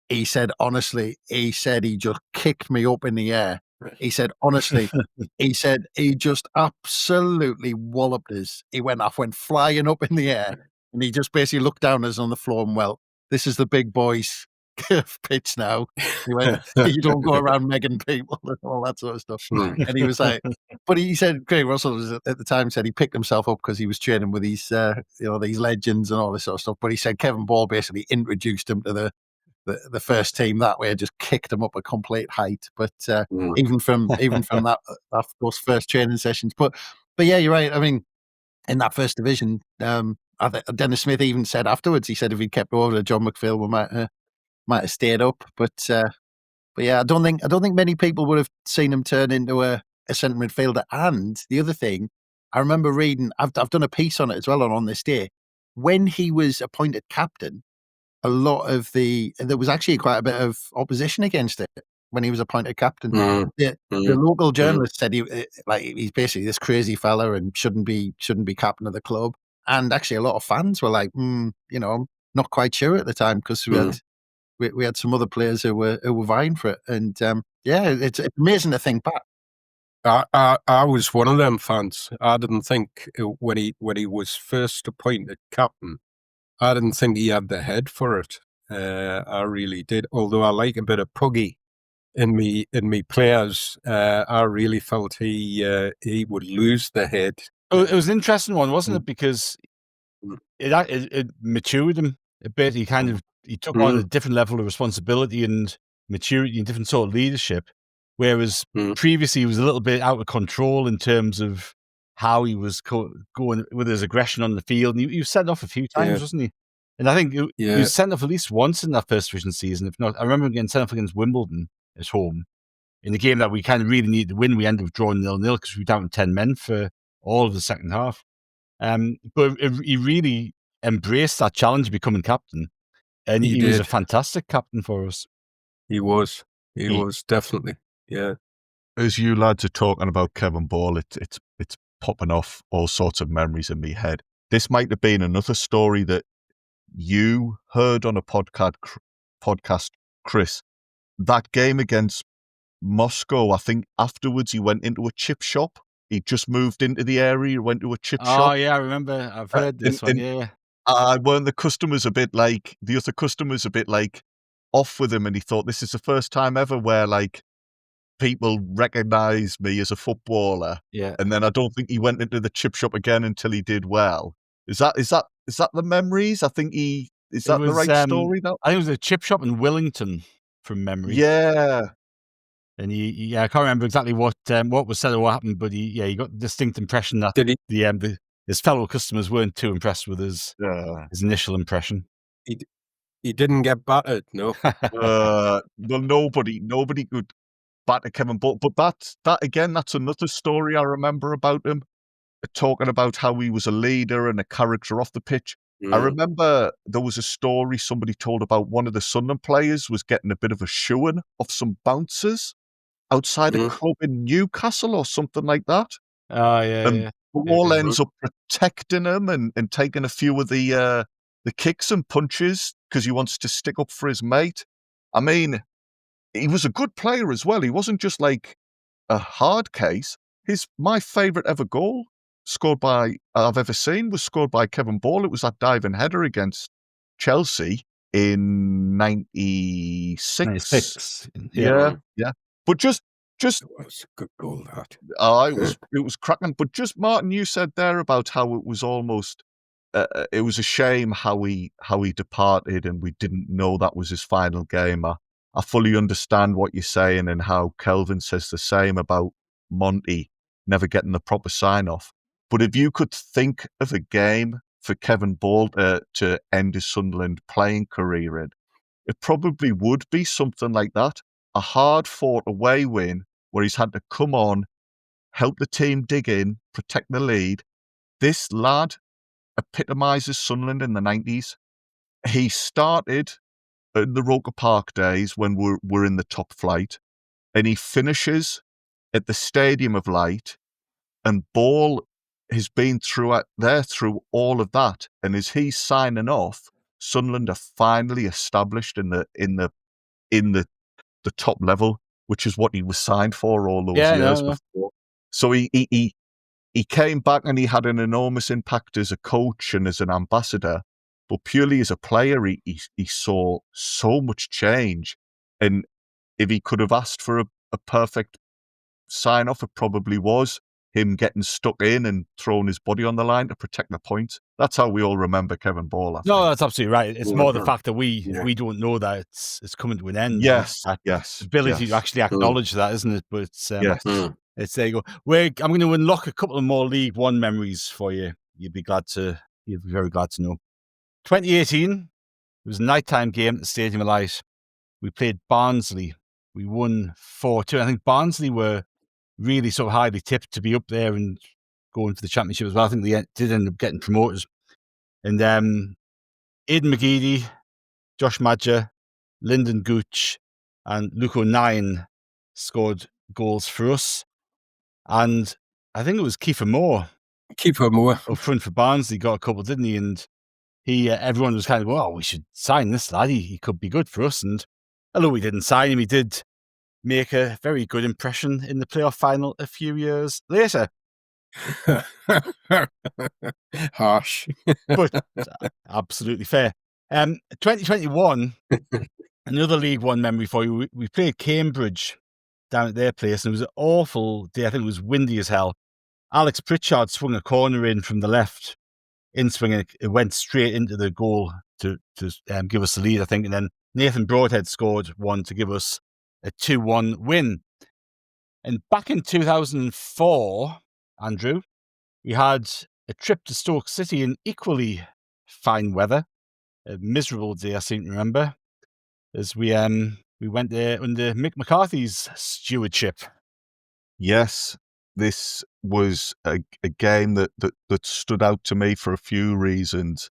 Speaker 5: he said, honestly, he just kicked me up in the air He said, honestly, he said he just absolutely walloped us. He went flying up in the air, and he just basically looked down at us on the floor and, well, this is the big boys pitch now. He went, you don't go around megging people and all that sort of stuff. And he was like, but he said, Craig Russell was at the time said he picked himself up because he was training with these, these legends and all this sort of stuff. But he said Kevin Ball basically introduced him to the first team that way, just kicked him up a complete height. But even from that those first training sessions, but yeah, you're right. I mean, in that first division, I think Dennis Smith even said afterwards, he said if he'd kept over to John McPhail, we might have stayed up. But yeah, I don't think many people would have seen him turn into a centre midfielder. And the other thing, I remember reading, I've done a piece on it as well on This Day, when he was appointed captain. There was actually quite a bit of opposition against it when he was appointed captain. The local journalist said he's basically this crazy fella and shouldn't be captain of the club. And actually, a lot of fans were like, I'm not quite sure at the time because we had some other players who were vying for it. And it's amazing to think back.
Speaker 6: I was one of them fans. I didn't think when he was first appointed captain, I didn't think he had the head for it. I really did. Although I like a bit of Puggy in me players, I really felt he would lose the head.
Speaker 4: It was an interesting one, wasn't it? Because it matured him a bit. He took on a different level of responsibility and maturity and different sort of leadership. Whereas previously he was a little bit out of control in terms of how he was going with his aggression on the field. And he was sent off a few times, wasn't he? And I think he was sent off at least once in that first division season. If not, I remember him getting sent off against Wimbledon at home in the game that we kind of really needed to win. We ended up drawing 0-0 because we were down to 10 men for all of the second half. But he really embraced that challenge of becoming captain. And he was a fantastic captain for us.
Speaker 6: He was definitely. Yeah.
Speaker 7: As you lads are talking about Kevin Ball, it's popping off all sorts of memories in my head. This might have been another story that you heard on a podcast, Chris. That game against Moscow, I think afterwards he went into a chip shop. He just moved into the area, he went to a chip shop.
Speaker 4: Oh, yeah, I remember. I've heard this one, yeah.
Speaker 7: Weren't the customers a bit like, the other customers a bit like off with him, and he thought, this is the first time ever where like people recognise me as a footballer.
Speaker 4: Yeah.
Speaker 7: And then I don't think he went into the chip shop again until he did well. Is that the memories? I think the right story? Though?
Speaker 4: I think it was a chip shop in Willington, from memory.
Speaker 7: Yeah.
Speaker 4: And I can't remember exactly what was said or what happened, but he got a distinct impression that his fellow customers weren't too impressed with his initial impression.
Speaker 6: He didn't get battered, no.
Speaker 7: Well, nobody could batter Kevin Ball. But that again, that's another story I remember about him, talking about how he was a leader and a character off the pitch. I remember there was a story somebody told about one of the Sunderland players was getting a bit of a shooing off some bouncers outside a club in Newcastle or something like that.
Speaker 4: Oh, yeah.
Speaker 7: And Ball ends up protecting him and taking a few of the kicks and punches because he wants to stick up for his mate. I mean, he was a good player as well. He wasn't just like a hard case. My favourite ever goal I've ever seen was scored by Kevin Ball. It was that diving header against Chelsea in 96. Yeah. But just
Speaker 6: it was a good goal, that.
Speaker 7: It was cracking. But just Martin, you said there about how it was almost it was a shame how he departed, and we didn't know that was his final game. I fully understand what you're saying, and how Kelvin says the same about Monty never getting the proper sign off. But if you could think of a game for Kevin Ball to end his Sunderland playing career in, it probably would be something like that. A hard-fought away win where he's had to come on, help the team dig in, protect the lead. This lad epitomises Sunderland in the 90s. He started in the Roker Park days when we're in the top flight, and he finishes at the Stadium of Light, and Ball has been through all of that. And as he's signing off, Sunderland are finally established in the top level, which is what he was signed for all those
Speaker 4: Yeah,
Speaker 7: years
Speaker 4: no.
Speaker 7: before. So he came back and he had an enormous impact as a coach and as an ambassador, but purely as a player, he saw so much change. And if he could have asked for a perfect sign-off, it probably was him getting stuck in and throwing his body on the line to protect the point. That's how we all remember Kevin Ball, I think.
Speaker 4: No, that's absolutely right. It's more the fact that we don't know that it's coming to an end.
Speaker 7: Yes,
Speaker 4: That
Speaker 7: yes.
Speaker 4: ability to actually acknowledge that, isn't it? But
Speaker 7: Yes.
Speaker 4: It's there you go. I'm going to unlock a couple of more League One memories for you. You'd be very glad to know. 2018, it was a nighttime game at the Stadium of Light. We played Barnsley. We won 4-2. I think Barnsley were really sort of highly tipped to be up there and going for the championship as well. I think they did end up getting promoted. And Aidan McGeady, Josh Madger, Lyndon Gooch, and Luke O'Nien scored goals for us. And I think it was Kiefer Moore up front for Barnsley got a couple, didn't he? And everyone was kind of, well, we should sign this lad. He could be good for us. And although we didn't sign him, he did make a very good impression in the playoff final a few years later.
Speaker 6: Harsh.
Speaker 4: But absolutely fair. 2021, another League One memory for you. We played Cambridge down at their place, and it was an awful day. I think it was windy as hell. Alex Pritchard swung a corner in from the left, in swinging. It went straight into the goal to give us the lead, I think. And then Nathan Broadhead scored one to give us a 2-1 win. And back in 2004, Andrew, we had a trip to Stoke City in equally fine weather. A miserable day, I seem to remember, as we went there under Mick McCarthy's stewardship.
Speaker 7: Yes, this was a game that stood out to me for a few reasons.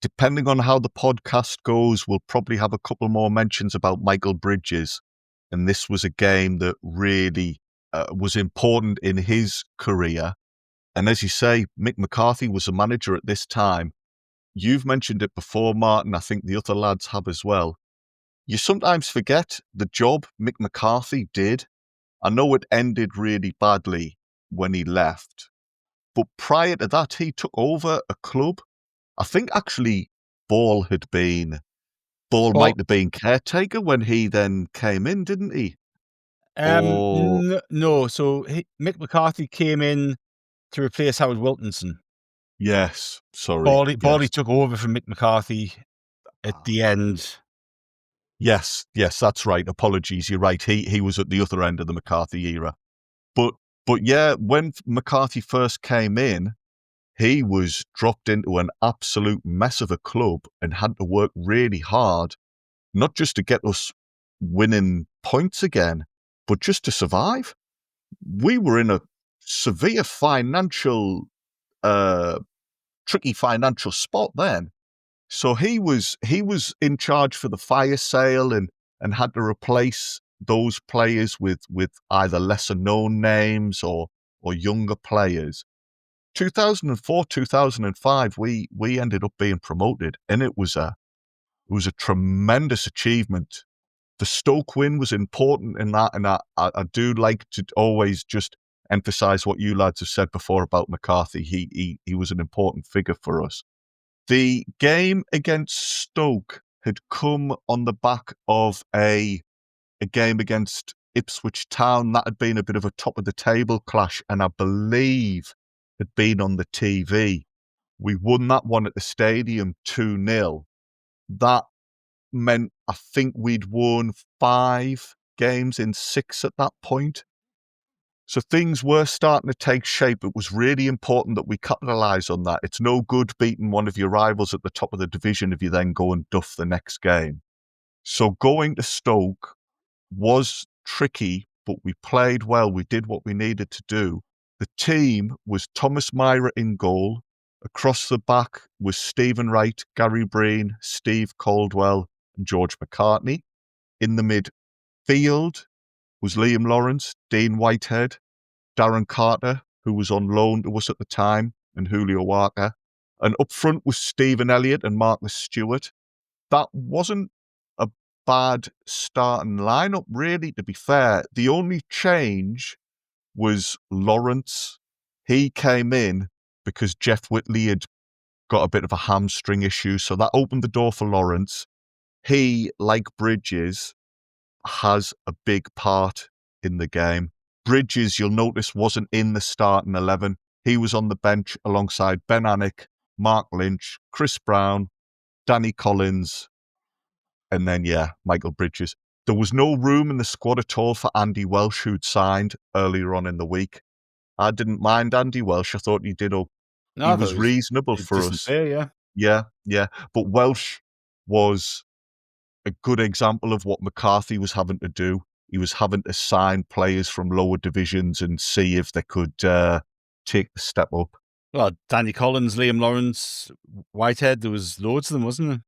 Speaker 7: Depending on how the podcast goes, we'll probably have a couple more mentions about Michael Bridges. And this was a game that really was important in his career. And as you say, Mick McCarthy was a manager at this time. You've mentioned it before, Martin. I think the other lads have as well. You sometimes forget the job Mick McCarthy did. I know it ended really badly when he left, but prior to that, he took over a club. I think actually Ball might have been caretaker when he then came in, didn't he?
Speaker 4: No. So Mick McCarthy came in to replace Howard Wilkinson.
Speaker 7: Yes, sorry.
Speaker 4: Bally took over from Mick McCarthy at the end.
Speaker 7: Yes, that's right. Apologies, you're right. He was at the other end of the McCarthy era. But yeah, when McCarthy first came in, he was dropped into an absolute mess of a club and had to work really hard, not just to get us winning points again, but just to survive. We were in a severe tricky financial spot then. So he was in charge for the fire sale and had to replace those players with either lesser known names or younger players. 2004, 2005, we ended up being promoted, and it was a tremendous achievement. The Stoke win was important in that, and I do like to always just emphasize what you lads have said before about McCarthy. He was an important figure for us. The game against Stoke had come on the back of a game against Ipswich Town. That had been a bit of a top-of-the-table clash, and I believe had been on the TV. We won that one at the stadium 2-0. That meant I think we'd won 5 games in 6 at that point. So things were starting to take shape. It was really important that we capitalise on that. It's no good beating one of your rivals at the top of the division if you then go and duff the next game. So going to Stoke was tricky, but we played well. We did what we needed to do. The team was Thomas Myra in goal. Across the back was Stephen Wright, Gary Breen, Steve Caldwell, and George McCartney. In the midfield was Liam Lawrence, Dean Whitehead, Darren Carter, who was on loan to us at the time, and Julio Walker. And up front was Stephen Elliott and Marcus Stewart. That wasn't a bad starting lineup, really, to be fair. The only change was Lawrence. He came in because Jeff Whitley had got a bit of a hamstring issue, so that opened the door for Lawrence. He, like Bridges, has a big part in the game. Bridges, you'll notice, wasn't in the starting 11. He was on the bench alongside Ben Anick, Mark Lynch, Chris Brown, Danny Collins, and then, Michael Bridges. There was no room in the squad at all for Andy Welsh, who'd signed earlier on in the week. I didn't mind Andy Welsh. I thought he did
Speaker 4: No,
Speaker 7: he was reasonable for us.
Speaker 4: Fair,
Speaker 7: Yeah. But Welsh was a good example of what McCarthy was having to do. He was having to sign players from lower divisions and see if they could take the step up.
Speaker 4: Well, Danny Collins, Liam Lawrence, Whitehead, there was loads of them, wasn't there?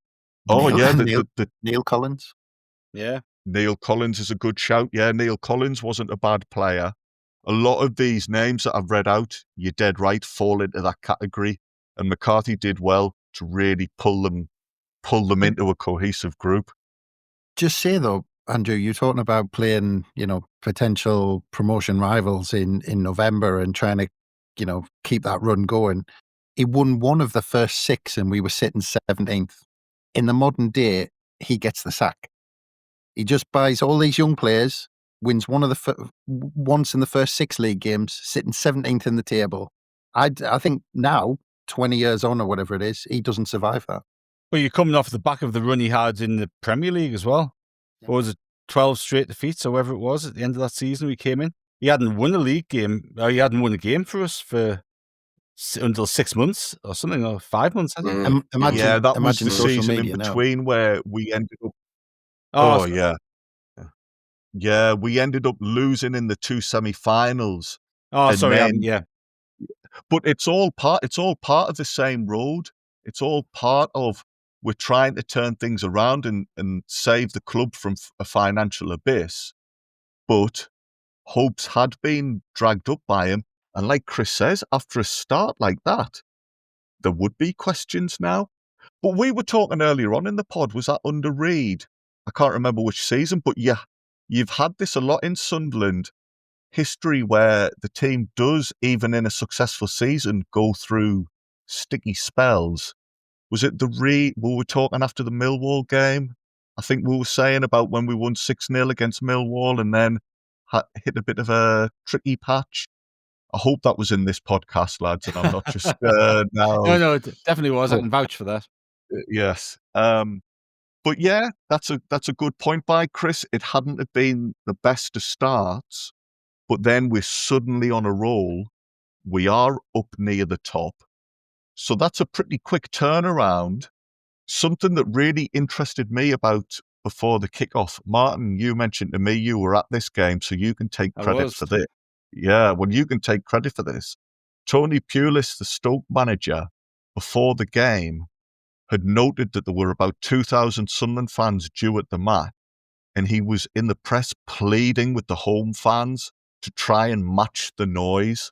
Speaker 7: Oh,
Speaker 5: Neil,
Speaker 7: yeah.
Speaker 5: Neil Collins.
Speaker 4: Yeah.
Speaker 7: Neil Collins is a good shout. Yeah, Neil Collins wasn't a bad player. A lot of these names that I've read out, you're dead right, fall into that category. And McCarthy did well to really pull them into a cohesive group.
Speaker 5: Just say, though, Andrew, you're talking about playing, potential promotion rivals in November and trying to, keep that run going. He won one of the first 6 and we were sitting 17th. In the modern day, he gets the sack. He just buys all these young players, wins once in the first 6 league games, sitting 17th in the table. I think now, 20 years on or whatever it is, he doesn't survive that.
Speaker 4: Well, you're coming off the back of the run he had in the Premier League as well. What was it, 12 straight defeats or whatever it was at the end of that season we came in? He hadn't won a league game. He hadn't won a game for us until 6 months or something, or 5 months, I think.
Speaker 7: That was the season in between where we ended up... Yeah, we ended up losing in the 2 semi-finals.
Speaker 4: Oh, sorry, yeah.
Speaker 7: But it's all part of the same road. It's all part of we're trying to turn things around and save the club from a financial abyss. But hopes had been dragged up by him. And like Chris says, after a start like that, there would be questions now. But we were talking earlier on in the pod, was that under Reid? I can't remember which season, but yeah, you've had this a lot in Sunderland history where the team does, even in a successful season, go through sticky spells. Was it we were talking after the Millwall game? I think we were saying about when we won 6-0 against Millwall and then hit a bit of a tricky patch. I hope that was in this podcast, lads, and I'm not just now.
Speaker 4: No, it definitely was. I can vouch for that.
Speaker 7: Yes. But yeah, that's a good point by Chris. It hadn't have been the best of starts, but then we're suddenly on a roll. We are up near the top. So that's a pretty quick turnaround. Something that really interested me about before the kickoff. Martin, you mentioned to me you were at this game, so you can take credit for this. Yeah, well, you can take credit for this. Tony Pulis, the Stoke manager, before the game, had noted that there were about 2,000 Sunderland fans due at the match, and he was in the press pleading with the home fans to try and match the noise.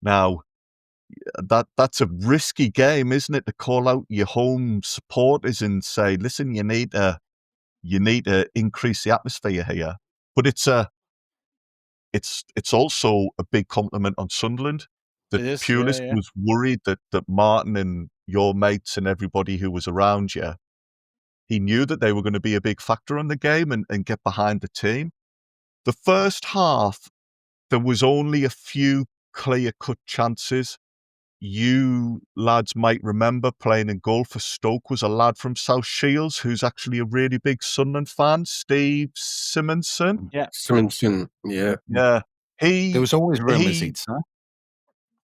Speaker 7: Now, that's a risky game, isn't it, to call out your home supporters and say, listen, you need to increase the atmosphere here. But it's also a big compliment on Sunderland that Pulis was worried that Martin and your mates and everybody who was around you, he knew that they were going to be a big factor in the game and get behind the team. The first half, there was only a few clear-cut chances. You lads might remember playing in goal for Stoke was a lad from South Shields who's actually a really big Sunderland fan, Steve Simonson.
Speaker 6: Yeah. Simonson, yeah.
Speaker 7: Yeah.
Speaker 5: There was alwaurs rumours he'd say.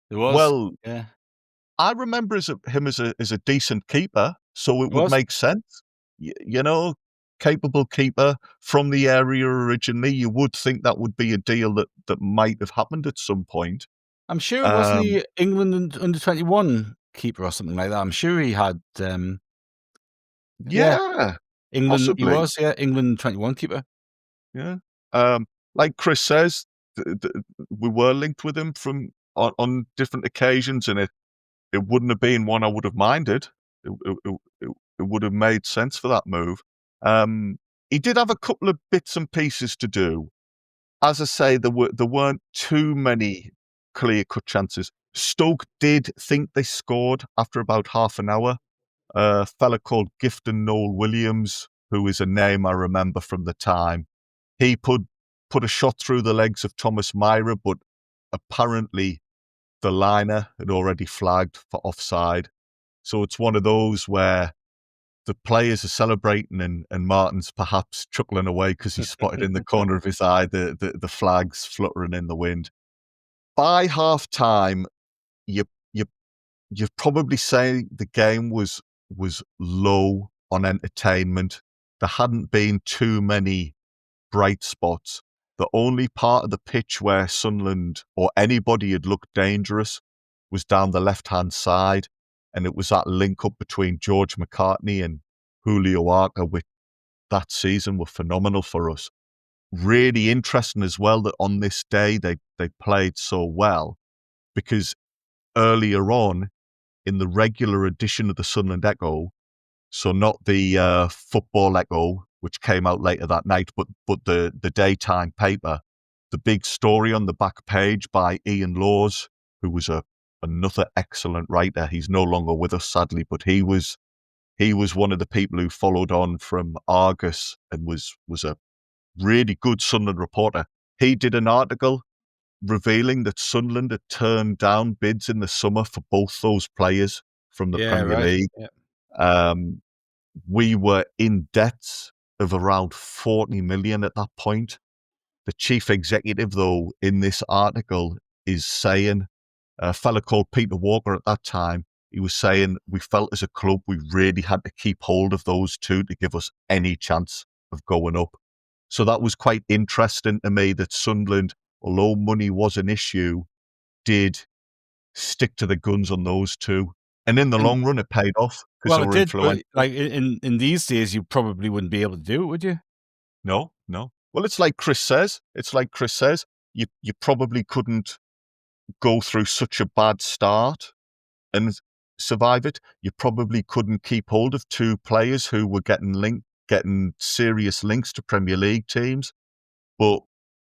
Speaker 4: There was.
Speaker 7: Well,
Speaker 4: yeah.
Speaker 7: I remember him as a decent keeper, so it would make sense. Capable keeper from the area originally. You would think that would be a deal that might have happened at some point.
Speaker 4: I'm sure it wasn't the England under-21 keeper or something like that. I'm sure he had.
Speaker 7: England.
Speaker 4: Possibly. He was, England 21 keeper.
Speaker 7: Yeah. Like Chris says, we were linked with him on different occasions, and it wouldn't have been one I would have minded. It would have made sense for that move. he did have a couple of bits and pieces to do. As I say, there weren't too many clear-cut chances. Stoke did think they scored after about half an hour. A fella called Gifton Noel Williams, who is a name I remember from the time, he put a shot through the legs of Thomas Myra, but apparently the liner had already flagged for offside. So it's one of those where the players are celebrating and Martin's perhaps chuckling away because he spotted in the corner of his eye the flags fluttering in the wind. By half time, you'd probably say the game was low on entertainment. There hadn't been too many bright spots. The only part of the pitch where Sunderland or anybody had looked dangerous was down the left-hand side, and it was that link-up between George McCarthy and Julio Arca, which that season were phenomenal for us. Really interesting as well that on this day they played so well, because earlier on in the regular edition of the Sunderland Echo, so not the Football Echo, which came out later that night, but the daytime paper, the big story on the back page by Ian Laws, who was another excellent writer. He's no longer with us, sadly, but he was one of the people who followed on from Argus and was a really good Sunderland reporter. He did an article revealing that Sunderland had turned down bids in the summer for both those players from the Premier League. Yeah. We were in debts of around 40 million at that point. The chief executive, though, in this article is saying, a fella called Peter Walker at that time, he was saying, we felt as a club we really had to keep hold of those two to give us any chance of going up. So that was quite interesting to me that Sunderland, although money was an issue, did stick to the guns on those two. And in the long run, it paid off because they were influential.
Speaker 4: But like in these days, you probably wouldn't be able to do it, would you?
Speaker 7: No. Well, it's like Chris says. You probably couldn't go through such a bad start and survive it. You probably couldn't keep hold of two players who were getting serious links to Premier League teams. But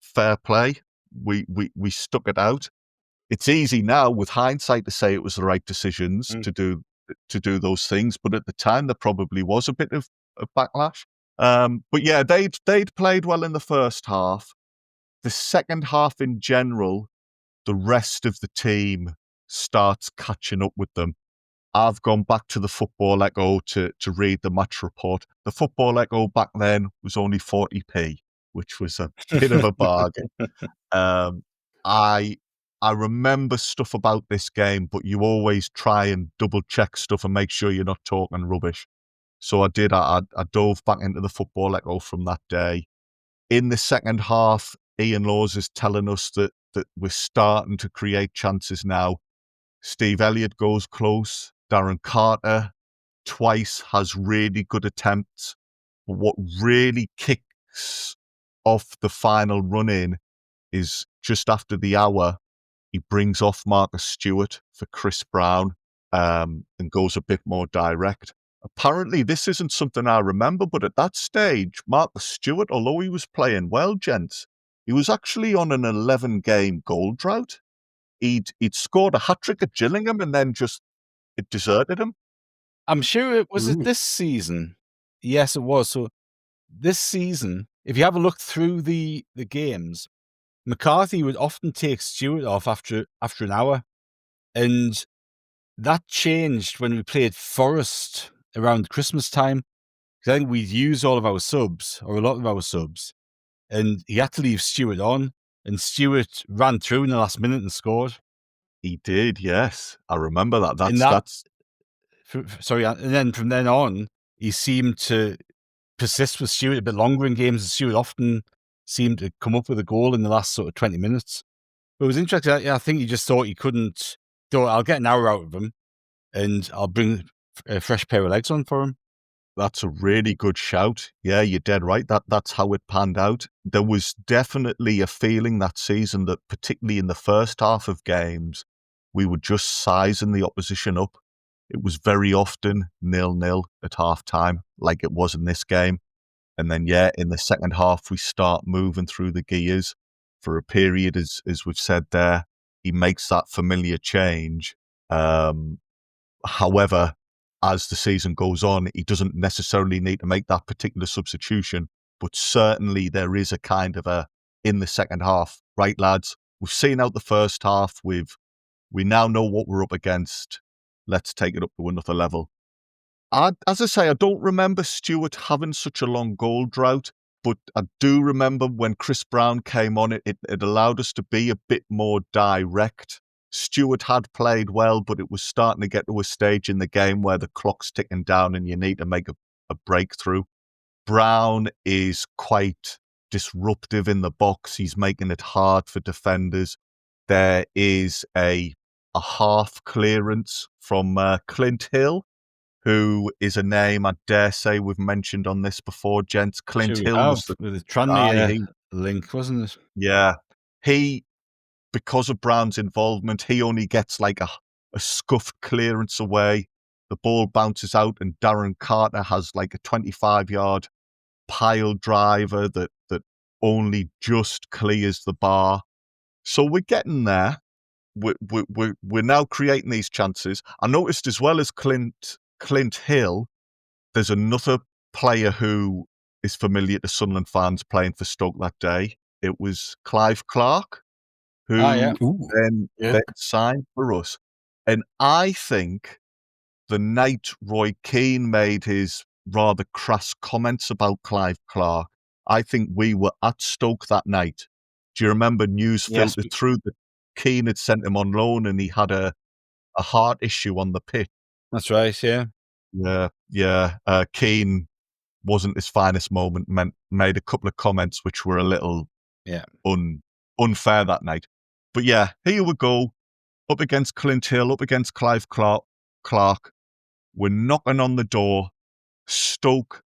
Speaker 7: fair play, we stuck it out. It's easy now with hindsight to say it was the right decisions to do those things, but at the time there probably was a bit of a backlash. But yeah, they'd played well in the first half. The second half in general, the rest of the team starts catching up with them. I've gone back to the Football Echo to read the match report. The Football Echo back then was only 40p, which was a bit of a bargain. I remember stuff about this game, but you always try and double check stuff and make sure you're not talking rubbish. So I did. I dove back into the Football Echo from that day. In the second half, Ian Laws is telling us that we're starting to create chances now. Steve Elliott goes close. Darren Carter twice has really good attempts. But what really kicks off the final run-in is just after the hour, he brings off Marcus Stewart for Chris Brown and goes a bit more direct. Apparently, this isn't something I remember, but at that stage, Marcus Stewart, although he was playing well, gents, he was actually on an 11-game goal drought. He'd scored a hat-trick at Gillingham and then it deserted him.
Speaker 4: I'm sure it was it this season. Yes, it was. So this season, if you have a look through the games, McCarthy would often take Stewart off after an hour. And that changed when we played Forest around Christmas time. Because I think we'd use all of our subs, or a lot of our subs. And he had to leave Stewart on. And Stewart ran through in the last minute and scored.
Speaker 7: He did, yes. I remember that.
Speaker 4: And then from then on, he seemed to persist with Stewart a bit longer in games. And Stewart often seemed to come up with a goal in the last sort of 20 minutes. But it was interesting. I think he just thought he couldn't. Thought, I'll get an hour out of him and I'll bring a fresh pair of legs on for him.
Speaker 7: That's a really good shout. Yeah, you're dead right. That's how it panned out. There was definitely a feeling that season that particularly in the first half of games, we were just sizing the opposition up. It was very often 0-0 at half time, like it was in this game. And then, in the second half, we start moving through the gears for a period, as we've said there. He makes that familiar change. However, as the season goes on, he doesn't necessarily need to make that particular substitution, but certainly there is a kind of in the second half, right, lads? We've seen out the first half. We now know what we're up against. Let's take it up to another level. As I say, I don't remember Stewart having such a long goal drought, but I do remember when Chris Brown came on, it allowed us to be a bit more direct. Stewart had played well, but it was starting to get to a stage in the game where the clock's ticking down and you need to make a breakthrough. Brown is quite disruptive in the box. He's making it hard for defenders. There is a half clearance from Clint Hill, who is a name I dare say we've mentioned on this before, gents. Clint Hill was
Speaker 4: with the Tranmere link, wasn't it?
Speaker 7: Yeah. Because of Brown's involvement, he only gets like a scuffed clearance away. The ball bounces out and Darren Carter has like a 25-yard pile driver that only just clears the bar. So we're getting there. We're now creating these chances. I noticed as well as Clint Hill, there's another player who is familiar to Sunderland fans playing for Stoke that day. It was Clive Clark, who then signed for us. And I think the night Roy Keane made his rather crass comments about Clive Clark, I think we were at Stoke that night. Do you remember news filtered through that Keane had sent him on loan and he had a heart issue on the pitch?
Speaker 4: That's right, yeah.
Speaker 7: Yeah. Keane wasn't his finest moment, made a couple of comments which were a little unfair that night. But yeah, here we go. Up against Clint Hill, up against Clive Clark. We're knocking on the door. Stoke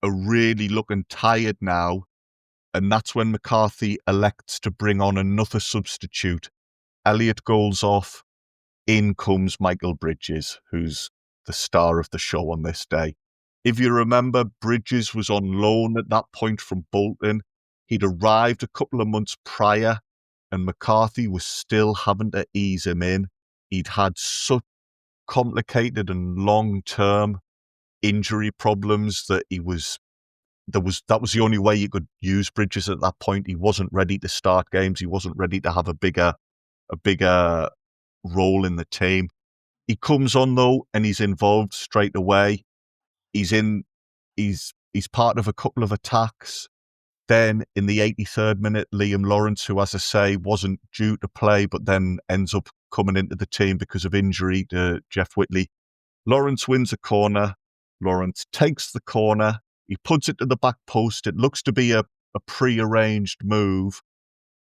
Speaker 7: are really looking tired now. And that's when McCarthy elects to bring on another substitute. Elliot goes off. In comes Michael Bridges, who's the star of the show on this day. If you remember, Bridges was on loan at that point from Bolton. He'd arrived a couple of months prior, and McCarthy was still having to ease him in. He'd had such complicated and long-term injury problems that that was the only way you could use Bridges at that point. He wasn't ready to start games. He wasn't ready to have a bigger role in the team. He comes on though, and he's involved straight away. He's part of a couple of attacks. Then in the 83rd minute, Liam Lawrence, who, as I say, wasn't due to play, but then ends up coming into the team because of injury to Jeff Whitley. Lawrence wins a corner. Lawrence takes the corner. He puts it to the back post. It looks to be a pre-arranged move.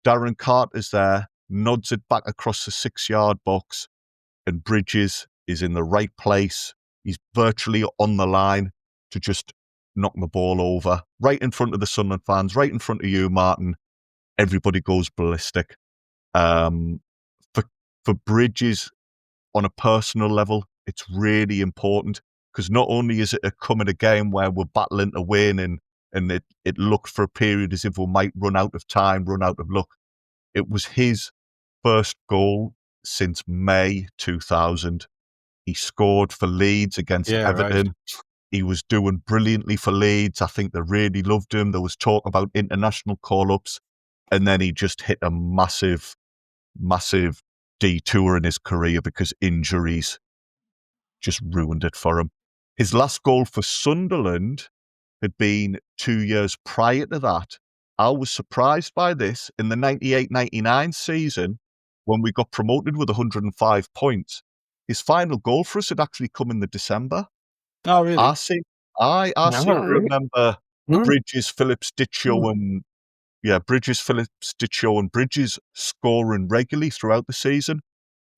Speaker 7: Darren Carter's there, nods it back across the 6-yard box, and Bridges is in the right place. He's virtually on the line to just knock the ball over, right in front of the Sunderland fans, right in front of you, Martin. Everybody goes ballistic. For Bridges, on a personal level, it's really important because not only is it coming a game where we're battling to win and it looked for a period as if we might run out of time, run out of luck. It was his first goal since May 2000. He scored for Leeds against Everton. Right. He was doing brilliantly for Leeds. I think they really loved him. There was talk about international call-ups. And then he just hit a massive detour in his career because injuries just ruined it for him. His last goal for Sunderland had been 2 years prior to that. I was surprised by this. In the 98-99 season, when we got promoted with 105 points, his final goal for us had actually come in the December.
Speaker 4: Oh, really?
Speaker 7: I seem to remember Bridges, Phillips, Ditcho, and Bridges scoring regularly throughout the season.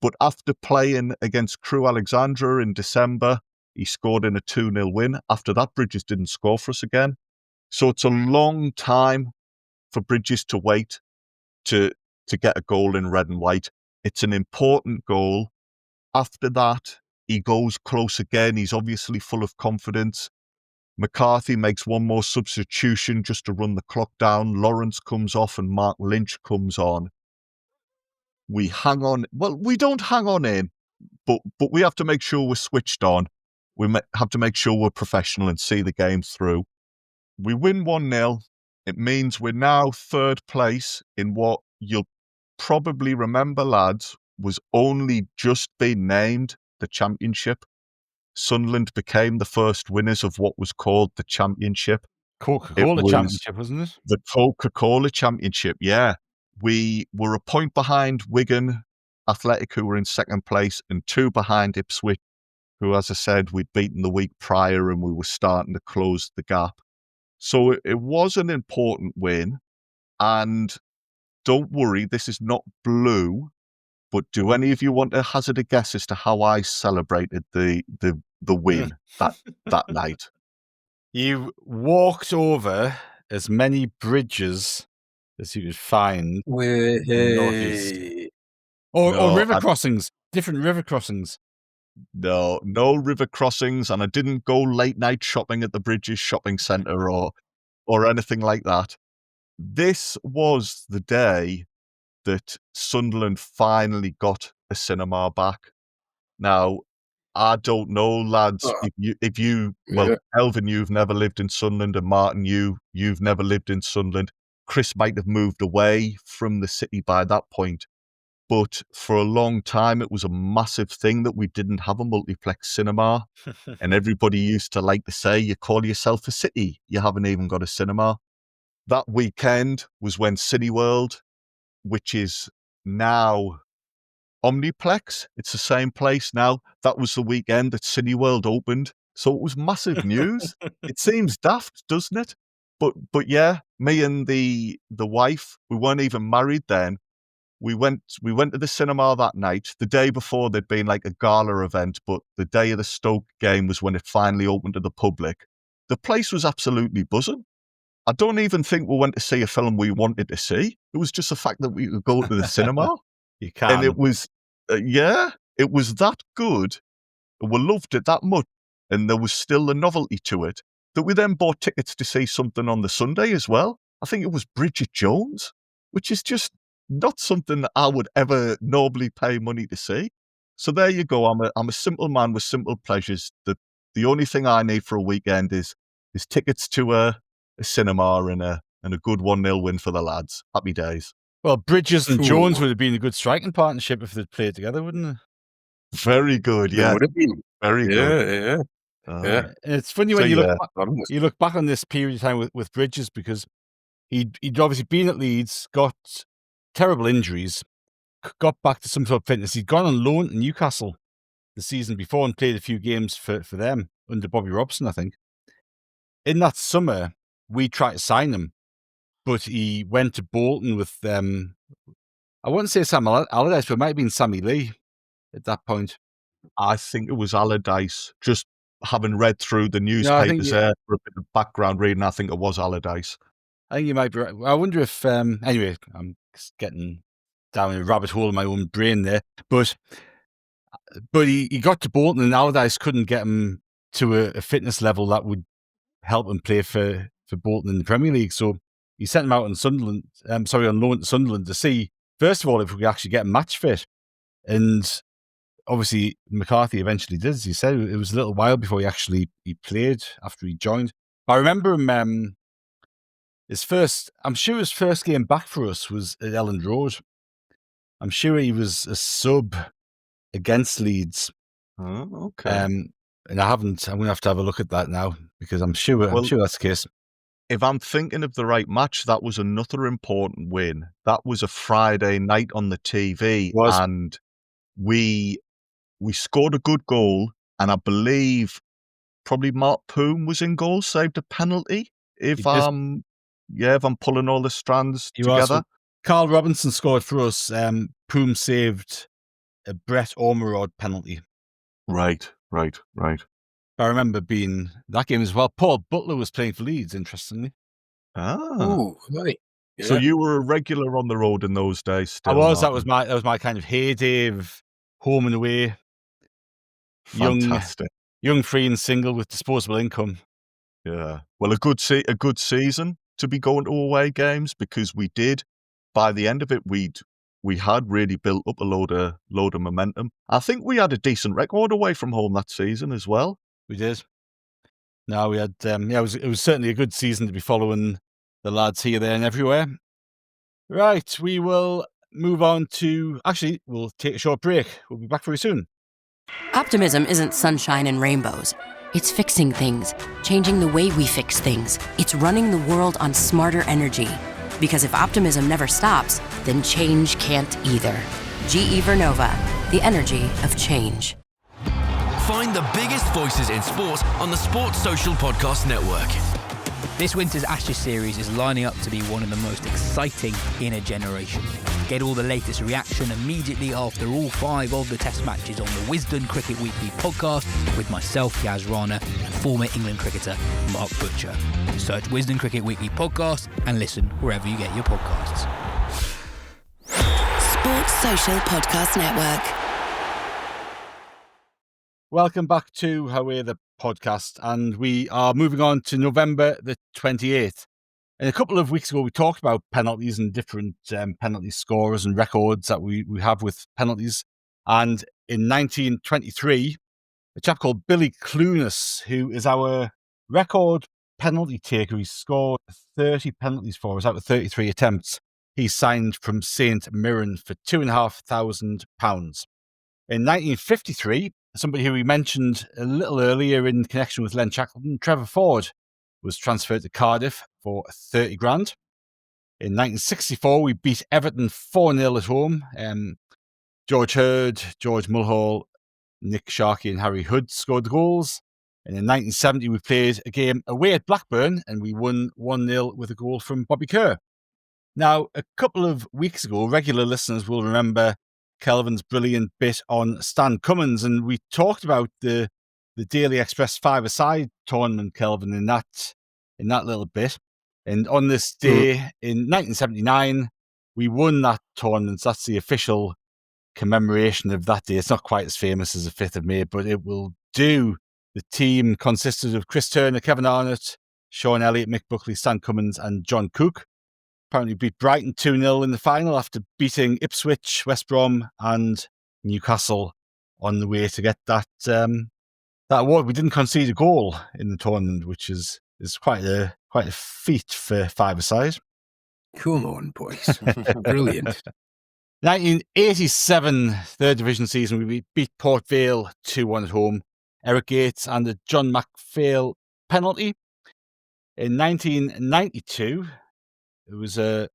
Speaker 7: But after playing against Crewe Alexandra in December, he scored in a 2-0 win. After that, Bridges didn't score for us again. So it's a long time for Bridges to wait to get a goal in red and white. It's an important goal. After that, he goes close again. He's obviously full of confidence. McCarthy makes one more substitution just to run the clock down. Lawrence comes off and Mark Lynch comes on. We hang on. Well, we don't hang on in, but we have to make sure we're switched on. We have to make sure we're professional and see the game through. We win 1-0. It means we're now third place in what you'll probably remember, lads, was only just been named the Championship. Sunderland became the first winners of what was called the Championship.
Speaker 4: Coca-Cola Championship, wasn't it?
Speaker 7: The Coca-Cola Championship, yeah. We were a point behind Wigan Athletic, who were in second place, and 2 behind Ipswich, who, as I said, we'd beaten the week prior, and we were starting to close the gap. So it was an important win. And don't worry, this is not blue. But do any of you want to hazard a guess as to how I celebrated the win that night?
Speaker 4: You walked over as many bridges as you could find in the northeast. Or river crossings, different river crossings.
Speaker 7: No river crossings, and I didn't go late night shopping at the Bridges Shopping Centre or anything like that. This was the day that Sunderland finally got a cinema back. Now, I don't know, lads, if you Kelvin, you've never lived in Sunderland, and Martin, you've never lived in Sunderland. Chris might have moved away from the city by that point. But for a long time, it was a massive thing that we didn't have a multiplex cinema. And everybody used to like to say, you call yourself a city, you haven't even got a cinema. That weekend was when Cineworld, which is now Omniplex, it's the same place now. That was the weekend that Cineworld opened. So it was massive news. It seems daft, doesn't it? But yeah, me and the wife, we weren't even married then. We went to the cinema that night. The day before, there'd been like a gala event, but the day of the Stoke game was when it finally opened to the public. The place was absolutely buzzing. I don't even think we went to see a film we wanted to see. It was just the fact that we could go to the cinema.
Speaker 4: You can.
Speaker 7: And it was, it was that good. We loved it that much. And there was still a novelty to it that we then bought tickets to see something on the Sunday as well. I think it was Bridget Jones, which is just not something that I would ever normally pay money to see. So there you go. I'm a simple man with simple pleasures. The only thing I need for a weekend is tickets to a cinema and a good 1-0 win for the lads. Happy days.
Speaker 4: Well, Bridges and Jones would have been a good striking partnership if they'd played together, wouldn't they?
Speaker 7: Very good, yeah.
Speaker 6: It would have been.
Speaker 7: Very good.
Speaker 6: Yeah.
Speaker 4: And it's funny when you look back on this period of time with Bridges, because he'd obviously been at Leeds, got terrible injuries, got back to some sort of fitness. He'd gone on loan to Newcastle the season before and played a few games for them under Bobby Robson, I think. In that summer, we tried to sign him, but he went to Bolton with I wouldn't say Sam Allardyce, but it might have been Sammy Lee at that point.
Speaker 7: I think it was Allardyce. Just having read through the newspapers there for a bit of background reading, I think it was Allardyce.
Speaker 4: I think you might be right. I wonder if, anyway, I'm getting down a rabbit hole in my own brain there, but he got to Bolton and Allardyce couldn't get him to a fitness level that would help him play for Bolton in the Premier League. So he sent him out on on loan to Sunderland to see, first of all, if we could actually get him match fit. And obviously McCarthy eventually did, as he said. It was a little while before he played after he joined. But I remember him, his first game back for us was at Elland Road. I'm sure he was a sub against Leeds.
Speaker 7: Oh, okay.
Speaker 4: And I'm going to have to have a look at that now, because I'm sure that's the case.
Speaker 7: If I'm thinking of the right match, that was another important win. That was a Friday night on the TV, and we scored a good goal, and I believe probably Mark Poom was in goal, saved a penalty. If I'm pulling all the strands together.
Speaker 4: Carl Robinson scored for us. Poom saved a Brett Ormerod penalty.
Speaker 7: Right.
Speaker 4: I remember being that game as well. Paul Butler was playing for Leeds, interestingly.
Speaker 6: Oh, right.
Speaker 7: Yeah. So you were a regular on the road in those days still?
Speaker 4: I was. Martin. That was my kind of heyday of home and away.
Speaker 7: Fantastic.
Speaker 4: Young, free and single with disposable income.
Speaker 7: Yeah. Well, a good season to be going to away games, because we did, by the end of it, we had really built up a load of momentum. I think we had a decent record away from home that season as well.
Speaker 4: We did. No, we had, it was certainly a good season to be following the lads here, there, and everywhere. Right, we will move on to, actually, we'll take a short break. We'll be back very soon.
Speaker 12: Optimism isn't sunshine and rainbows. It's fixing things, changing the way we fix things. It's running the world on smarter energy. Because if optimism never stops, then change can't either. GE Vernova, the energy of change.
Speaker 13: Find the biggest voices in sports on the Sports Social Podcast Network.
Speaker 17: This winter's Ashes series is lining up to be one of the most exciting in a generation. Get all the latest reaction immediately after all 5 of the test matches on the Wisden Cricket Weekly podcast with myself, Gaz Rana, and former England cricketer Mark Butcher. Search Wisden Cricket Weekly podcast and listen wherever you get your podcasts.
Speaker 12: Sports Social Podcast Network.
Speaker 4: Welcome back to Away the podcast, and we are moving on to November the 28th. And a couple of weeks ago, we talked about penalties and different penalty scores and records that we have with penalties. And in 1923, a chap called Billy Clunas, who is our record penalty taker, he scored 30 penalties for us out of 33 attempts. He signed from St Mirren for £2,500. In 1953, somebody who we mentioned a little earlier in connection with Len Shackleton, Trevor Ford, was transferred to Cardiff for 30 grand. In 1964, we beat Everton 4-0 at home. George Hurd, George Mulhall, Nick Sharkey and Harry Hood scored the goals. And in 1970, we played a game away at Blackburn and we won 1-0 with a goal from Bobby Kerr. Now, a couple of weeks ago, regular listeners will remember Kelvin's brilliant bit on Stan Cummins, and we talked about the Daily Express 5-a-side tournament, Kelvin, in that little bit. And on this day in 1979, we won that tournament. That's the official commemoration of that day. It's not quite as famous as the 5th of May, but it will do. The team consisted of Chris Turner, Kevin Arnott, Sean Elliott, Mick Buckley, Stan Cummins and John Cook. Apparently beat Brighton 2-0 in the final after beating Ipswich, West Brom and Newcastle on the way to get that award. We didn't concede a goal in the tournament, which is quite a feat for 5-a-side.
Speaker 18: Come on, boys. Brilliant.
Speaker 4: 1987 third division season, we beat Port Vale 2-1 at home. Eric Gates and a John McPhail penalty. In 1992, it was a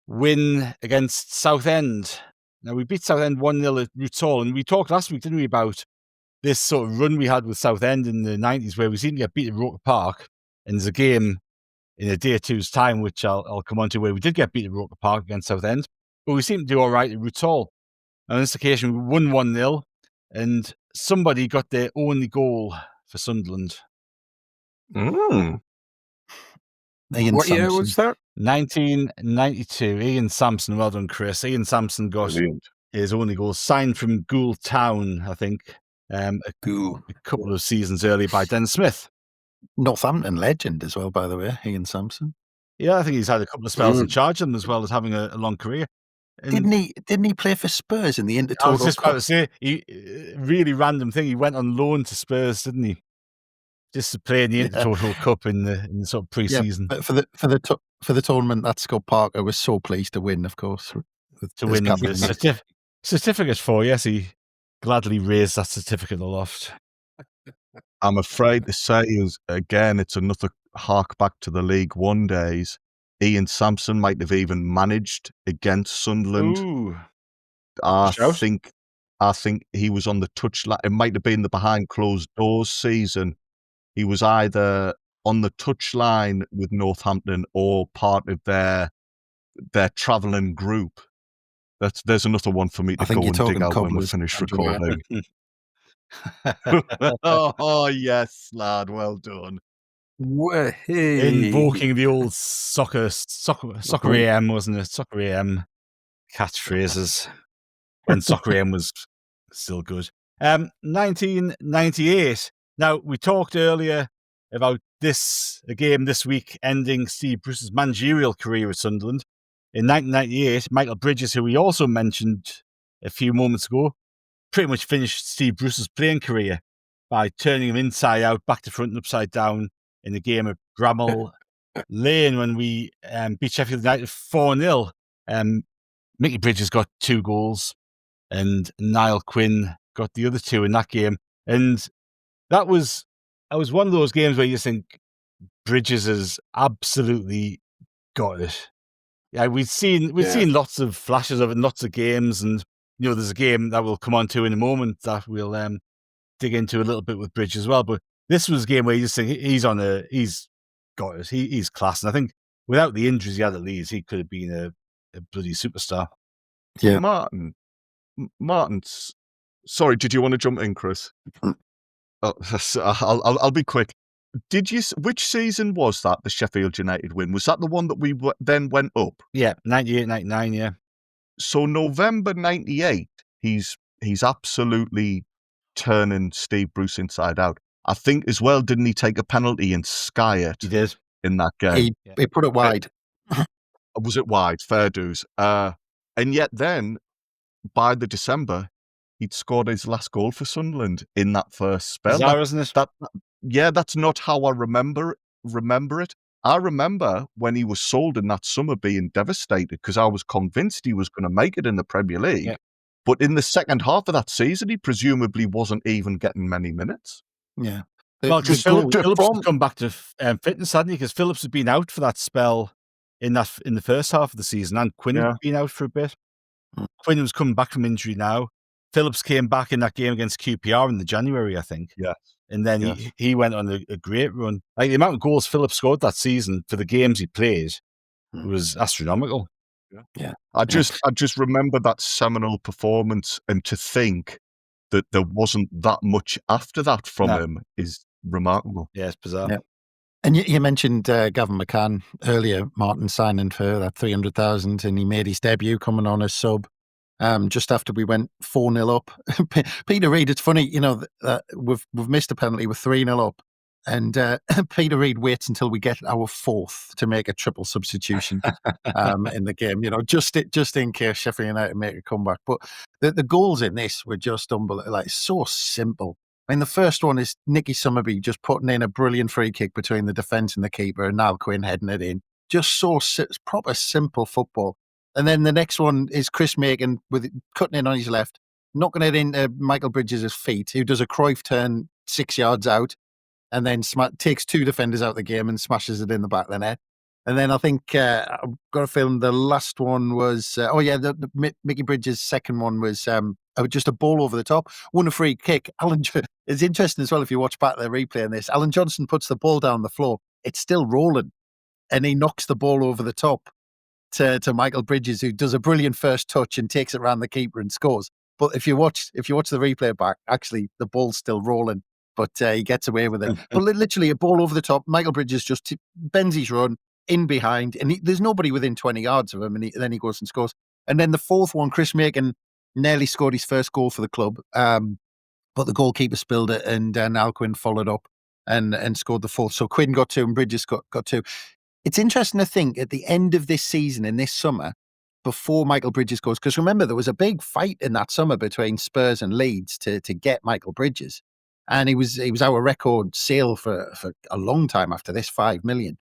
Speaker 4: win against Southend. Now, we beat Southend 1-0 at Roots Hall, and we talked last week, didn't we, about this sort of run we had with Southend in the 90s where we seemed to get beat at Roker Park. And there's a game in a day or two's time, which I'll come on to, where we did get beat at Roker Park against Southend, but we seemed to do all right at Roots Hall. And on this occasion, we won 1-0, and somebody got their only goal for Sunderland.
Speaker 5: Ian
Speaker 18: What
Speaker 5: Sampson.
Speaker 18: year was that?
Speaker 4: 1992. Ian Sampson. Well done, Chris. Ian Sampson got his only goal, signed from Gould Town, I think, a couple of seasons earlier by Dennis Smith.
Speaker 5: Northampton legend as well, by the way, Ian Sampson.
Speaker 4: Yeah, I think he's had a couple of spells in charge of them as well as having a long career.
Speaker 5: And didn't he play for Spurs in the Intertotal
Speaker 4: I was just about
Speaker 5: Cup?
Speaker 4: to say, really random thing. He went on loan to Spurs, didn't he? Just to play in the Intertotal Cup in the sort of pre-season.
Speaker 5: Yeah, but for the tournament that Scott Parker was so pleased to win, of course.
Speaker 4: To win the certificate for, yes, he gladly raised that certificate aloft.
Speaker 7: I'm afraid to say, again, it's another hark back to the League One days. Ian Sampson might have even managed against Sunderland.
Speaker 4: Ooh.
Speaker 7: I think he was on the touchline. It might have been the behind closed doors season. He was either on the touchline with Northampton or part of their travelling group. There's another one for me to go and dig out when we finish recording. Oh, yes, lad. Well done.
Speaker 4: Invoking the old soccer AM, wasn't it? Soccer AM catchphrases when soccer AM was still good. 1998. Now, we talked earlier about a game this week ending Steve Bruce's managerial career at Sunderland. In 1998, Michael Bridges, who we also mentioned a few moments ago, pretty much finished Steve Bruce's playing career by turning him inside out, back to front and upside down in the game at Bramall Lane when we beat Sheffield United 4-0. Mickey Bridges got 2 goals and Niall Quinn got the other 2 in that game. And that was one of those games where you think Bridges has absolutely got it. Yeah, we've seen lots of flashes of it in lots of games, and there's a game that we'll come on to in a moment that we'll dig into a little bit with Bridge as well. But this was a game where you just think he's got it. He's class, and I think without the injuries he had at Leeds, he could have been a bloody superstar.
Speaker 5: Yeah,
Speaker 7: Martin. Sorry, did you want to jump in, Chris? I'll be quick. Which season was that, the Sheffield United win? Was that the one that we then went up?
Speaker 4: Yeah, 98, 99, yeah.
Speaker 7: So November 98, he's absolutely turning Steve Bruce inside out. I think as well, didn't he take a penalty and sky it?
Speaker 4: He did.
Speaker 7: In that game.
Speaker 5: He put it wide.
Speaker 7: Was it wide? Fair dues. And yet then, by the December, he'd scored his last goal for Sunderland in that first spell.
Speaker 4: Bizarre, isn't it?
Speaker 7: That's not how I remember it. I remember when he was sold in that summer being devastated because I was convinced he was going to make it in the Premier League. Yeah. But in the second half of that season, he presumably wasn't even getting many minutes.
Speaker 5: Yeah.
Speaker 4: Well, because Phillips had come back to fitness, hadn't he? Because Phillips had been out for that spell in the first half of the season, and Quinn had been out for a bit. Quinn was coming back from injury now. Phillips came back in that game against QPR in the January, I think.
Speaker 7: Yeah.
Speaker 4: And then he went on a great run. Like the amount of goals Phillips scored that season for the games he played was astronomical.
Speaker 5: Yeah.
Speaker 7: I just remember that seminal performance, and to think that there wasn't that much after that from him is remarkable.
Speaker 4: Yeah, it's bizarre.
Speaker 5: Yeah. And you mentioned Gavin McCann earlier, Martin signing for that 300,000, and he made his debut coming on as sub just after we went 4-0 up. Peter Reid, it's funny, we've missed a penalty with 3-0 up, and Peter Reid waits until we get our 4th to make a triple substitution in the game, just in case Sheffield United make a comeback. But the goals in this were just unbelievable, like so simple. I mean, the first one is Nicky Summerby just putting in a brilliant free kick between the defence and the keeper, and Niall Quinn heading it in. Just so proper simple football. And then the next one is Chris Macon cutting in on his left, knocking it into Michael Bridges' feet, who does a Cruyff turn 6 yards out, and then takes 2 defenders out of the game and smashes it in the back of the net. And then I think I've got a feeling the last one was Mickey Bridges' second one was just a ball over the top, won a free kick. It's interesting as well if you watch back the replay on this. Alan Johnson puts the ball down the floor, it's still rolling, and he knocks the ball over the top to Michael Bridges, who does a brilliant first touch and takes it around the keeper and scores. But if you watch the replay back, actually the ball's still rolling, but he gets away with it. But literally a ball over the top. Michael Bridges just bends his run in behind, and there's nobody within 20 yards of him, and then he goes and scores. And then the fourth one, Chris Macon nearly scored his first goal for the club, but the goalkeeper spilled it, and Niall Quinn followed up and scored the fourth. So Quinn got 2 and Bridges got 2. It's interesting to think at the end of this season, in this summer, before Michael Bridges goes, because remember, there was a big fight in that summer between Spurs and Leeds to get Michael Bridges. And he was our record sale for a long time after this, 5 million.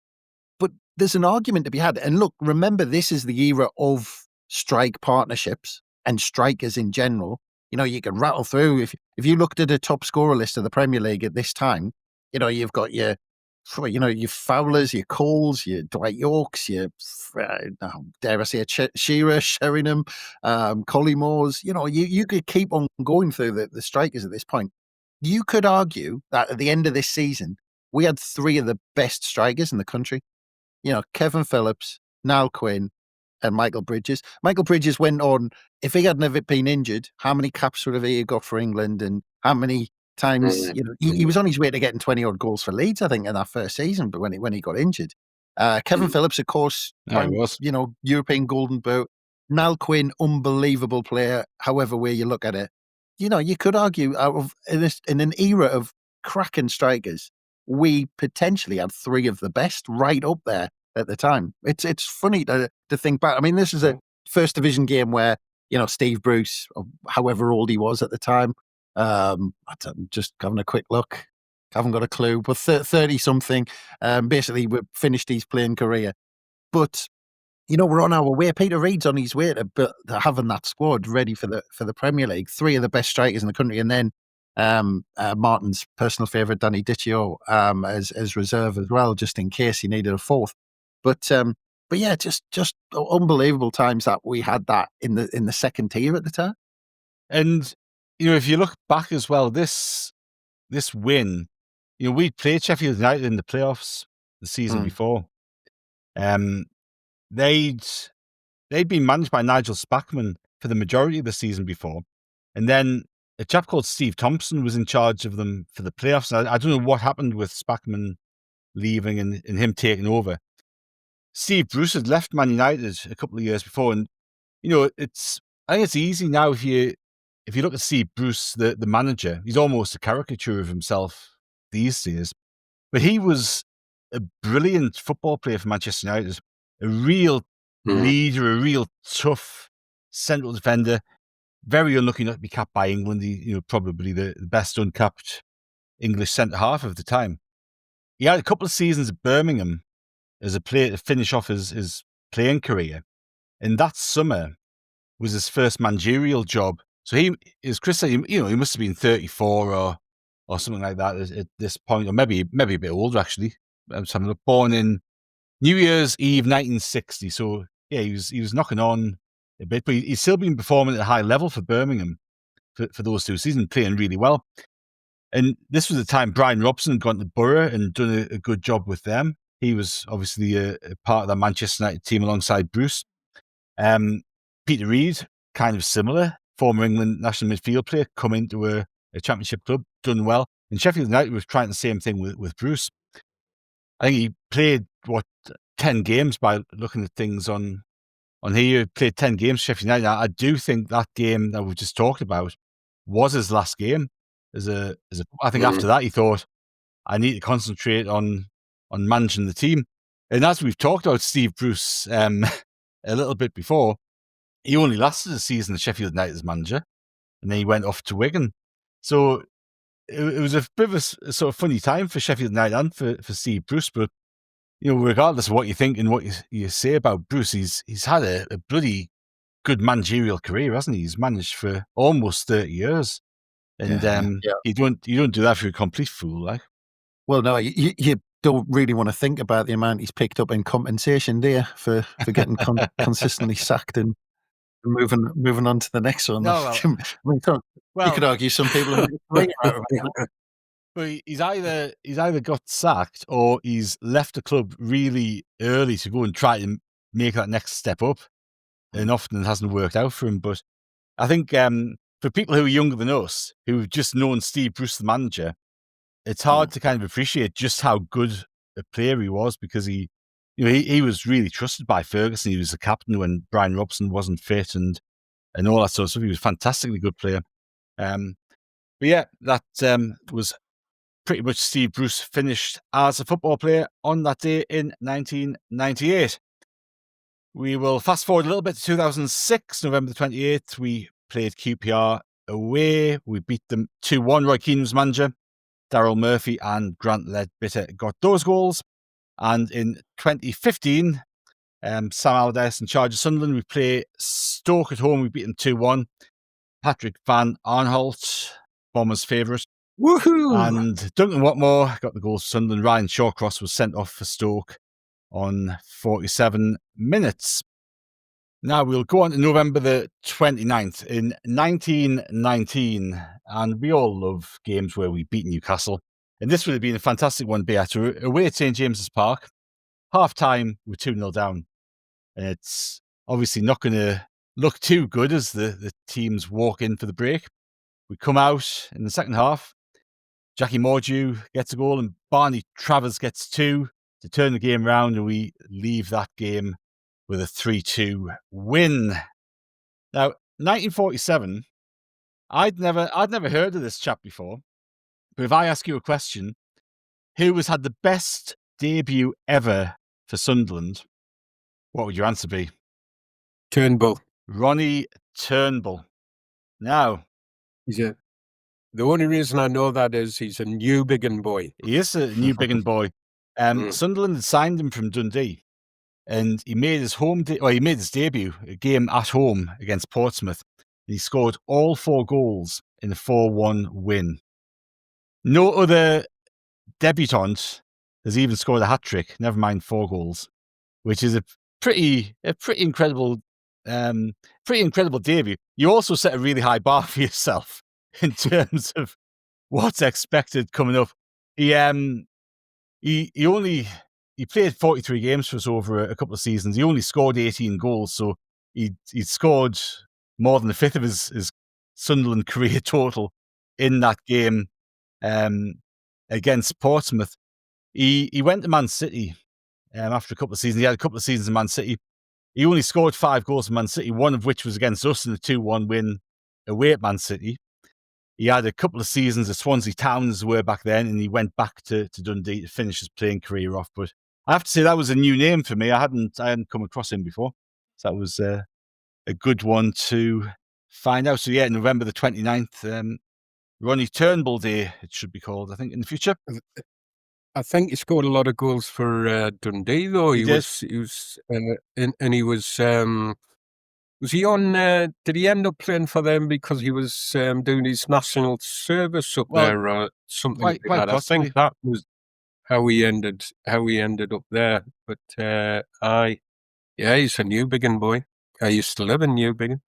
Speaker 5: But there's an argument to be had. And look, remember, this is the era of strike partnerships and strikers in general. You can rattle through. If you looked at a top scorer list of the Premier League at this time, you've got your Fowlers, your Coles, your Dwight Yorks, your, dare I say, Shearer, Sheringham, Collymores. You could keep on going through the strikers at this point. You could argue that at the end of this season, we had 3 of the best strikers in the country. Kevin Phillips, Niall Quinn, and Michael Bridges. Michael Bridges went on, if he hadn't have been injured, how many caps would have he got for England, and how many times, he was on his way to getting 20-odd goals for Leeds, I think, in that first season, but when he got injured. Kevin Phillips, of course, European Golden Boot. Niall Quinn, unbelievable player, however way you look at it. You could argue in an era of cracking strikers, we potentially had three of the best right up there at the time. It's funny to think back. I mean, this is a first division game where, Steve Bruce, or however old he was at the time, I'm just having a quick look. Haven't got a clue, but 30 something. Basically, we finished his playing career. But we're on our way. Peter Reid's on his way to having that squad ready for the Premier League. Three of the best strikers in the country, and then Martin's personal favourite, Danny Dichio, as reserve as well, just in case he needed a fourth. But yeah, just unbelievable times that we had that in the second tier at the time.
Speaker 4: And if you look back as well, this win, we played Sheffield United in the playoffs the season before. They'd been managed by Nigel Spackman for the majority of the season before, and then a chap called Steve Thompson was in charge of them for the playoffs. I don't know what happened with Spackman leaving and him taking over. Steve Bruce had left Man United a couple of years before, and I think it's easy now if you look at Steve Bruce, the manager. He's almost a caricature of himself these days, but he was a brilliant football player for Manchester United, a real leader, a real tough central defender. Very unlucky not to be capped by England. He, probably the best uncapped English centre half of the time. He had a couple of seasons at Birmingham as a player to finish off his playing career, and that summer was his first managerial job. So as Chris said, he must have been 34 or something like that at this point, or maybe a bit older actually. I was having a look. Born in New Year's Eve 1960, so yeah, he was knocking on a bit, but he's still been performing at a high level for Birmingham for those 2 seasons, playing really well. And this was the time Brian Robson had gone to Borough and done a good job with them. He was obviously a part of the Manchester United team alongside Bruce. Peter Reid, kind of similar, former England national midfield player, come into a championship club, done well. And Sheffield United was trying the same thing with Bruce. I think he played, 10 games by looking at things on here. He played 10 games for Sheffield United. I do think that game that we've just talked about was his last game. I think after that he thought, I need to concentrate on managing the team. And as we've talked about Steve Bruce a little bit before, he only lasted a season as Sheffield United as manager, and then he went off to Wigan. So it was a bit of a sort of funny time for Sheffield United and for Steve Bruce. But regardless of what you think and what you say about Bruce, he's had a bloody good managerial career, hasn't he? He's managed for almost 30 years, and you don't do that for a complete fool, like.
Speaker 5: Well, no, you don't really want to think about the amount he's picked up in compensation there for getting consistently sacked and moving on to the next one.
Speaker 4: No,
Speaker 5: you could argue some people have
Speaker 4: but he's either got sacked or he's left the club really early to go and try to make that next step up, and often it hasn't worked out for him. But I think for people who are younger than us, who've just known Steve Bruce, the manager, it's hard to kind of appreciate just how good a player he was, because he was really trusted by Ferguson. He was the captain when Brian Robson wasn't fit and all that sort of stuff. He was a fantastically good player. But yeah, that was pretty much Steve Bruce finished as a football player on that day in 1998. We will fast forward a little bit to 2006, November the 28th. We played QPR away. We beat them 2-1. Roy Keane was manager. Daryl Murphy and Grant Ledbetter got those goals. And in 2015, Sam Allardyce in charge of Sunderland. We play Stoke at home. We beat them 2-1. Patrick Van Arnholt, Bombers' favourite.
Speaker 5: Woohoo!
Speaker 4: And Duncan Watmore got the goals for Sunderland. Ryan Shawcross was sent off for Stoke on 47 minutes. Now we'll go on to November the 29th in 1919, and we all love games where we beat Newcastle. And this would have been a fantastic one, Beato, away at St James's Park. Half-time, we're 2-0 down. And it's obviously not going to look too good as the teams walk in for the break. We come out in the second half. Jackie Mordew gets a goal and Barney Travers gets 2 to turn the game around, and we leave that game with a 3-2 win. Now, 1947, I'd never heard of this chap before, but if I ask you a question, Who has had the best debut ever for Sunderland? What would your answer be?
Speaker 6: Turnbull.
Speaker 4: Ronnie Turnbull. Now,
Speaker 6: The only reason I know that is he's a new Biggin boy.
Speaker 4: He is a new Biggin boy. Sunderland had signed him from Dundee, and he made his he made his debut, a game at home against Portsmouth. And he scored all 4 goals in a 4-1 win. No other debutant has even scored a hat-trick, never mind 4 goals, which is a pretty incredible debut. You also set a really high bar for yourself in terms of what's expected coming up. He played 43 games for us over a couple of seasons. He only scored 18 goals, so he scored more than a fifth of his Sunderland career total in that game against Portsmouth. He went to Man City after a couple of seasons. He had a couple of seasons in Man City. He only scored 5 goals in Man City, one of which was against us in a 2-1 win away at Man City. He had a couple of seasons at Swansea Town as were back then, and he went back to Dundee to finish his playing career off. But I have to say that was a new name for me. I hadn't come across him before. So that was a good one to find out. So yeah, November the 29th, Ronnie Turnbull Day, it should be called, I think, in the future.
Speaker 6: I think he scored a lot of goals for Dundee, though. He was he on? Did he end up playing for them because he was doing his national service up there or something like that? I think that was how he ended up there. But he's a New Biggin boy. I used to live in New Biggin.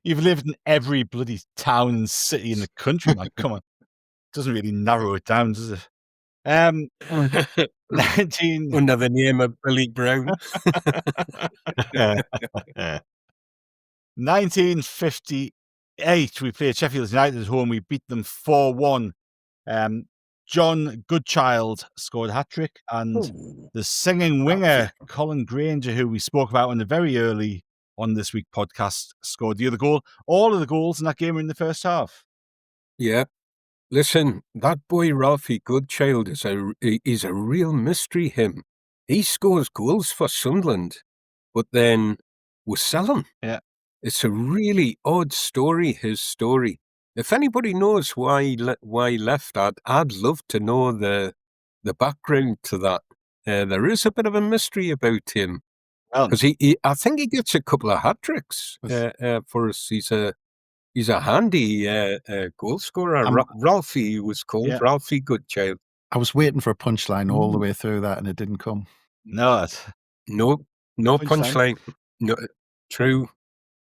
Speaker 4: You've lived in every bloody town and city in the country, man. Come on, doesn't really narrow it down, does it? 19
Speaker 6: under the name of Billy Brown.
Speaker 4: 1958, we played Sheffield United at home. We beat them 4-1. John Goodchild scored a hat-trick, and the singing winger, Colin Granger, who we spoke about on the very early On This Week podcast, scored the other goal. All of the goals in that game were in the first half.
Speaker 6: Yeah. Listen, that boy Ralphie Goodchild is a real mystery, him. He scores goals for Sunderland, but then we sell him.
Speaker 4: Yeah.
Speaker 6: It's a really odd story, his story. If anybody knows why he left, I'd love to know the background to that. There is a bit of a mystery about him. Because I think he gets a couple of hat-tricks for us. He's a handy goal scorer. Ralphie was called. Yeah. Ralphie Goodchild.
Speaker 5: I was waiting for a punchline all the way through that, and it didn't come.
Speaker 4: No
Speaker 6: punchline. No, true.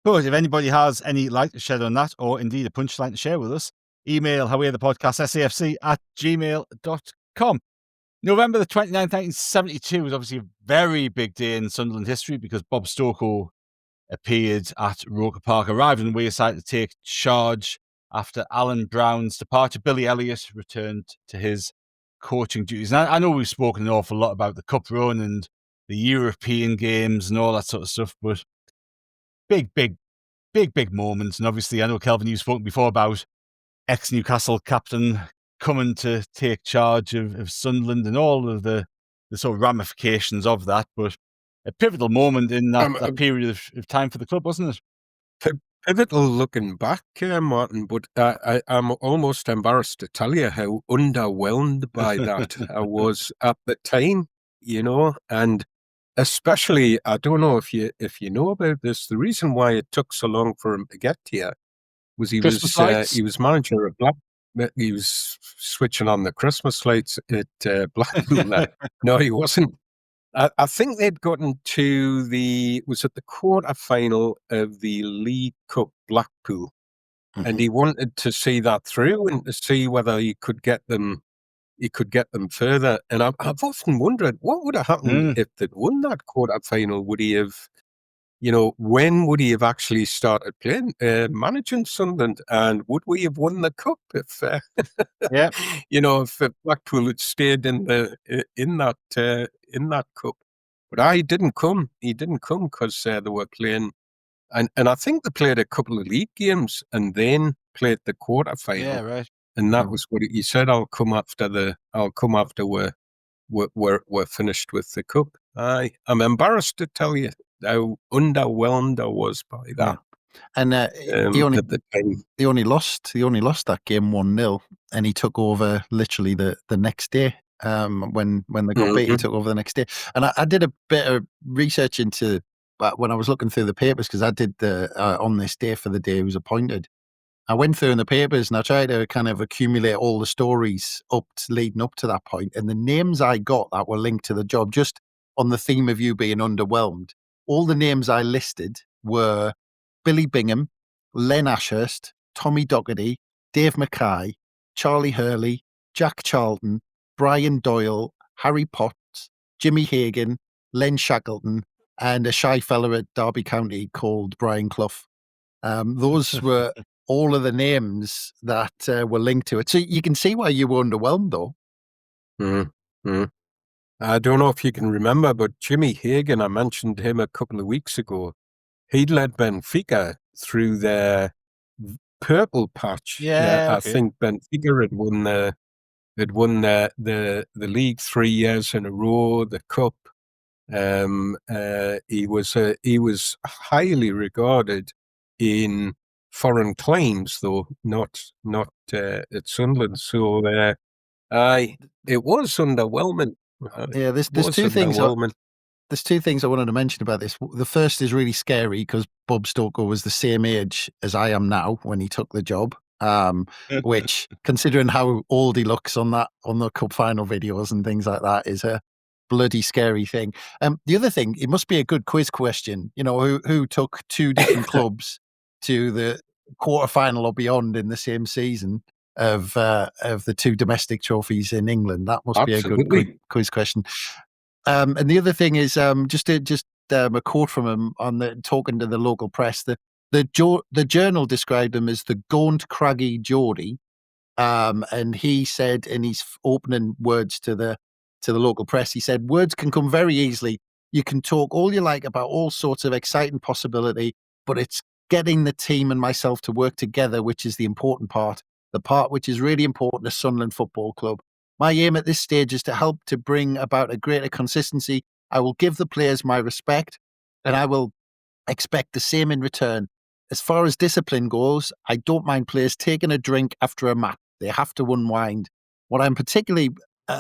Speaker 4: But if anybody has any light to shed on that, or indeed a punchline to share with us, email howwearthepodcast@safc@gmail.com. November the 29th, 1972 was obviously a very big day in Sunderland history because Bob Stokoe appeared at Roker Park, arrived on Wearside to take charge after Alan Brown's departure. Billy Elliott returned to his coaching duties. And I know we've spoken an awful lot about the Cup run and the European games and all that sort of stuff, but big moments. And obviously, I know, Kelvin, you've spoken before about ex-Newcastle captain coming to take charge of Sunderland and all of the sort of ramifications of that, but a pivotal moment in that period of time for the club, wasn't it?
Speaker 6: Pivotal looking back, Martin, but I'm almost embarrassed to tell you how underwhelmed by that I was at the time, and especially, I don't know if you know about this, the reason why it took so long for him to get here was he was manager of Blackpool. He was switching on the Christmas lights at Blackpool. No, he wasn't. I think they'd gotten to the quarter-final of the League Cup Blackpool, and he wanted to see that through and to see whether he could get them further. And I've often wondered what would have happened if they'd won that quarter-final. Would he have, when would he have actually started playing, managing Sunderland, and would we have won the cup if, if Blackpool had stayed in that cup? But he didn't come because they were playing, and I think they played a couple of league games and then played the quarter final.
Speaker 4: Yeah, right.
Speaker 6: and that was what he said. I'll come after we're finished with the cup. I'm embarrassed to tell you how underwhelmed I was by that.
Speaker 5: And he
Speaker 6: at the time.
Speaker 5: only lost that game 1-0, and he took over literally the next day. When they got beat, he took over the next day. And I did a bit of research into when I was looking through the papers, because I did on this day for the day he was appointed. I went through in the papers and I tried to kind of accumulate all the stories leading up to that point, and the names I got that were linked to the job, just on the theme of you being underwhelmed. All the names I listed were Billy Bingham, Len Ashurst, Tommy Docherty, Dave Mackay, Charlie Hurley, Jack Charlton, Brian Doyle, Harry Potts, Jimmy Hagan, Len Shackleton, and a shy fella at Derby County called Brian Clough. Those were all of the names that were linked to it. So you can see why you were underwhelmed, though.
Speaker 6: I don't know if you can remember, but Jimmy Hagan, I mentioned him a couple of weeks ago. He'd led Benfica through their purple patch.
Speaker 4: Yeah,
Speaker 6: I think Benfica had won the league 3 years in a row, the cup. He was highly regarded in foreign claims, though not at Sunderland. So it was underwhelming.
Speaker 5: There's two things. There's two things I wanted to mention about this. The first is really scary because Bob Stokoe was the same age as I am now when he took the job. Which, considering how old he looks on the cup final videos and things like that, is a bloody scary thing. The other thing, it must be a good quiz question. You know, who took two different clubs to the quarterfinal or beyond in the same season of the two domestic trophies in England? That must be a good quiz question. And the other thing is just a quote from him on talking to the local press. The journal described him as the gaunt, craggy Geordie, and he said in his opening words to the local press, he said, "Words can come very easily. You can talk all you like about all sorts of exciting possibility, but it's getting the team and myself to work together which is the important part, the part which is really important to Sunderland Football Club. My aim at this stage is to help to bring about a greater consistency. I will give the players my respect, and I will expect the same in return. As far as discipline goes, I don't mind players taking a drink after a match. They have to unwind. What I'm particularly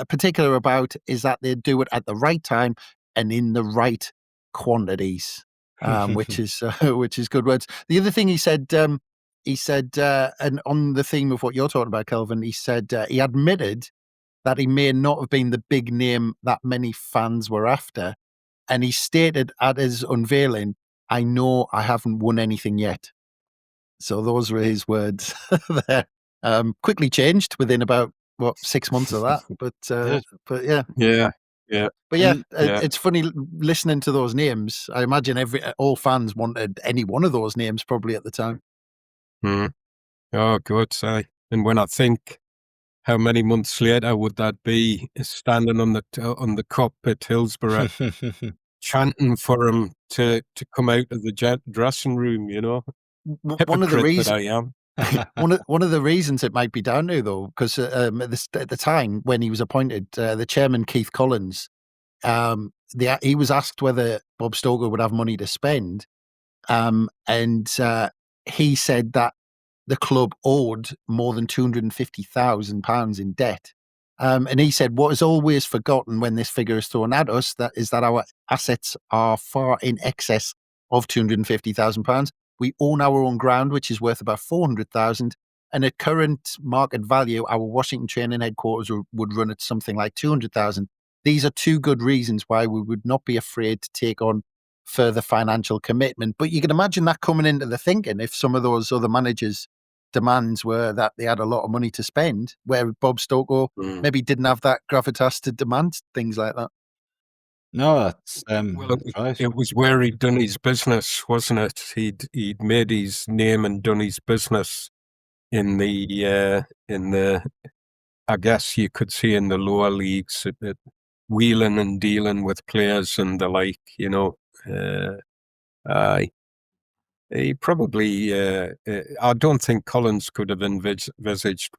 Speaker 5: particular about is that they do it at the right time and in the right quantities," which is good words. The other thing he said, and on the theme of what you're talking about, Kelvin, he said he admitted that he may not have been the big name that many fans were after, and he stated at his unveiling, "I know I haven't won anything yet." So those were his words there. Quickly changed within about 6 months of that, but yeah. But it's funny listening to those names. I imagine all fans wanted any one of those names probably at the time.
Speaker 6: Oh, good. And when I think how many months later would that be, standing on the cup at Hillsborough, chanting for him to come out of the dressing room, you know.
Speaker 5: One of the reasons
Speaker 6: I am.
Speaker 5: one of the reasons it might be down to, though, because at the time when he was appointed, the chairman Keith Collins, he was asked whether Bob Stokoe would have money to spend, and he said that the club owed more than £250,000 in debt. And he said, what is always forgotten when this figure is thrown at us, that is that our assets are far in excess of £250,000. We own our own ground, which is worth about £400,000. And at current market value, our Washington training headquarters would run at something like £200,000. These are two good reasons why we would not be afraid to take on further financial commitment. But you can imagine that coming into the thinking if some of those other managers' demands were that they had a lot of money to spend, where Bob Stokoe maybe didn't have that gravitas to demand things like that.
Speaker 4: No, that's
Speaker 6: it was where he'd done his business, wasn't it? He'd made his name and done his business in the I guess you could say in the lower leagues, at wheeling and dealing with players and the like, you know. He probably, I don't think Collins could have envisaged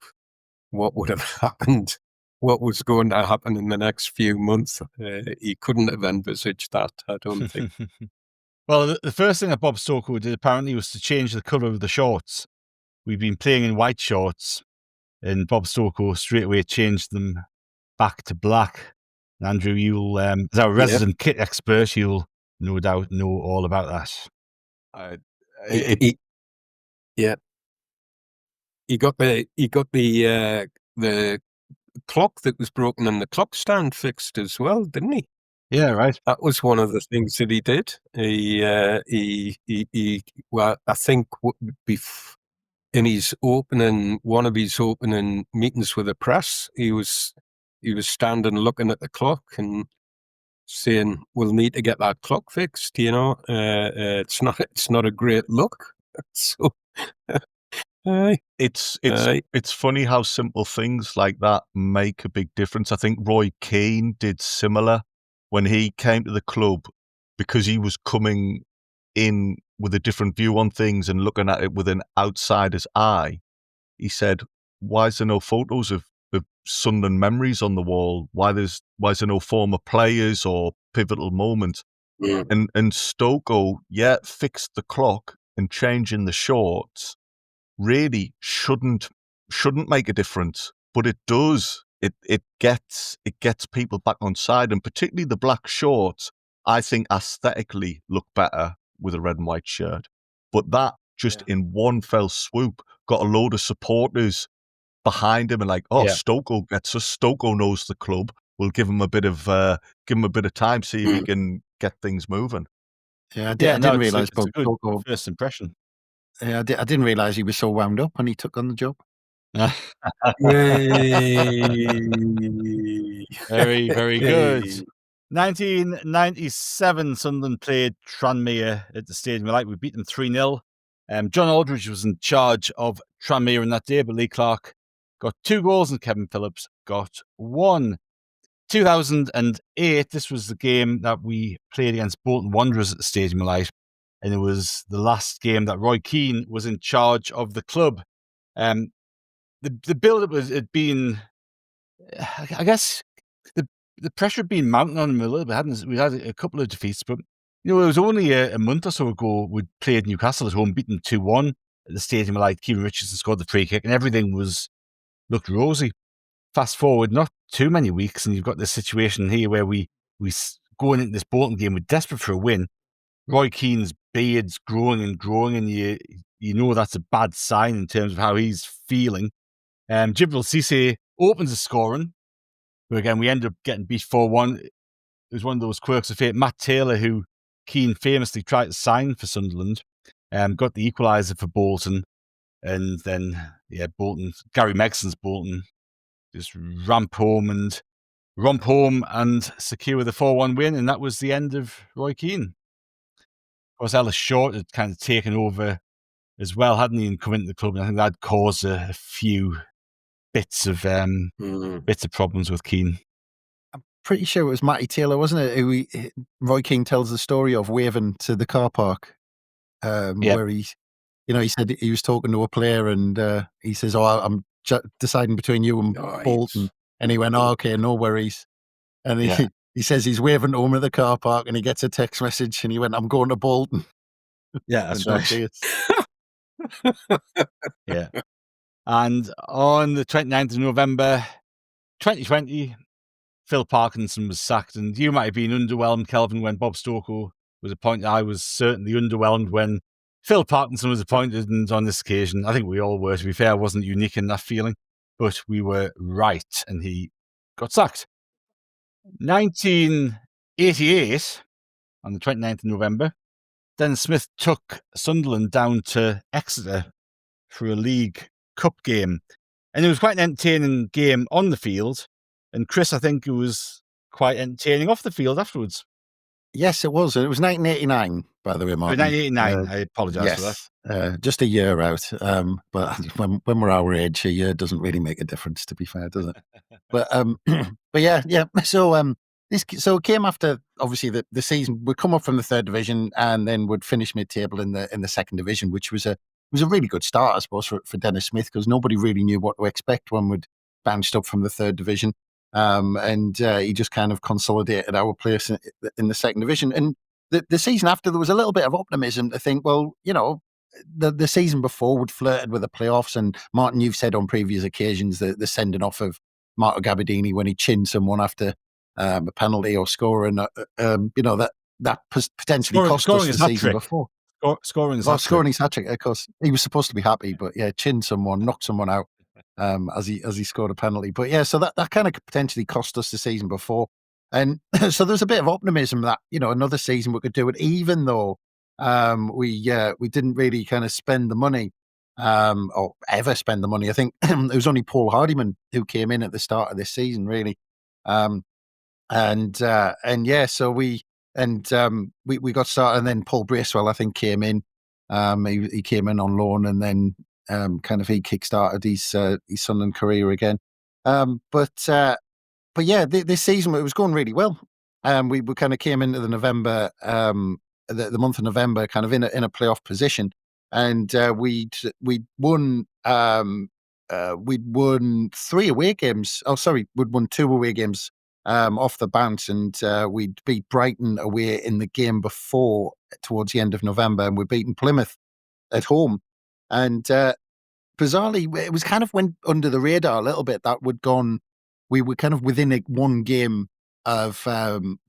Speaker 6: what would have happened, what was going to happen in the next few months. He couldn't have envisaged that, I don't think.
Speaker 4: Well, the first thing that Bob Stokoe did apparently was to change the colour of the shorts. We've been playing in white shorts, and Bob Stokoe straight away changed them back to black. And Andrew, you'll, as our resident kit expert, you'll no doubt know all about that.
Speaker 6: He got the clock that was broken and the clock stand fixed as well, didn't he?
Speaker 4: Yeah, right.
Speaker 6: That was one of the things that he did. Well, I think in his one of his opening meetings with the press, he was standing looking at the clock and saying, "We'll need to get that clock fixed." It's not a great look. So.
Speaker 7: It's funny how simple things like that make a big difference. I think Roy Keane did similar when he came to the club, because he was coming in with a different view on things and looking at it with an outsider's eye. He said, "Why is there no photos of Sunderland memories on the wall? Why is there no former players or pivotal moments?"
Speaker 6: Yeah.
Speaker 7: And Stokoe, fixed the clock, and changing the shorts really shouldn't make a difference, but it does. It gets people back on side, and particularly the black shorts, I think aesthetically look better with a red and white shirt. But that just in one fell swoop got a load of supporters behind him and like, Stokoe gets us. Stokoe knows the club. We'll give him a bit of time, see if he can get things moving.
Speaker 5: Yeah, I didn't realise
Speaker 4: it's a good first impression.
Speaker 5: Yeah, I didn't realise he was so wound up when he took on the job.
Speaker 4: Very, very good. 1997, Sunderland played Tranmere at the Stadium of Light. We beat them 3-0. John Aldridge was in charge of Tranmere on that day, but Lee Clark got 2 goals and Kevin Phillips got 1. 2008, this was the game that we played against Bolton Wanderers at the Stadium of Light, and it was the last game that Roy Keane was in charge of the club. The build-up had been, I guess, the pressure had been mounting on him a little bit, hadn't it? We had a couple of defeats, but it was only a month or so ago we played Newcastle at home, beaten 2-1 at the Stadium of Light. Kieran Richardson scored the free kick, and everything looked rosy. Fast forward not too many weeks, and you've got this situation here where we going into this Bolton game, we're desperate for a win. Roy Keane's beard's growing, and you know that's a bad sign in terms of how he's feeling. Djibril Cissé opens the scoring, but again, we end up getting beat 4-1. It was one of those quirks of fate. Matt Taylor, who Keane famously tried to sign for Sunderland, got the equaliser for Bolton, and then, Bolton, Gary Megson's Bolton, just romp home and secure the 4-1 win, and that was the end of Roy Keane. Of course, Ellis Short had kind of taken over as well, hadn't he, and come into the club, and I think that caused a few bits of problems with Keane.
Speaker 5: I'm pretty sure it was Matty Taylor, wasn't it, who Roy Keane tells the story of waving to the car park, where he said he was talking to a player, and he says, I'm deciding between you and Bolton. And he went, okay, no worries. And he says he's waving to him at the car park, and he gets a text message, and he went, I'm going to Bolton.
Speaker 4: Yeah, that's right. Yeah. And on the 29th of November, 2020, Phil Parkinson was sacked, and you might have been underwhelmed, Kelvin, when Bob Stokoe was appointed. I was certainly underwhelmed when Phil Parkinson was appointed, and on this occasion, I think we all were, to be fair. I wasn't unique in that feeling, but we were right, and he got sacked. 1988, on the 29th of November, Dennis Smith took Sunderland down to Exeter for a League Cup game, and it was quite an entertaining game on the field, and Chris, I think it was quite entertaining off the field afterwards.
Speaker 5: Yes, it was. It was 1989, by the way, Martin.
Speaker 4: 1989. I apologise for
Speaker 5: that. Just a year out. But when we're our age, a year doesn't really make a difference, to be fair, does it? But yeah. So so it came after, obviously, the season. We'd come up from the 3rd division, and then would finish mid-table in the 2nd division, which was a really good start, I suppose, for Dennis Smith, because nobody really knew what to expect when we'd bounced up from the third division. And he just kind of consolidated our place in the second division. And the season after, there was a little bit of optimism to think, well, the season before would flirted with the playoffs. And Martin, you've said on previous occasions the sending off of Marco Gabardini when he chinned someone after a penalty or scoring, that potentially cost us the season before.
Speaker 4: Scoring his
Speaker 5: hat-trick, of course. He was supposed to be happy, but yeah, chinned someone, knocked someone out as he scored a penalty. But yeah, so that kind of potentially cost us the season before. And so there's a bit of optimism that, another season we could do it, even though we didn't really kind of spend the money or ever spend the money. I think it was only Paul Hardiman who came in at the start of this season, really. So we got started, and then Paul Bracewell, I think, came in. He came in on loan, and then he kick-started his Sunderland career again. But yeah, this season it was going really well. We kind of came into the November, the month of November, kind of in a playoff position, and we'd won 3 away games. Oh, sorry, we'd won 2 away games off the bounce, and we'd beat Brighton away in the game before, towards the end of November, and we'd beaten Plymouth at home. And bizarrely, it was kind of went under the radar a little bit that we were kind of within one game of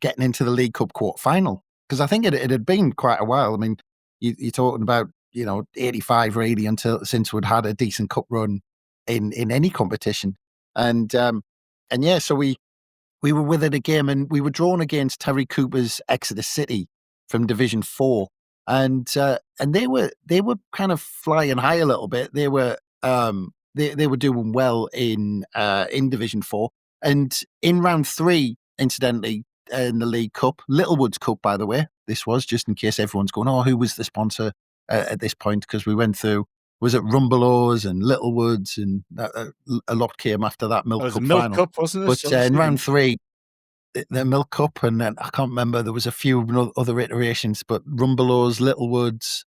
Speaker 5: getting into the League Cup quarter-final, because I think it had been quite a while. I mean, you're talking about 85 really since we'd had a decent cup run in any competition, and yeah, so we were within a game, and we were drawn against Terry Cooper's Exeter City from Division 4, and they were kind of flying high a little bit. They were they were doing well in Division 4, and in round 3, incidentally, in the League Cup, Littlewoods Cup, by the way, this was, just in case everyone's going, oh, who was the sponsor at this point? Because we went through, was it Rumbelows and Littlewoods, and a lot came after that Milk Cup
Speaker 4: Milk
Speaker 5: final.
Speaker 4: Cup, wasn't it?
Speaker 5: But in round 3, the Milk Cup, and then I can't remember, there was a few other iterations, but Rumbelows, Littlewoods,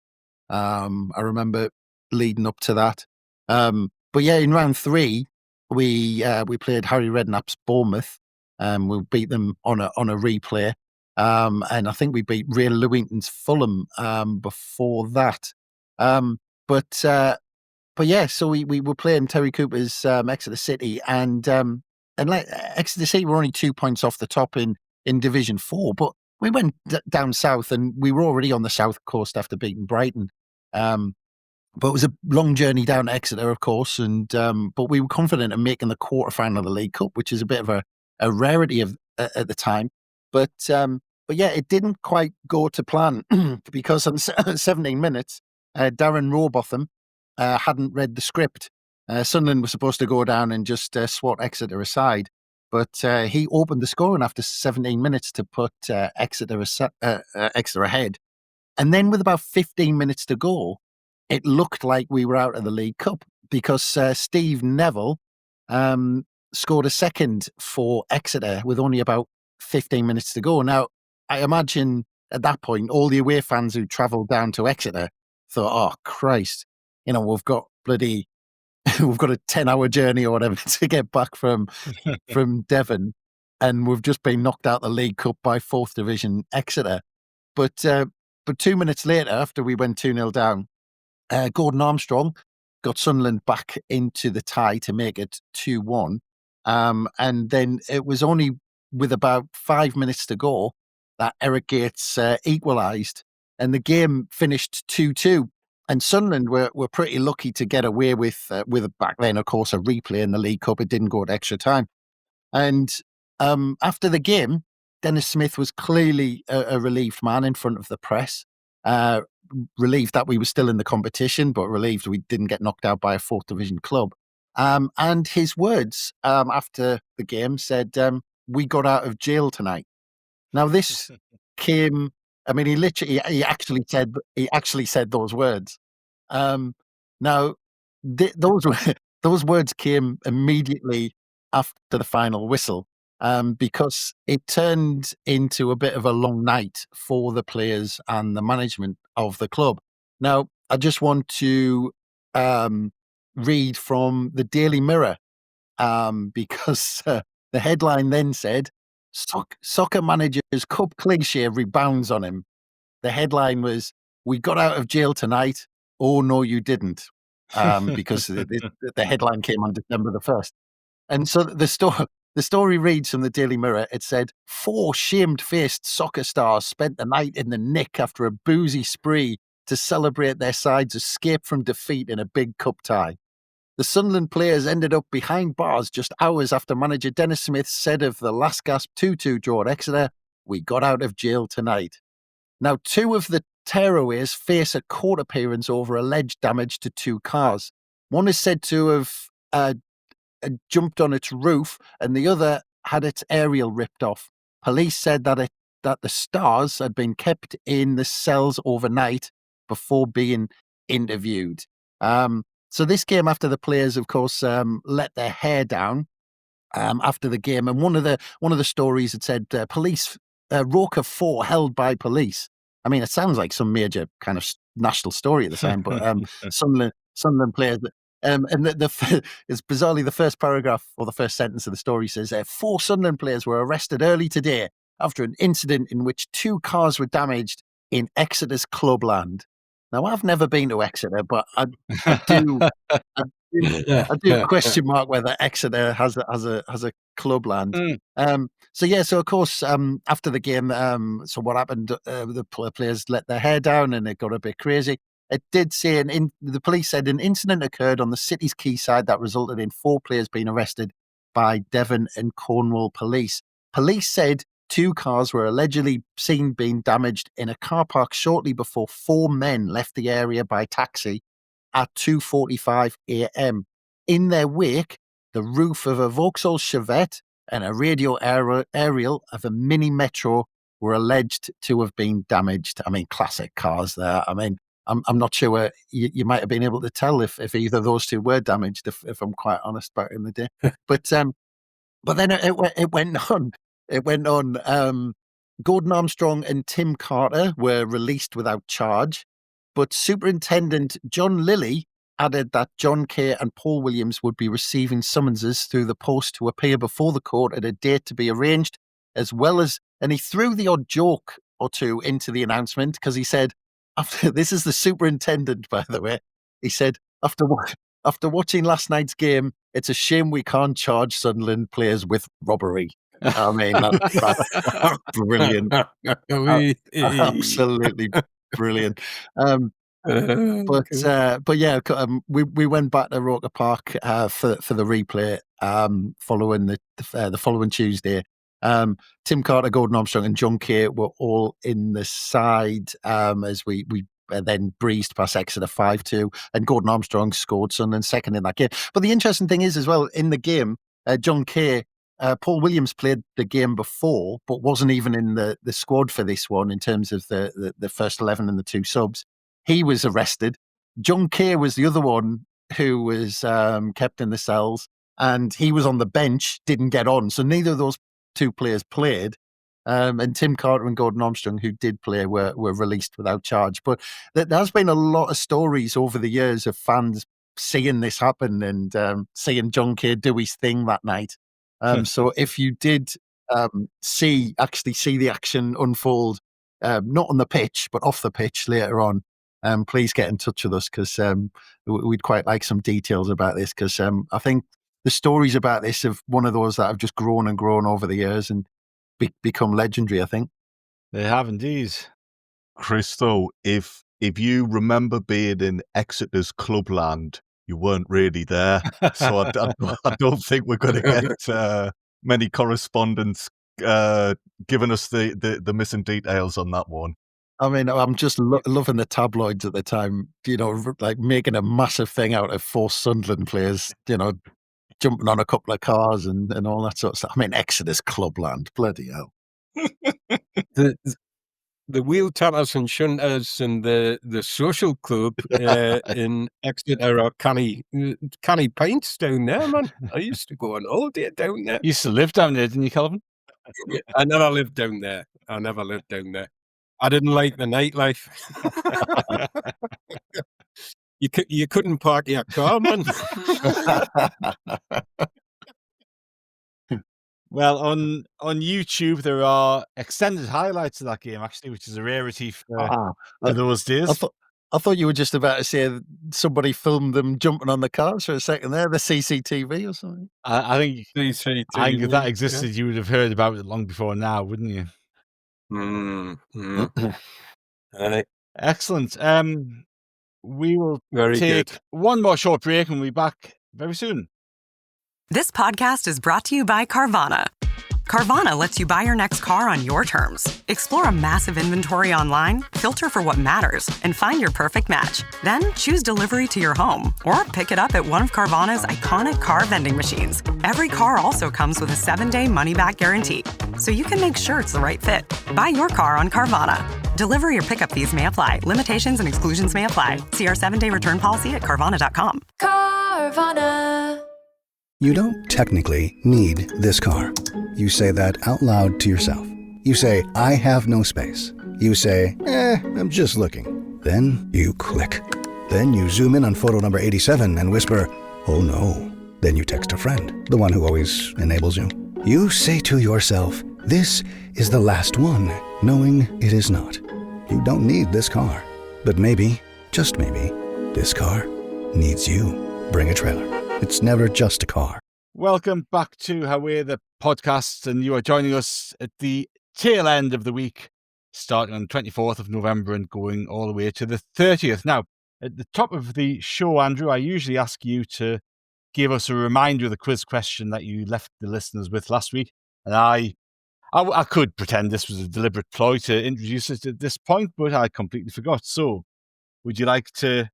Speaker 5: I remember leading up to that. But yeah, in round 3, we played Harry Redknapp's Bournemouth. We beat them on a replay, and I think we beat Ray Lewington's Fulham before that. But yeah, so we were playing Terry Cooper's Exeter City, and like Exeter City were only 2 points off the top in Division 4, but we went down south, and we were already on the south coast after beating Brighton. But it was a long journey down to Exeter, of course, and but we were confident in making the quarterfinal of the League Cup, which is a bit of a rarity at the time. But yeah, it didn't quite go to plan because on 17 minutes, Darren Robotham hadn't read the script. Sunderland was supposed to go down and just swat Exeter aside, but he opened the scoring after 17 minutes to put Exeter ahead. And then with about 15 minutes to go, it looked like we were out of the League Cup, because Steve Neville scored a second for Exeter with only about 15 minutes to go. Now, I imagine at that point, all the away fans who travelled down to Exeter thought, oh, Christ, we've got a 10-hour journey or whatever to get back from Devon, and we've just been knocked out the League Cup by 4th Division Exeter. But 2 minutes later, after we went 2-0 down, Gordon Armstrong got Sunderland back into the tie to make it 2-1. And then it was only with about 5 minutes to go that Eric Gates equalised, and the game finished 2-2. And Sunderland were pretty lucky to get away with back then, of course, a replay in the League Cup. It didn't go to extra time. And after the game, Dennis Smith was clearly a relieved man in front of the press. Relieved that we were still in the competition, but relieved we didn't get knocked out by a 4th Division club. And his words after the game said, "We got out of jail tonight." Now this came. I mean, he actually said those words. Now those words came immediately after the final whistle, because it turned into a bit of a long night for the players and the management of the club. Now, I just want to read from the Daily Mirror, because the headline then said, "Soccer manager's cup cliche rebounds on him." The headline was, "We got out of jail tonight." Oh, no, you didn't. Because the headline came on December the 1st. And so the story reads from the Daily Mirror. It said, 4 shamed-faced soccer stars spent the night in the Nick after a boozy spree to celebrate their side's escape from defeat in a big cup tie. The Sunderland players ended up behind bars just hours after manager Dennis Smith said of the last gasp 2-2 draw at Exeter, "We got out of jail tonight." Now, 2 of the tearaways face a court appearance over alleged damage to 2 cars. One is said to have jumped on its roof, and the other had its aerial ripped off. Police said that the stars had been kept in the cells overnight before being interviewed. So this came after the players, of course, let their hair down after the game, and one of the stories had said police Roker 4 held by police. I mean, it sounds like some major kind of national story at the time, but Sunderland players. And it's bizarrely the first paragraph or the first sentence of the story says, 4 Sunderland players were arrested early today after an incident in which 2 cars were damaged in Exeter's clubland. Now, I've never been to Exeter, but I do question mark whether Exeter has a clubland. So of course, after the game, so what happened? The players let their hair down, and it got a bit crazy. It did say, the police said an incident occurred on the city's quayside that resulted in 4 players being arrested by Devon and Cornwall police. Police said 2 cars were allegedly seen being damaged in a car park shortly before 4 men left the area by taxi at 2:45 a.m. In their wake, the roof of a Vauxhall Chevette and a radio aerial of a mini Metro were alleged to have been damaged. I mean, classic cars there. I mean, I'm not sure you might have been able to tell if either of those 2 were damaged, if I'm quite honest, back in the day. But then it went on. It went on. Gordon Armstrong and Tim Carter were released without charge, but Superintendent John Lilly added that John Kay and Paul Williams would be receiving summonses through the post to appear before the court at a date to be arranged, and he threw the odd joke or 2 into the announcement, because he said, this is the superintendent, by the way, he said, after watching last night's game, it's a shame we can't charge Sunderland players with robbery. I mean, that's brilliant. Absolutely brilliant. But yeah, we went back to Roker Park for the replay following the following Tuesday. Tim Carter, Gordon Armstrong, and John Kay were all in the side as we then breezed past Exeter 5-2, and Gordon Armstrong scored Sunderland second in that game. But the interesting thing is, as well, in the game, John Kay, Paul Williams played the game before, but wasn't even in the squad for this one in terms of the first 11 and the 2 subs. He was arrested. John Kay was the other one who was kept in the cells, and he was on the bench, didn't get on. So neither of those 2 players played. And Tim Carter and Gordon Armstrong, who did play, were released without charge. But there has been a lot of stories over the years of fans seeing this happen and seeing John Kay do his thing that night. So if you did see the action unfold, not on the pitch, but off the pitch later on, please get in touch with us, because we'd quite like some details about this, because I think the stories about this are one of those that have just grown and grown over the years and become legendary, I think.
Speaker 4: They have indeed.
Speaker 7: Chris, though, if you remember being in Exeter's clubland, you weren't really there. So I don't think we're going to get many correspondents giving us the missing details on that one.
Speaker 5: I mean, I'm just loving the tabloids at the time, like making a massive thing out of 4 Sunderland players, jumping on a couple of cars and all that sort of stuff. I mean, Exeter's clubland, bloody hell.
Speaker 6: The wheel tatters and shunters and the social club in Exeter are canny pints down there, man. I used to go on holiday down there.
Speaker 4: You used to live down there, didn't you, Kelvin?
Speaker 6: I never lived down there. I didn't like the nightlife. You couldn't park your car, man.
Speaker 4: Well, on YouTube, there are extended highlights of that game, actually, which is a rarity for those days.
Speaker 5: I thought you were just about to say somebody filmed them jumping on the cars for a second there, the CCTV or something.
Speaker 4: I think
Speaker 6: CCTV,
Speaker 4: if that existed, you would have heard about it long before now, wouldn't you?
Speaker 6: Right.
Speaker 4: Excellent. We will
Speaker 6: Very
Speaker 4: take
Speaker 6: good.
Speaker 4: one more short break and we'll be back very soon.
Speaker 19: This podcast is brought to you by Carvana. Carvana lets you buy your next car on your terms. Explore a massive inventory online, filter for what matters, and find your perfect match. Then choose delivery to your home or pick it up at one of Carvana's iconic car vending machines. Every car also comes with a 7-day money-back guarantee, so you can make sure it's the right fit. Buy your car on Carvana. Delivery or pickup fees may apply. Limitations and exclusions may apply. See our 7-day return policy at Carvana.com.
Speaker 2: Carvana.
Speaker 20: You don't technically need this car. You say that out loud to yourself. You say, I have no space. You say, I'm just looking. Then you click. Then you zoom in on photo number 87 and whisper, oh no. Then you text a friend, the one who always enables you. You say to yourself, this is the last one, knowing it is not. You don't need this car. But maybe, just maybe, this car needs you. Bring a trailer. It's never just a car.
Speaker 4: Welcome back to Away the podcast, and you are joining us at the tail end of the week, starting on the 24th of November and going all the way to the 30th. Now, at the top of the show, Andrew, I usually ask you to give us a reminder of the quiz question that you left the listeners with last week, and I could pretend this was a deliberate ploy to introduce it at this point, but I completely forgot. So, would you like to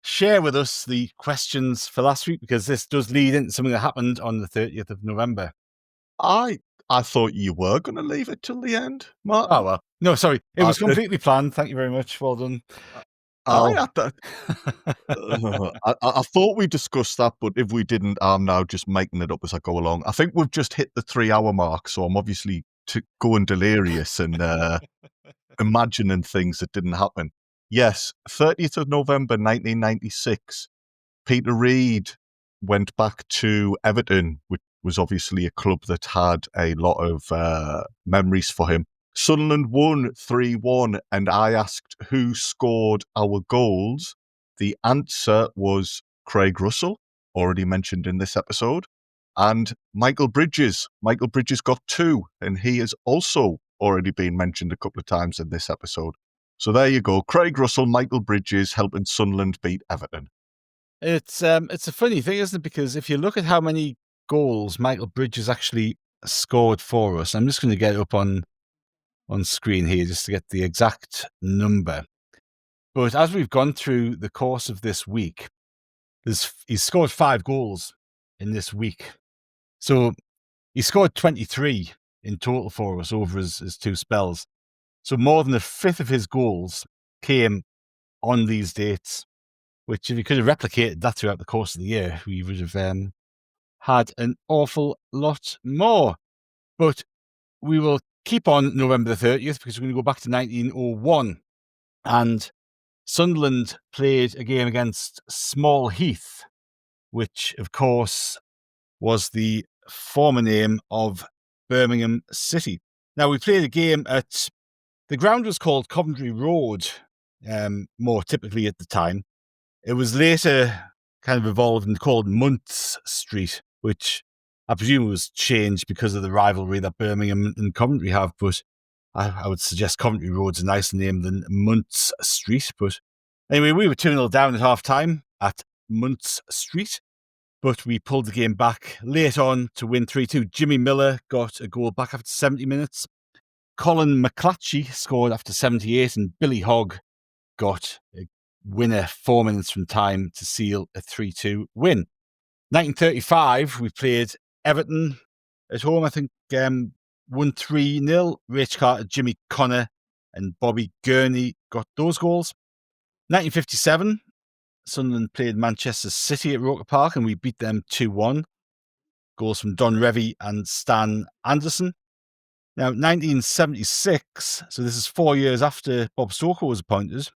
Speaker 4: share with us the questions for last week, because this does lead into something that happened on the 30th of November.
Speaker 7: I thought you were going to leave it till the end, Martin.
Speaker 4: Oh, well. No, sorry. It was completely planned. Thank you very much. Well done.
Speaker 7: I thought we discussed that, but if we didn't, I'm now just making it up as I go along. I think we've just hit the 3-hour mark, so I'm obviously going delirious and imagining things that didn't happen. Yes, 30th of November 1996, Peter Reid went back to Everton, which was obviously a club that had a lot of memories for him. Sunderland won 3-1, and I asked who scored our goals. The answer was Craig Russell, already mentioned in this episode, and Michael Bridges. Michael Bridges got 2, and he has also already been mentioned a couple of times in this episode. So there you go. Craig Russell, Michael Bridges helping Sunderland beat Everton.
Speaker 4: It's a funny thing, isn't it? Because if you look at how many goals Michael Bridges actually scored for us, I'm just going to get it up on screen here just to get the exact number. But as we've gone through the course of this week, he's scored 5 goals in this week. So he scored 23 in total for us over his 2 spells. So more than a fifth of his goals came on these dates, which if he could have replicated that throughout the course of the year, we would have had an awful lot more. But we will keep on November the 30th because we're going to go back to 1901. And Sunderland played a game against Small Heath, which, of course, was the former name of Birmingham City. Now, we played a game at... The ground was called Coventry Road, more typically at the time. It was later kind of evolved and called Muntz Street, which I presume was changed because of the rivalry that Birmingham and Coventry have. But I would suggest Coventry Road's a nicer name than Muntz Street. But anyway, we were 2-0 down at half-time at Muntz Street, but we pulled the game back late on to win 3-2. Jimmy Miller got a goal back after 70 minutes. Colin McClatchy scored after 78, and Billy Hogg got a winner 4 minutes from time to seal a 3-2 win. 1935, we played Everton at home. I think won 3-0. Rich Carter, Jimmy Connor, and Bobby Gurney got those goals. 1957, Sunderland played Manchester City at Roker Park, and we beat them 2-1. Goals from Don Revie and Stan Anderson. Now, 1976, so this is 4 years after Bob Stokoe was appointed.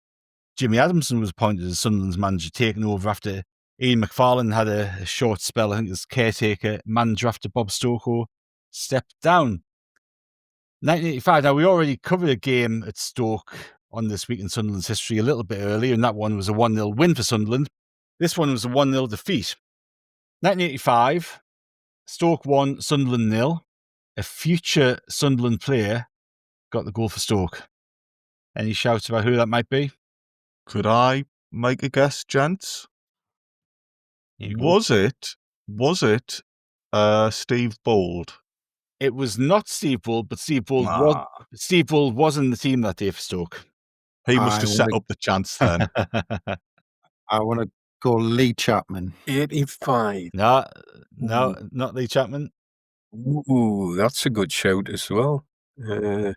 Speaker 4: Jimmy Adamson was appointed as Sunderland's manager, taking over after Ian McFarlane had a short spell, I think, as caretaker manager after Bob Stokoe stepped down. 1985. Now, we already covered a game at Stoke on This Week in Sunderland's History a little bit earlier, and that one was a 1-0 win for Sunderland. This one was a 1-0 defeat. 1985, Stoke 1, Sunderland 0. A future Sunderland player got the goal for Stoke. Any shouts about who that might be?
Speaker 7: Could I make a guess, gents? Was it Steve Bold?
Speaker 4: It was not Steve Bold, but Steve Bold was in the team that day for Stoke.
Speaker 7: He must have set up the chance then.
Speaker 5: I want to go Lee Chapman.
Speaker 18: 85.
Speaker 4: No, not Lee Chapman.
Speaker 18: Ooh, that's a good shout as well. Yeah.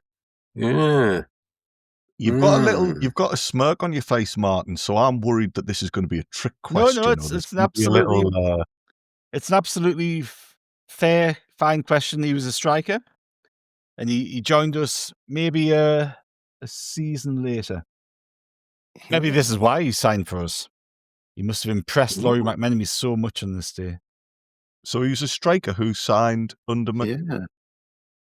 Speaker 7: You've got a smirk on your face, Martin. So I'm worried that this is going to be a trick question.
Speaker 4: No, it's an absolutely fair, fine question. He was a striker, and he joined us maybe a season later. Maybe this is why he signed for us. He must have impressed Laurie McMenemy so much on this day.
Speaker 7: So he was a striker who signed under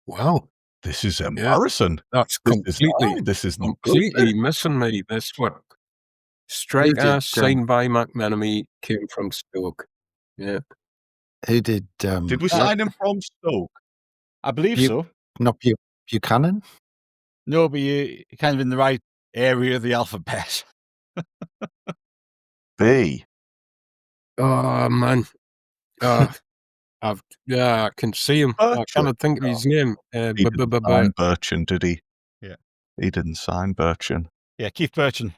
Speaker 18: Wow.
Speaker 7: This is embarrassing.
Speaker 18: That's completely missing me, this one. Striker signed by McMenemy, came from Stoke. Yeah.
Speaker 5: Who did...
Speaker 7: did we sign him from Stoke?
Speaker 4: I believe so.
Speaker 5: Not Buchanan?
Speaker 4: No, but you're kind of in the right area of the alphabet.
Speaker 7: B.
Speaker 18: Oh, man. I can see him. I cannot think of his name.
Speaker 7: He didn't sign Birchin, did he?
Speaker 4: Yeah.
Speaker 7: He didn't sign Birchin.
Speaker 4: Yeah, Keith Birchin.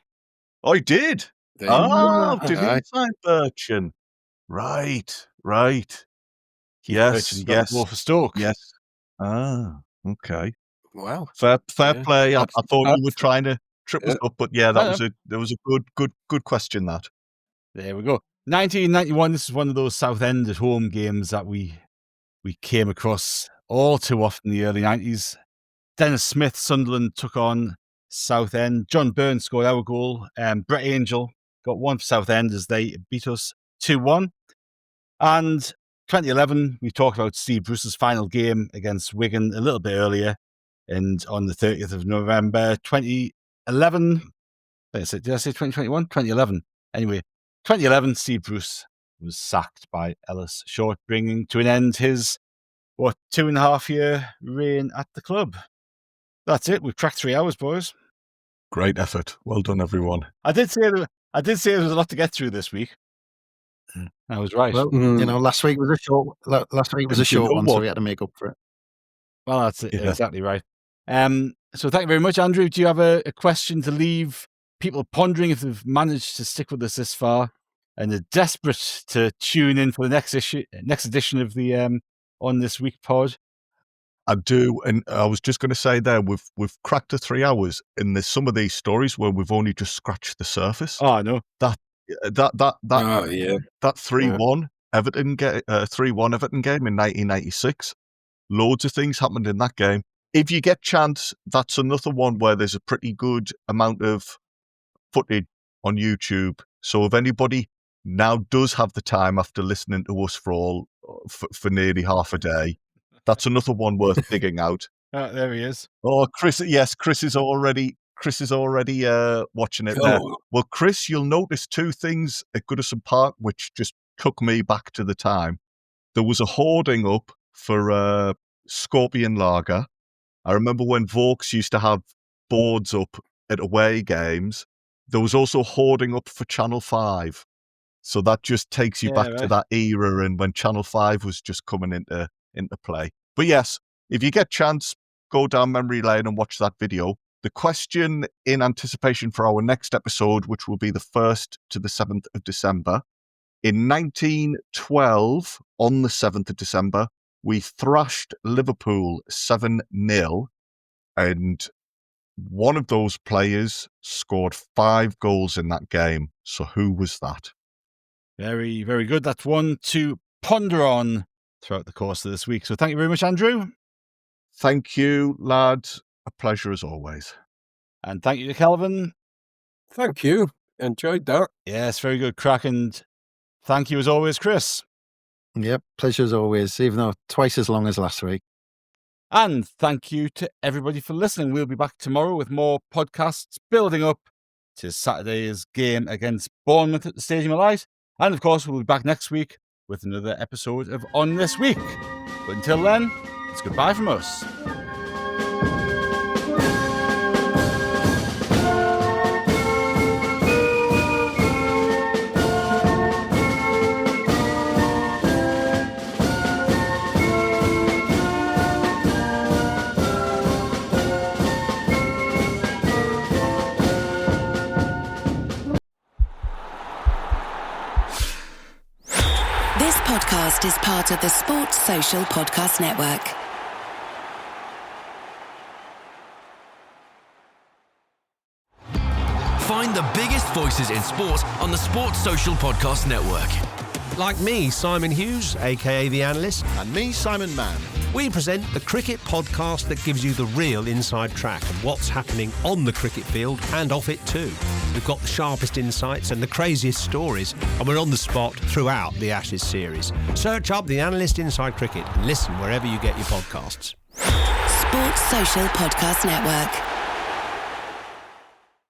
Speaker 7: Oh, he did? Did he sign Birchin? Right.
Speaker 4: Keith Birchin got the ball for Stoke.
Speaker 7: Yes. Okay.
Speaker 18: Wow.
Speaker 7: Fair play. I thought you were trying to trip us up, but yeah, that was a good question, that.
Speaker 4: There we go. 1991, this is one of those Southend at home games that we came across all too often in the early 90s. Dennis Smith, Sunderland, took on Southend. John Burns scored our goal. Brett Angel got one for Southend as they beat us 2-1. And 2011, we talked about Steve Bruce's final game against Wigan a little bit earlier. And on the 30th of November, 2011, did I say 2021? 2011. Anyway, 2011, Steve Bruce was sacked by Ellis Short, bringing to an end his, 2.5-year reign at the club. That's it. We've cracked 3 hours, boys.
Speaker 7: Great effort. Well done, everyone.
Speaker 4: I did say there was a lot to get through this week. I was right.
Speaker 5: Well, last week was a short. Last week was a short one, so we had to make up for it.
Speaker 4: Well, that's exactly right. So thank you very much, Andrew. Do you have a question to leave people pondering if they've managed to stick with us this far and are desperate to tune in for the next edition of the On This Week pod?
Speaker 7: I do, and I was just going to say there, we've cracked the 3 hours, and there's some of these stories where we've only just scratched the surface.
Speaker 4: Oh, I know.
Speaker 7: That 3-1 Everton game, 3-1 Everton game in 1996. Loads of things happened in that game. If you get chance, that's another one where there's a pretty good amount of footage on YouTube. So if anybody now does have the time after listening to us for nearly half a day, that's another one worth digging out.
Speaker 4: Oh, there he is.
Speaker 7: Oh, Chris! Yes, Chris is already watching it there. Well, Chris, you'll notice 2 things at Goodison Park which just took me back to the time. There was a hoarding up for Scorpion Lager. I remember when Vaux used to have boards up at away games. There was also hoarding up for Channel 5. So that just takes you back to that era and when Channel 5 was just coming into play. But yes, if you get chance, go down memory lane and watch that video. The question in anticipation for our next episode, which will be the 1st to the 7th of December. In 1912, on the 7th of December, we thrashed Liverpool 7-0, and one of those players scored 5 goals in that game. So who was that?
Speaker 4: Very, very good. That's one to ponder on throughout the course of this week. So thank you very much, Andrew.
Speaker 7: Thank you, lads. A pleasure as always.
Speaker 4: And thank you to Kelvin.
Speaker 18: Thank you. Enjoyed that.
Speaker 4: Yes, very good crack. And thank you as always, Chris.
Speaker 5: Yep, pleasure as always, even though twice as long as last week.
Speaker 4: And thank you to everybody for listening. We'll be back tomorrow with more podcasts building up to Saturday's game against Bournemouth at the Stadium of Light. And of course, we'll be back next week with another episode of On This Week. But until then, it's goodbye from us.
Speaker 2: This podcast is part of the Sports Social Podcast Network.
Speaker 13: Find the biggest voices in sports on the Sports Social Podcast Network.
Speaker 21: Like me, Simon Hughes, aka The Analyst.
Speaker 22: And me, Simon Mann.
Speaker 21: We present the cricket podcast that gives you the real inside track of what's happening on the cricket field and off it too. We've got the sharpest insights and the craziest stories, and we're on the spot throughout the Ashes series. Search up The Analyst Inside Cricket and listen wherever you get your podcasts.
Speaker 2: Sports Social Podcast Network.